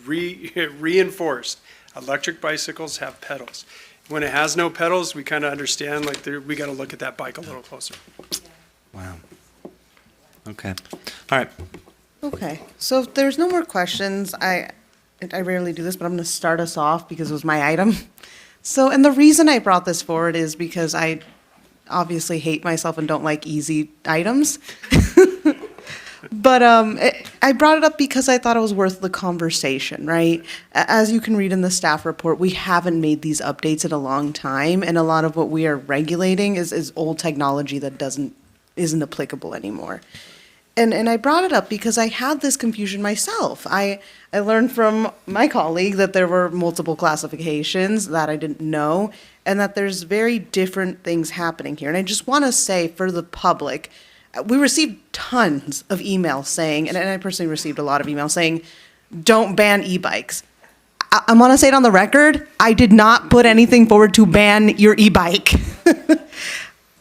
reinforced electric bicycles have pedals. When it has no pedals, we kind of understand we got to look at that bike a little closer. Wow. Okay. All right. Okay. So if there's no more questions, I rarely do this, but I'm going to start us off because it was my item. So, and the reason I brought this forward is because I obviously hate myself and don't like easy items. But I brought it up because I thought it was worth the conversation, right? As you can read in the staff report, we haven't made these updates in a long time, and a lot of what we are regulating is old technology that isn't applicable anymore. And I brought it up because I had this confusion myself. I learned from my colleague that there were multiple classifications that I didn't know. and that there's very different things happening here. And I just want to say for the public, we received tons of emails saying, and I personally received a lot of emails saying, don't ban e-bikes. I want to say it on the record, I did not put anything forward to ban your e-bike.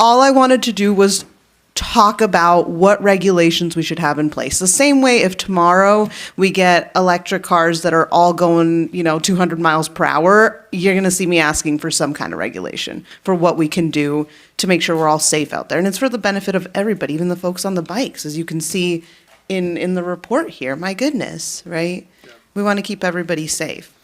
All I wanted to do was talk about what regulations we should have in place. The same way if tomorrow we get electric cars that are all going, 200 miles per hour, you're going to see me asking for some kind of regulation for what we can do to make sure we're all safe out there. And it's for the benefit of everybody, even the folks on the bikes, as you can see in the report here. My goodness, right? Yeah. We want to keep everybody safe.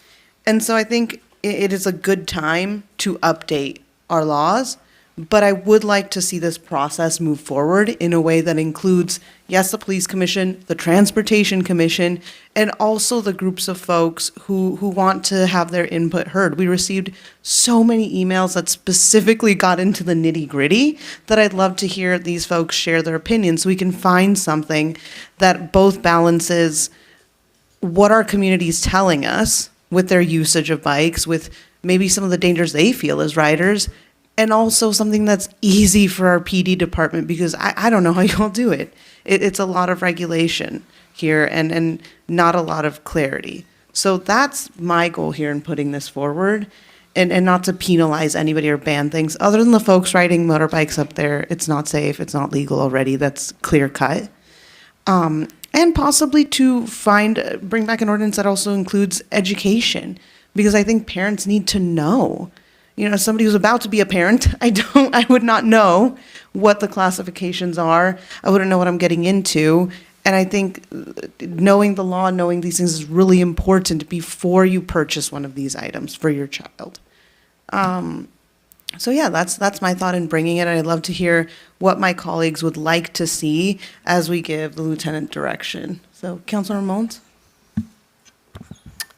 And so I think it is a good time to update our laws. But I would like to see this process move forward in a way that includes, yes, the Police Commission, the Transportation Commission, and also the groups of folks who want to have their input heard. We received so many emails that specifically got into the nitty-gritty that I'd love to hear these folks share their opinions so we can find something that both balances what our community is telling us with their usage of bikes, with maybe some of the dangers they feel as riders, and also something that's easy for our PD department, because I don't know how you all do it. It's a lot of regulation here and not a lot of clarity. So that's my goal here in putting this forward, and not to penalize anybody or ban things. Other than the folks riding motorbikes up there, it's not safe, it's not legal already, that's clear cut. And possibly to bring back an ordinance that also includes education, because I think parents need to know. As somebody who's about to be a parent, I would not know what the classifications are. I wouldn't know what I'm getting into. And I think knowing the law, knowing these things is really important before you purchase one of these items for your child. So yeah, that's my thought in bringing it. I'd love to hear what my colleagues would like to see as we give the lieutenant direction. So, Councilor Mons?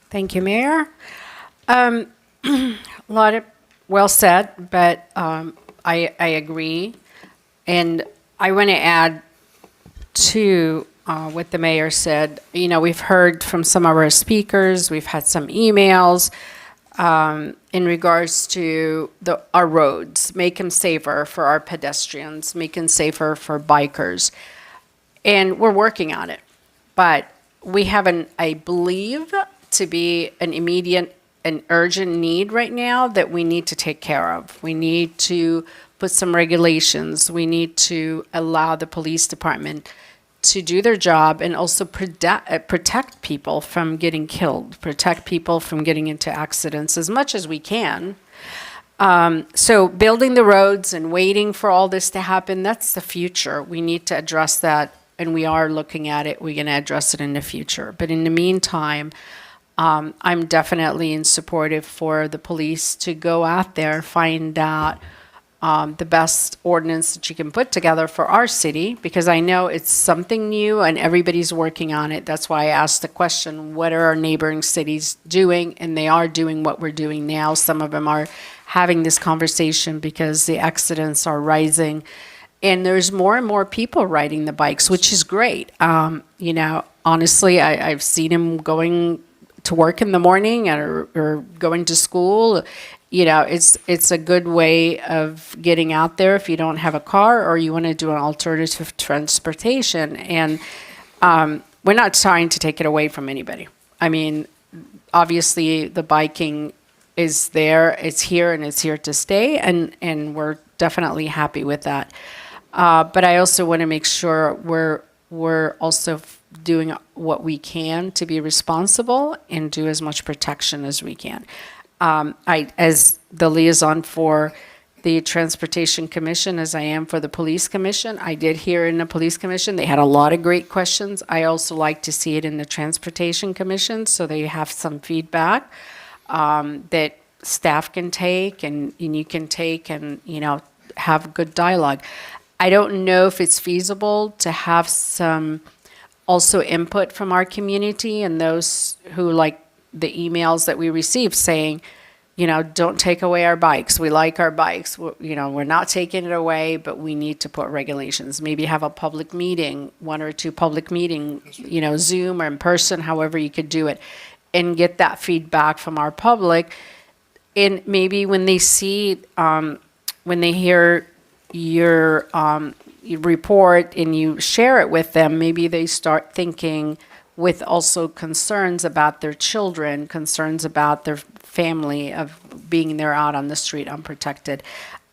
Thank you, Mayor. A lot of well said, but I agree. And I want to add to what the mayor said. We've heard from some of our speakers, we've had some emails in regards to our roads, make them safer for our pedestrians, make them safer for bikers. And we're working on it. But we have I believe, to be an immediate an urgent need right now that we need to take care of. We need to put some regulations. We need to allow the police department to do their job and also protect people from getting killed, protect people from getting into accidents as much as we can. So building the roads and waiting for all this to happen, that's the future. We need to address that, and we are looking at it. We're going to address it in the future. But in the meantime, I'm definitely supportive for the police to go out there, find out the best ordinance that you can put together for our city, because I know it's something new and everybody's working on it. That's why I asked the question, what are our neighboring cities doing? And they are doing what we're doing now. Some of them are having this conversation because the accidents are rising. And there's more and more people riding the bikes, which is great. Honestly, I've seen them going to work in the morning or going to school. It's a good way of getting out there if you don't have a car or you want to do an alternative transportation. And we're not trying to take it away from anybody. I mean, obviously the biking is there, it's here, and it's here to stay, and we're definitely happy with that. But I also want to make sure we're also doing what we can to be responsible and do as much protection as we can. As the liaison for the Transportation Commission, as I am for the Police Commission, I did hear in the Police Commission, they had a lot of great questions. I also like to see it in the Transportation Commission, so they have some feedback that staff can take and you can take and, have good dialogue. I don't know if it's feasible to have some also input from our community and those who like the emails that we receive saying, don't take away our bikes. We like our bikes. We're not taking it away, but we need to put regulations. Maybe have a public meeting, 1 or 2 public meeting, Zoom or in person, however you could do it, and get that feedback from our public. and maybe when they see, when they hear your report and you share it with them, maybe they start thinking with also concerns about their children, concerns about their family of being there out on the street unprotected.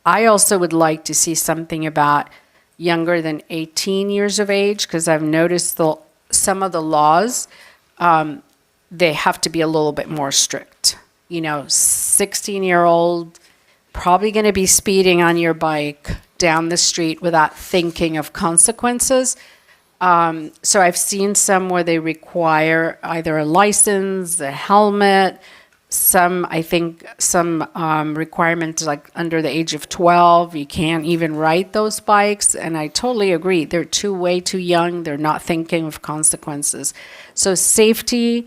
I also would like to see something about younger than 18 years of age, because I've noticed some of the laws, they have to be a little bit more strict. 16-year-old probably going to be speeding on your bike down the street without thinking of consequences. So I've seen some where they require either a license, a helmet, some requirements like under the age of 12, you can't even ride those bikes. And I totally agree. They're way too young. They're not thinking of consequences. So safety,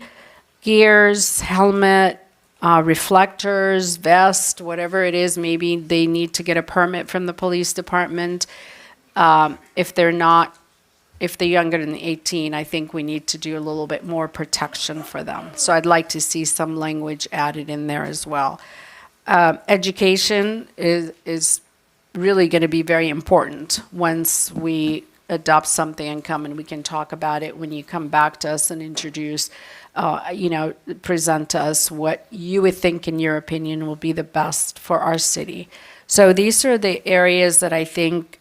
gears, helmet, reflectors, vest, whatever it is, maybe they need to get a permit from the police department. If they're younger than 18, I think we need to do a little bit more protection for them. So I'd like to see some language added in there as well. Education is really going to be very important once we adopt something and come and we can talk about it when you come back to us and introduce, present to us what you would think, in your opinion, will be the best for our city. So these are the areas that I think,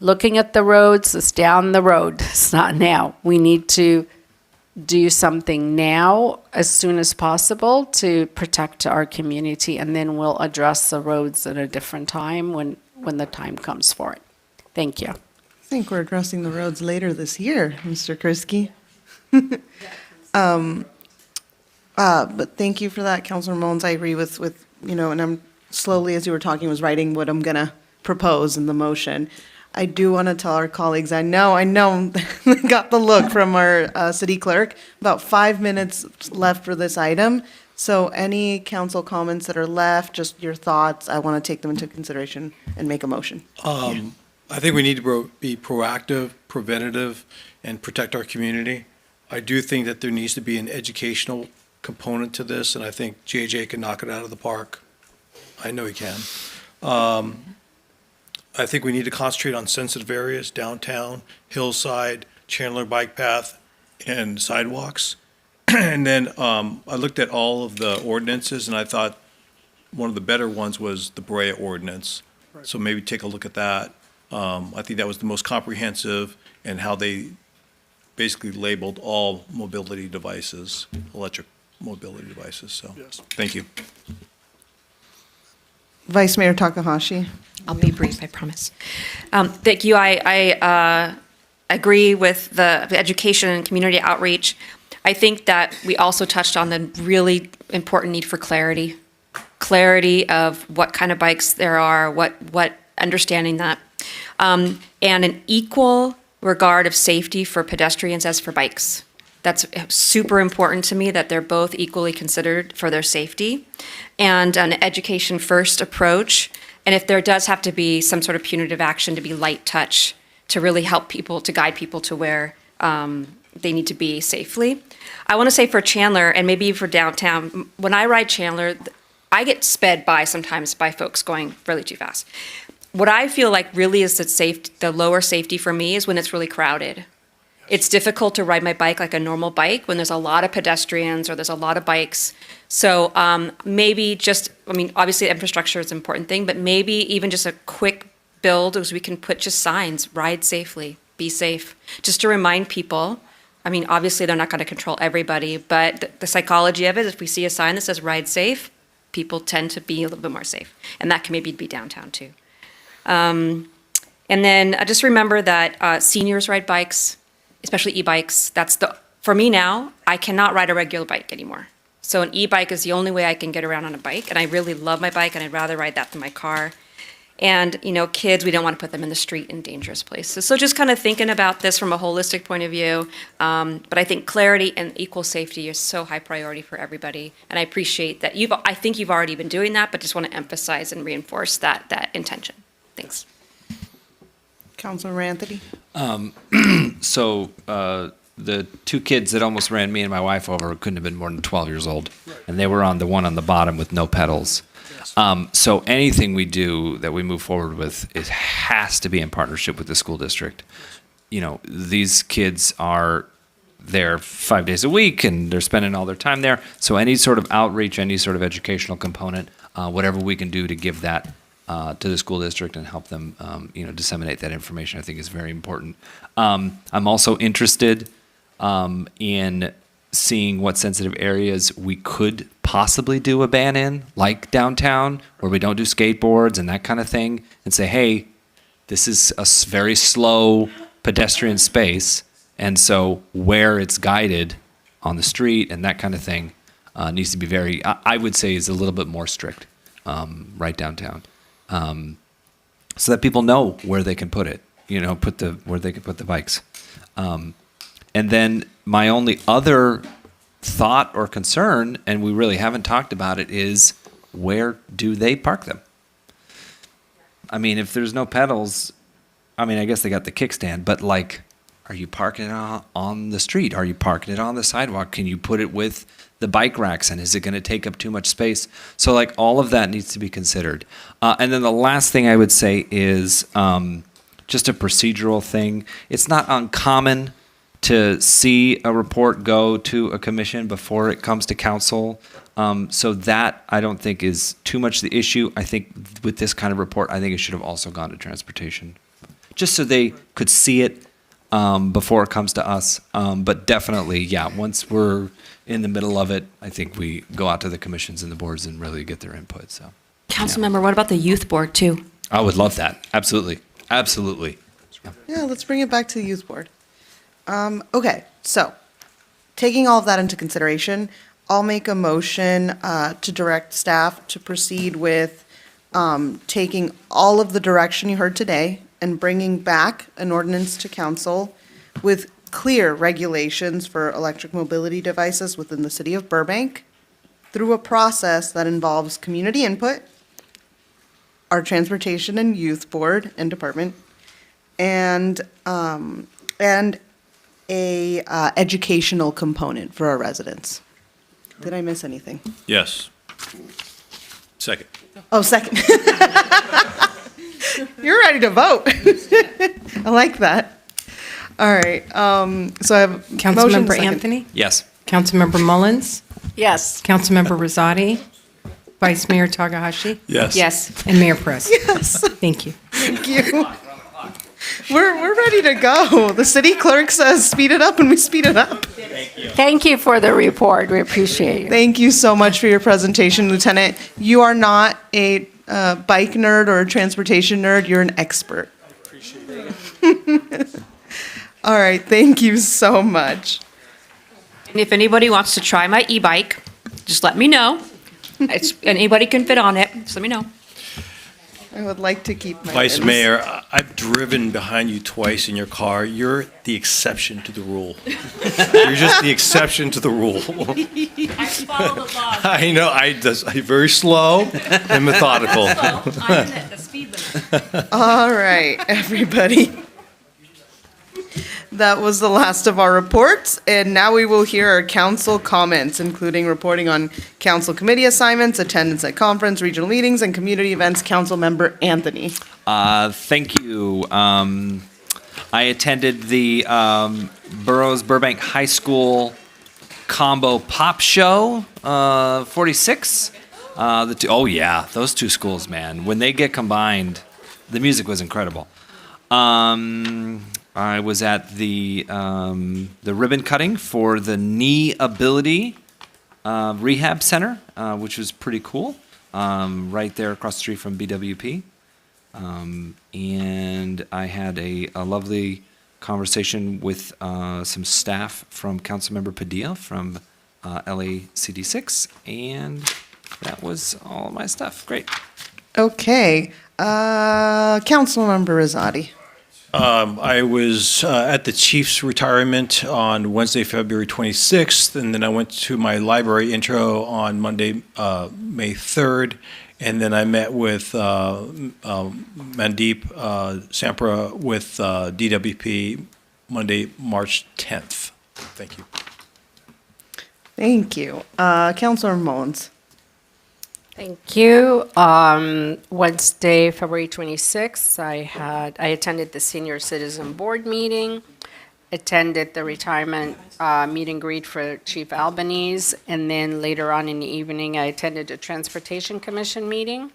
looking at the roads is down the road. It's not now. We need to do something now as soon as possible to protect our community, and then we'll address the roads at a different time when the time comes for it. Thank you. I think we're addressing the roads later this year, Mr. Krisky. But thank you for that, Councilor Mullins. I agree with and I'm slowly, as you were talking, was writing what I'm gonna propose in the motion. I do want to tell our colleagues, I know, got the look from our city clerk, about 5 minutes left for this item. So any council comments that are left, just your thoughts, I want to take them into consideration and make a motion. I think we need to be proactive, preventative, and protect our community. I do think that there needs to be an educational component to this, and I think JJ can knock it out of the park. I know he can. I think we need to concentrate on sensitive areas, downtown, hillside, Chandler Bike Path, and sidewalks. And then I looked at all of the ordinances, and I thought one of the better ones was the Brea ordinance. Right. So maybe take a look at that. I think that was the most comprehensive, and how they basically labeled all mobility devices, electric mobility devices. So, Yes. Thank you. Vice Mayor Takahashi. I'll be brief, I promise. Thank you. I agree with the education and community outreach. I think that we also touched on the really important need for clarity. Clarity of what kind of bikes there are, what understanding that. And an equal regard of safety for pedestrians as for bikes. That's super important to me, that they're both equally considered for their safety. And an education first approach. And if there does have to be some sort of punitive action, to be light touch, to really help people, to guide people to where they need to be safely. I want to say for Chandler, and maybe for downtown, when I ride Chandler, I get sped by sometimes by folks going really too fast. What I feel like really is the lower safety for me is when it's really crowded. It's difficult to ride my bike like a normal bike when there's a lot of pedestrians or there's a lot of bikes. So maybe obviously infrastructure is an important thing, but maybe even just a quick build as we can put just signs, ride safely, be safe, just to remind people. Obviously they're not going to control everybody, but the psychology of it, if we see a sign that says ride safe, people tend to be a little bit more safe. And that can maybe be downtown too. And then just remember that seniors ride bikes, especially e-bikes. For me now, I cannot ride a regular bike anymore. So an e-bike is the only way I can get around on a bike, and I really love my bike, and I'd rather ride that than my car. And, kids, we don't want to put them in the street in dangerous places. So just kind of thinking about this from a holistic point of view. But I think clarity and equal safety is so high priority for everybody. And I appreciate that I think you've already been doing that, but just want to emphasize and reinforce that intention. Thanks. Councilor Anthony. So the two kids that almost ran me and my wife over couldn't have been more than 12 years old. Right. And they were on the one on the bottom with no pedals. So anything we do that we move forward with has to be in partnership with the school district. You know, these kids are there 5 days a week and they're spending all their time there. So any sort of outreach, any sort of educational component, whatever we can do to give that to the school district and help them, disseminate that information, I think is very important. I'm also interested in seeing what sensitive areas we could possibly do a ban in, like downtown, where we don't do skateboards and that kind of thing, and say, hey, this is a very slow pedestrian space, and so where it's guided on the street and that kind of thing needs to be very, I would say, is a little bit more strict right downtown, so that people know where they can put it, where they can put the bikes. And then my only other thought or concern, and we really haven't talked about it, is where do they park them? I mean, if there's no pedals, I mean, I guess they got the kickstand, but like, are you parking it on the street? Are you parking it on the sidewalk? Can you put it with the bike racks, and is it going to take up too much space? So like all of that needs to be considered. And then the last thing I would say is just a procedural thing. It's not uncommon to see a report go to a commission before it comes to council. So that I don't think is too much the issue. I think with this kind of report, I think it should have also gone to transportation, just so they could see it before it comes to us. But definitely, yeah, once we're in the middle of it, I think we go out to the commissions and the boards and really get their input. So, Councilmember, what about the youth board too? I would love that. Absolutely. Absolutely. Yeah, let's bring it back to the youth board. Okay, so taking all of that into consideration, I'll make a motion to direct staff to proceed with taking all of the direction you heard today and bringing back an ordinance to council with clear regulations for electric mobility devices within the city of Burbank through a process that involves community input, our transportation and youth board and department, and a educational component for our residents. Did I miss anything? Yes. Second. Oh, second. You're ready to vote. I like that. All right. So I have motion, Councilmember second. Anthony? Yes. Councilmember Mullins? Yes. Councilmember Rosati? Vice Mayor Takahashi? Yes. Yes. And Mayor Perez? Yes. Thank you. Thank you. We're ready to go. The city clerk says speed it up, and we speed it up. Thank you for the report. We appreciate you. Thank you so much for your presentation, Lieutenant. You are not a bike nerd or a transportation nerd. You're an expert. All right. Thank you so much. And if anybody wants to try my e-bike, just let me know. Anybody can fit on it. Just let me know. I would like to keep my Vice wins. Mayor, I've driven behind you twice in your car. You're the exception to the rule. You're just the exception to the rule. I follow the law. I know. I'm very slow and methodical. I'm in the speed limit. All right, everybody. That was the last of our reports, and now we will hear our council comments, including reporting on council committee assignments, attendance at conference, regional meetings, and community events. Councilmember Anthony. Thank you. I attended the Burbank High School Combo Pop Show, 46. Oh yeah, those two schools, man. When they get combined, the music was incredible. I was at the ribbon cutting for the Knee Ability Rehab Center, which was pretty cool, right there across the street from BWP. And I had a lovely conversation with some staff from Councilmember Padilla from LACD6, and that was all of my stuff. Great. Okay, Councilmember Rosati. I was at the Chief's retirement on Wednesday, February 26th, and then I went to my library intro on Monday, May 3rd, and then I met with Mandeep Sampra with DWP Monday, March 10th. Thank you. Thank you. Councilor Mullins. Thank you. Wednesday, February 26th, I attended the Senior Citizen Board meeting, attended the retirement meet and greet for Chief Albanese, and then later on in the evening, I attended a Transportation Commission meeting.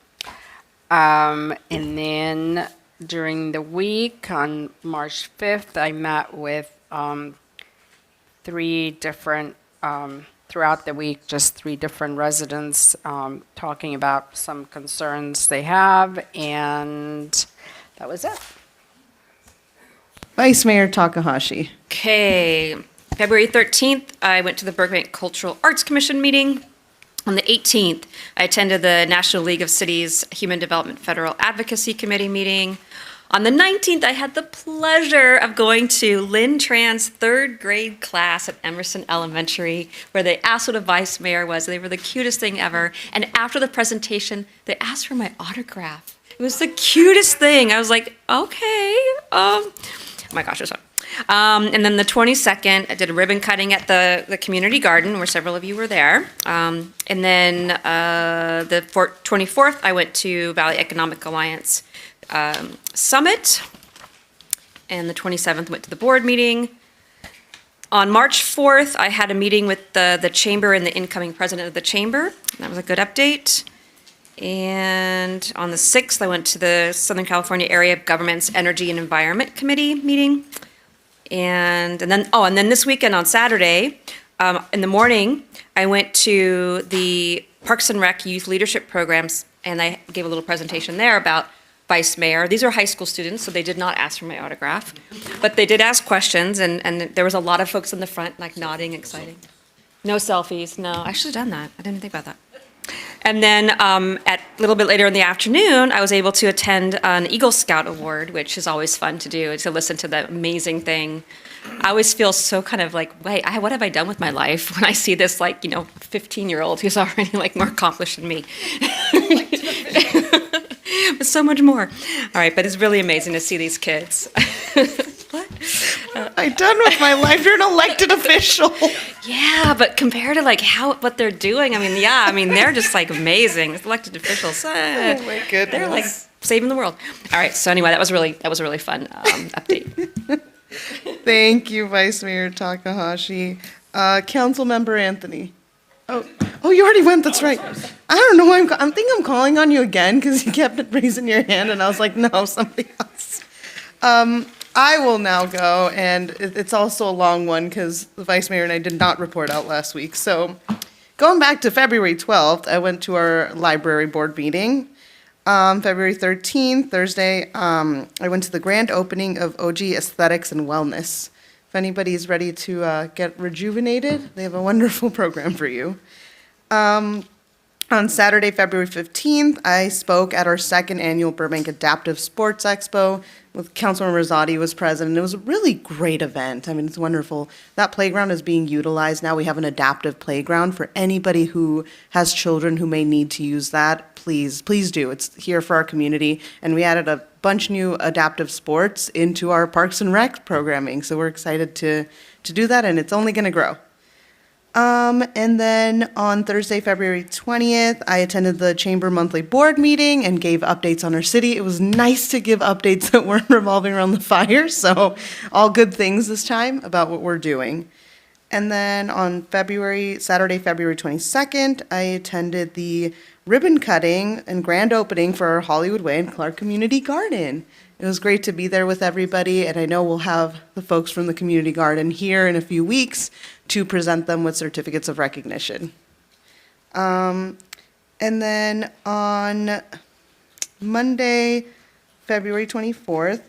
And then during the week, on March 5th, I met with three different throughout the week, just three different residents talking about some concerns they have, and that was it. Vice Mayor Takahashi. Okay, February 13th, I went to the Burbank Cultural Arts Commission meeting. On the 18th, I attended the National League of Cities Human Development Federal Advocacy Committee meeting. On the 19th, I had the pleasure of going to Lynn Tran's third grade class at Emerson Elementary, where they asked what a vice mayor was. They were the cutest thing ever. And after the presentation, they asked for my autograph. It was the cutest thing. I was like, okay. Oh my gosh, it was fun. And then the 22nd, I did a ribbon cutting at the community garden, where several of you were there. And then the 24th, I went to Valley Economic Alliance Summit, and the 27th went to the board meeting. On March 4th, I had a meeting with the chamber and the incoming president of the chamber. That was a good update. And on the 6th, I went to the Southern California Area Government's Energy and Environment Committee meeting. And then this weekend on Saturday, in the morning, I went to the Parks and Rec Youth Leadership Programs, and I gave a little presentation there about Vice Mayor. These are high school students, so they did not ask for my autograph, but they did ask questions, and there was a lot of folks in the front, like nodding, exciting. No selfies, no. I should have done that. I didn't think about that. And then at a little bit later in the afternoon, I was able to attend an Eagle Scout Award, which is always fun to do, to listen to the amazing thing. I always feel so kind of like, wait, what have I done with my life when I see this 15-year-old who's already more accomplished than me. But so much more. All right, but it's really amazing to see these kids. What? I done with my life. You're an elected official. Yeah, but compared to what they're doing, they're just amazing. These elected officials. Oh my goodness. They're saving the world. All right, so anyway, that was a really fun update. Thank you, Vice Mayor Takahashi. Councilmember Anthony. Oh, you already went. That's right. I don't know why I'm calling on you again because you kept raising your hand, and I was like, no, somebody else. I will now go, and it's also a long one because the Vice Mayor and I did not report out last week. So going back to February 12th, I went to our library board meeting. February 13th, Thursday, I went to the grand opening of OG Aesthetics and Wellness. If anybody's ready to get rejuvenated, they have a wonderful program for you. On Saturday, February 15th, I spoke at our second annual Burbank Adaptive Sports Expo with Councilman Rosati was present, and it was a really great event. It's wonderful. That playground is being utilized. Now we have an adaptive playground for anybody who has children who may need to use that. Please do. It's here for our community, and we added a bunch new adaptive sports into our Parks and Rec programming, so we're excited to do that, and it's only going to grow. And then on Thursday, February 20th, I attended the Chamber monthly board meeting and gave updates on our city. It was nice to give updates that weren't revolving around the fire, so all good things this time about what we're doing. And then on Saturday, February 22nd, I attended the ribbon cutting and grand opening for our Hollywood Way and Clark Community Garden. It was great to be there with everybody, and I know we'll have the folks from the community garden here in a few weeks to present them with certificates of recognition. And then on Monday, February 24th,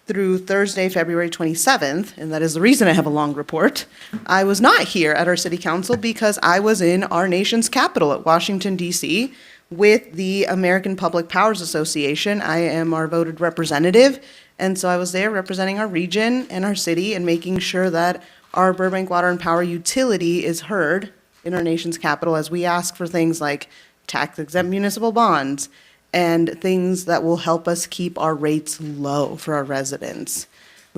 through Thursday, February 27th, and that is the reason I have a long report, I was not here at our city council because I was in our nation's capital at Washington, D.C., with the American Public Powers Association. I am our voted representative, and so I was there representing our region and our city and making sure that our Burbank Water and Power utility is heard in our nation's capital as we ask for things like tax-exempt municipal bonds and things that will help us keep our rates low for our residents.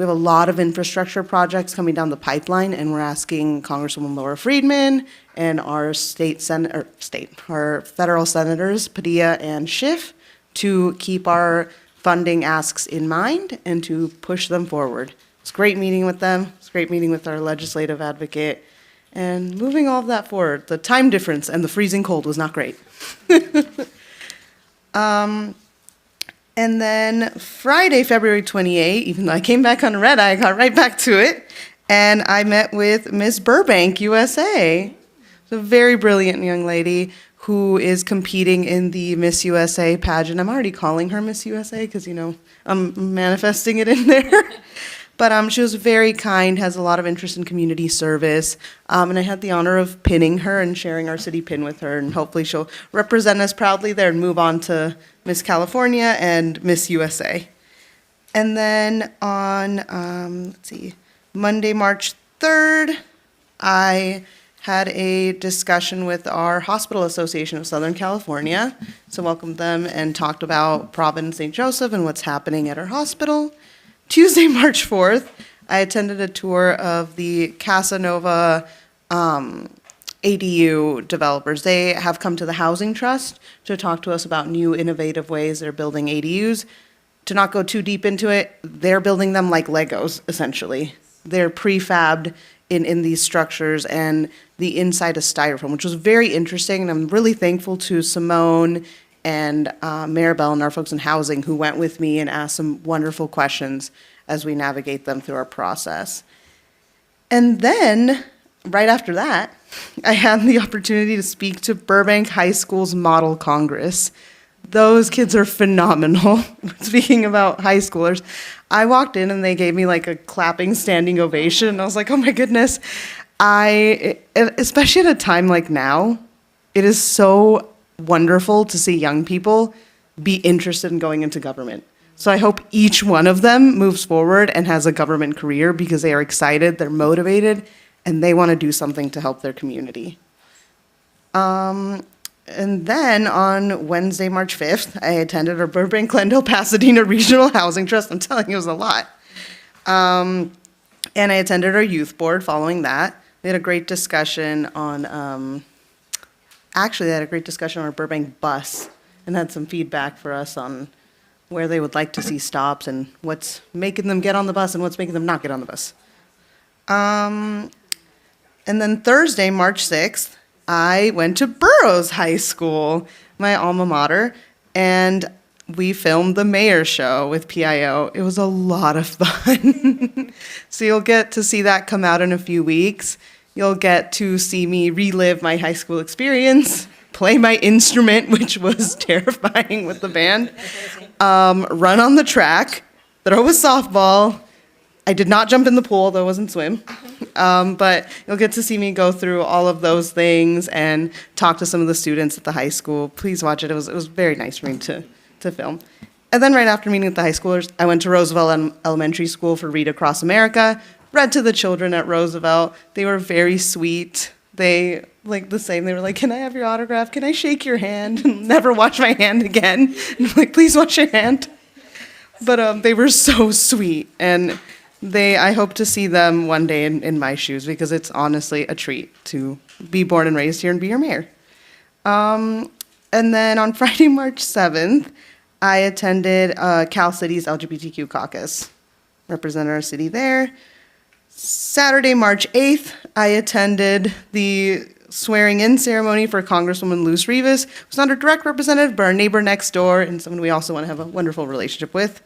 We have a lot of infrastructure projects coming down the pipeline, and we're asking Congresswoman Laura Friedman and our our federal senators, Padilla and Schiff, to keep our funding asks in mind and to push them forward. It's great meeting with them. It's great meeting with our legislative advocate and moving all of that forward. The time difference and the freezing cold was not great. And then Friday, February 28th, even though I came back on red eye, I got right back to it, and I met with Miss Burbank, USA. She's a very brilliant young lady who is competing in the Miss USA pageant. I'm already calling her Miss USA because, you know, I'm manifesting it in there. But she was very kind, has a lot of interest in community service, and I had the honor of pinning her and sharing our city pin with her, and hopefully she'll represent us proudly there and move on to Miss California and Miss USA. And then on, Monday, March 3rd, I had a discussion with our Hospital Association of Southern California, so welcomed them and talked about Providence St. Joseph and what's happening at our hospital. Tuesday, March 4th, I attended a tour of the Casanova ADU developers. They have come to the Housing Trust to talk to us about new innovative ways they're building ADUs. To not go too deep into it, they're building them like Legos, essentially. They're prefabbed in these structures, and the inside is styrofoam, which was very interesting, and I'm really thankful to Simone and Maribel and our folks in housing who went with me and asked some wonderful questions as we navigate them through our process. And then, right after that, I had the opportunity to speak to Burbank High School's Model Congress. Those kids are phenomenal. Speaking about high schoolers, I walked in and they gave me like a clapping standing ovation. And I was like, oh my goodness. Especially at a time like now, it is so wonderful to see young people be interested in going into government. So I hope each one of them moves forward and has a government career because they are excited, they're motivated, and they want to do something to help their community. And then on Wednesday, March 5th, I attended our Burbank Glendale Pasadena Regional Housing Trust. I'm telling you, it was a lot. And I attended our youth board following that. We had a great discussion on actually, they had a great discussion on our Burbank bus and had some feedback for us on where they would like to see stops and what's making them get on the bus and what's making them not get on the bus. And then Thursday, March 6th, I went to Burroughs High School, my alma mater, and we filmed the mayor show with PIO. It was a lot of fun. So you'll get to see that come out in a few weeks. You'll get to see me relive my high school experience, play my instrument, which was terrifying with the band, run on the track, throw a softball. I did not jump in the pool, though it wasn't swim. But you'll get to see me go through all of those things and talk to some of the students at the high school. Please watch it. It was very nice for me to film. And then right after meeting with the high schoolers, I went to Roosevelt Elementary School for Read Across America, read to the children at Roosevelt. They were very sweet. They, like the same, they were like, can I have your autograph? Can I shake your hand? Never wash my hand again. And I'm like, please wash your hand. But they were so sweet. And I hope to see them one day in my shoes because it's honestly a treat to be born and raised here and be your mayor. And then on Friday, March 7th, I attended Cal City's LGBTQ caucus, represented our city there. Saturday, March 8th, I attended the swearing-in ceremony for Congresswoman Luz Rivas, who's not our direct representative, but our neighbor next door, and someone we also want to have a wonderful relationship with.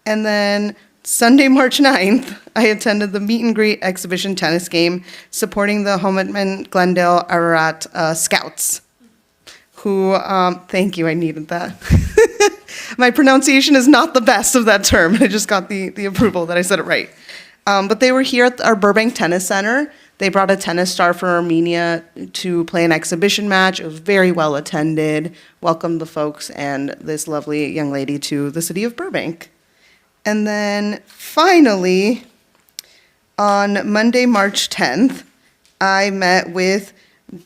And then Sunday, March 9th, I attended the meet and greet exhibition tennis game supporting the Hometman Glendale Ararat Scouts, who, thank you, I needed that. My pronunciation is not the best of that term. I just got the approval that I said it right. But they were here at our Burbank Tennis Center. They brought a tennis star from Armenia to play an exhibition match. It was very well attended, welcomed the folks and this lovely young lady to the city of Burbank. And then finally, on Monday, March 10th, I met with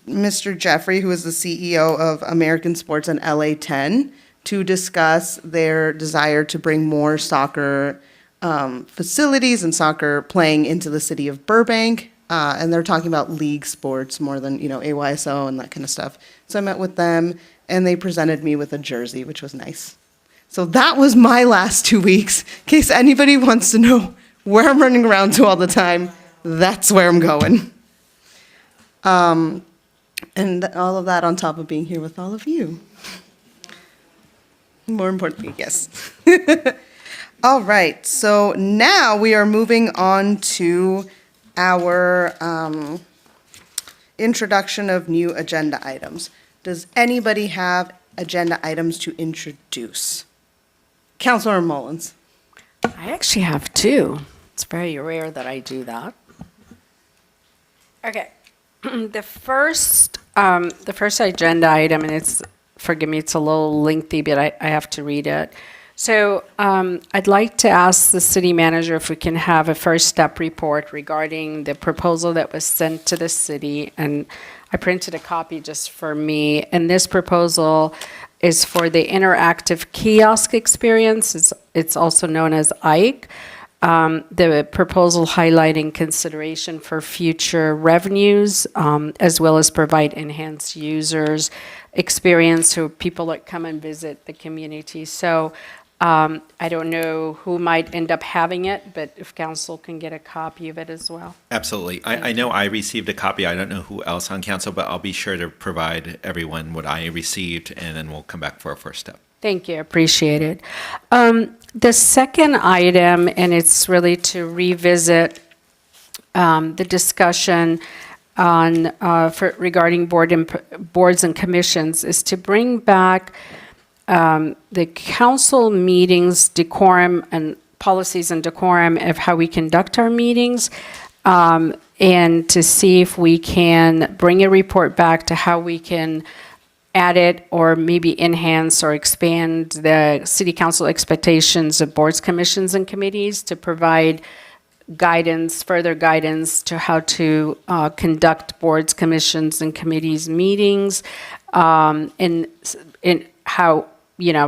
Mr. Jeffrey, who is the CEO of American Sports and LA 10, to discuss their desire to bring more soccer facilities and soccer playing into the city of Burbank. And they're talking about league sports more than, AYSO and that kind of stuff. So I met with them, and they presented me with a jersey, which was nice. So that was my last 2 weeks. In case anybody wants to know where I'm running around to all the time, that's where I'm going. And all of that on top of being here with all of you. More importantly, yes. All right, so now we are moving on to our introduction of new agenda items. Does anybody have agenda items to introduce? Councilor Mullins. I actually have two. It's very rare that I do that. Okay. The first agenda item, and forgive me, it's a little lengthy, but I have to read it. So I'd like to ask the city manager if we can have a first step report regarding the proposal that was sent to the city. And I printed a copy just for me. And this proposal is for the interactive kiosk experience. It's also known as IKE. The proposal highlighting consideration for future revenues, as well as provide enhanced users experience to people that come and visit the community. So I don't know who might end up having it, but if council can get a copy of it as well. Absolutely. I know I received a copy. I don't know who else on council, but I'll be sure to provide everyone what I received, and then we'll come back for a first step. Thank you. Appreciate it. The second item, and it's really to revisit the discussion on regarding boards and commissions, is to bring back the council meetings decorum and policies and decorum of how we conduct our meetings, and to see if we can bring a report back to how we can add it or maybe enhance or expand the city council expectations of boards, commissions, and committees to provide guidance, further guidance to how to conduct boards, commissions, and committees meetings, and how,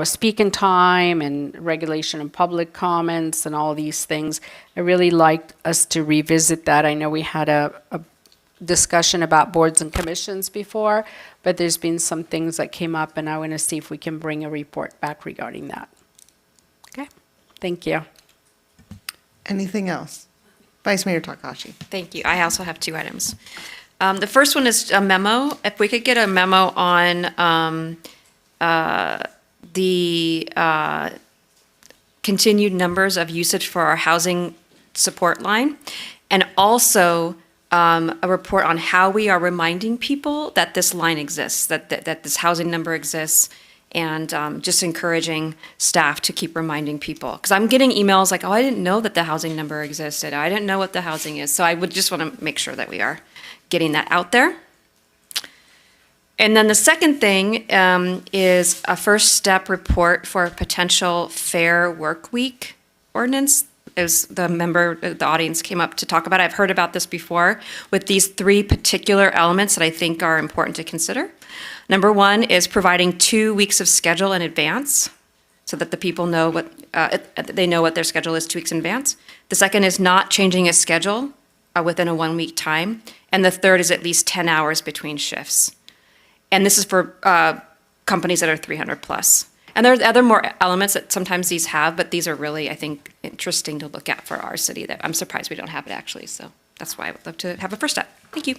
speak in time and regulation of public comments and all these things. I really liked us to revisit that. I know we had a discussion about boards and commissions before, but there's been some things that came up, and I want to see if we can bring a report back regarding that. Okay, thank you. Anything else? Vice Mayor Takahashi. Thank you. I also have two items. The first one is a memo. If we could get a memo on the continued numbers of usage for our housing support line, and also a report on how we are reminding people that this line exists, that this housing number exists, and just encouraging staff to keep reminding people. Because I'm getting emails like, oh, I didn't know that the housing number existed. I didn't know what the housing is. So I would just want to make sure that we are getting that out there. And then the second thing is a first step report for a potential fair work week ordinance. As the audience came up to talk about it. I've heard about this before with these three particular elements that I think are important to consider. Number one is providing 2 weeks of schedule in advance so that the people know what their schedule is 2 weeks in advance. The second is not changing a schedule within a 1 week time. And the third is at least 10 hours between shifts. And this is for companies that are 300 plus. And there are other more elements that sometimes these have, but these are really, I think, interesting to look at for our city that I'm surprised we don't have it actually. So that's why I would love to have a first step. Thank you.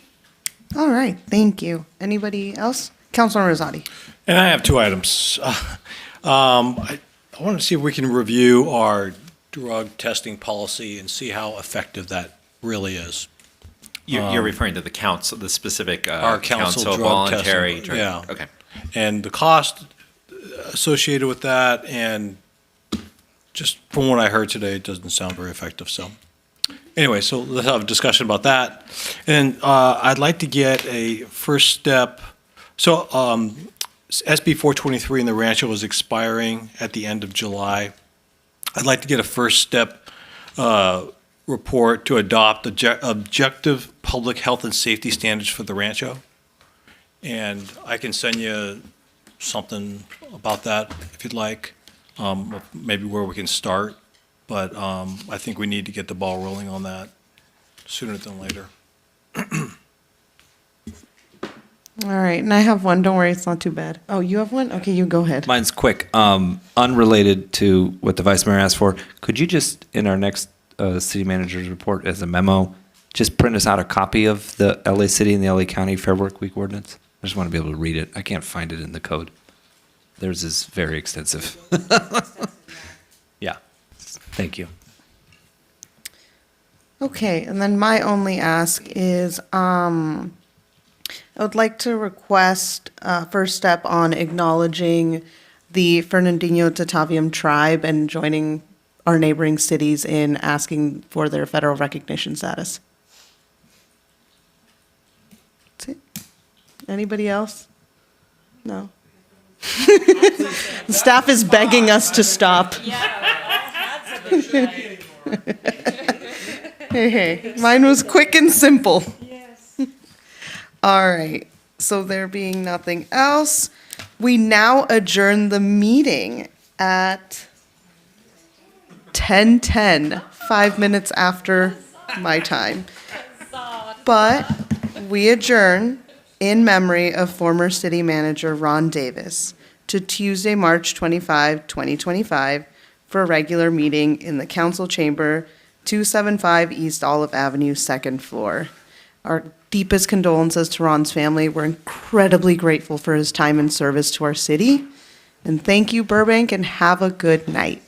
All right, thank you. Anybody else? Councilor Rosati. And I have two items. I want to see if we can review our drug testing policy and see how effective that really is. You're referring to the council, the specific our council drug voluntary testing. drug. Yeah. Okay. And the cost associated with that, and just from what I heard today, it doesn't sound very effective. So anyway, so let's have a discussion about that. And I'd like to get a first step. So SB 423 in the Rancho was expiring at the end of July. I'd like to get a first step report to adopt objective public health and safety standards for the Rancho. And I can send you something about that if you'd like, maybe where we can start. but I think we need to get the ball rolling on that sooner than later. All right, and I have one. Don't worry, it's not too bad. Oh, you have one? Okay, you go ahead. Mine's quick. Unrelated to what the vice mayor asked for, could you just, in our next city manager's report as a memo, just print us out a copy of the LA City and the LA County Fair Work Week ordinance? I just want to be able to read it. I can't find it in the code. Theirs is very extensive. Yeah. Thank you. Okay, and then my only ask is, I would like to request first step on acknowledging the Fernandino Tataviam tribe and joining our neighboring cities in asking for their federal recognition status. That's it. Anybody else? No. The staff is begging us to stop. Hey, mine was quick and simple. All right, so there being nothing else, we now adjourn the meeting at 10:10, 5 minutes after my time. But we adjourn in memory of former city manager Ron Davis to Tuesday, March 25, 2025, for a regular meeting in the council chamber, 275 East Olive Avenue, second floor. Our deepest condolences to Ron's family. We're incredibly grateful for his time and service to our city. And thank you, Burbank, and have a good night.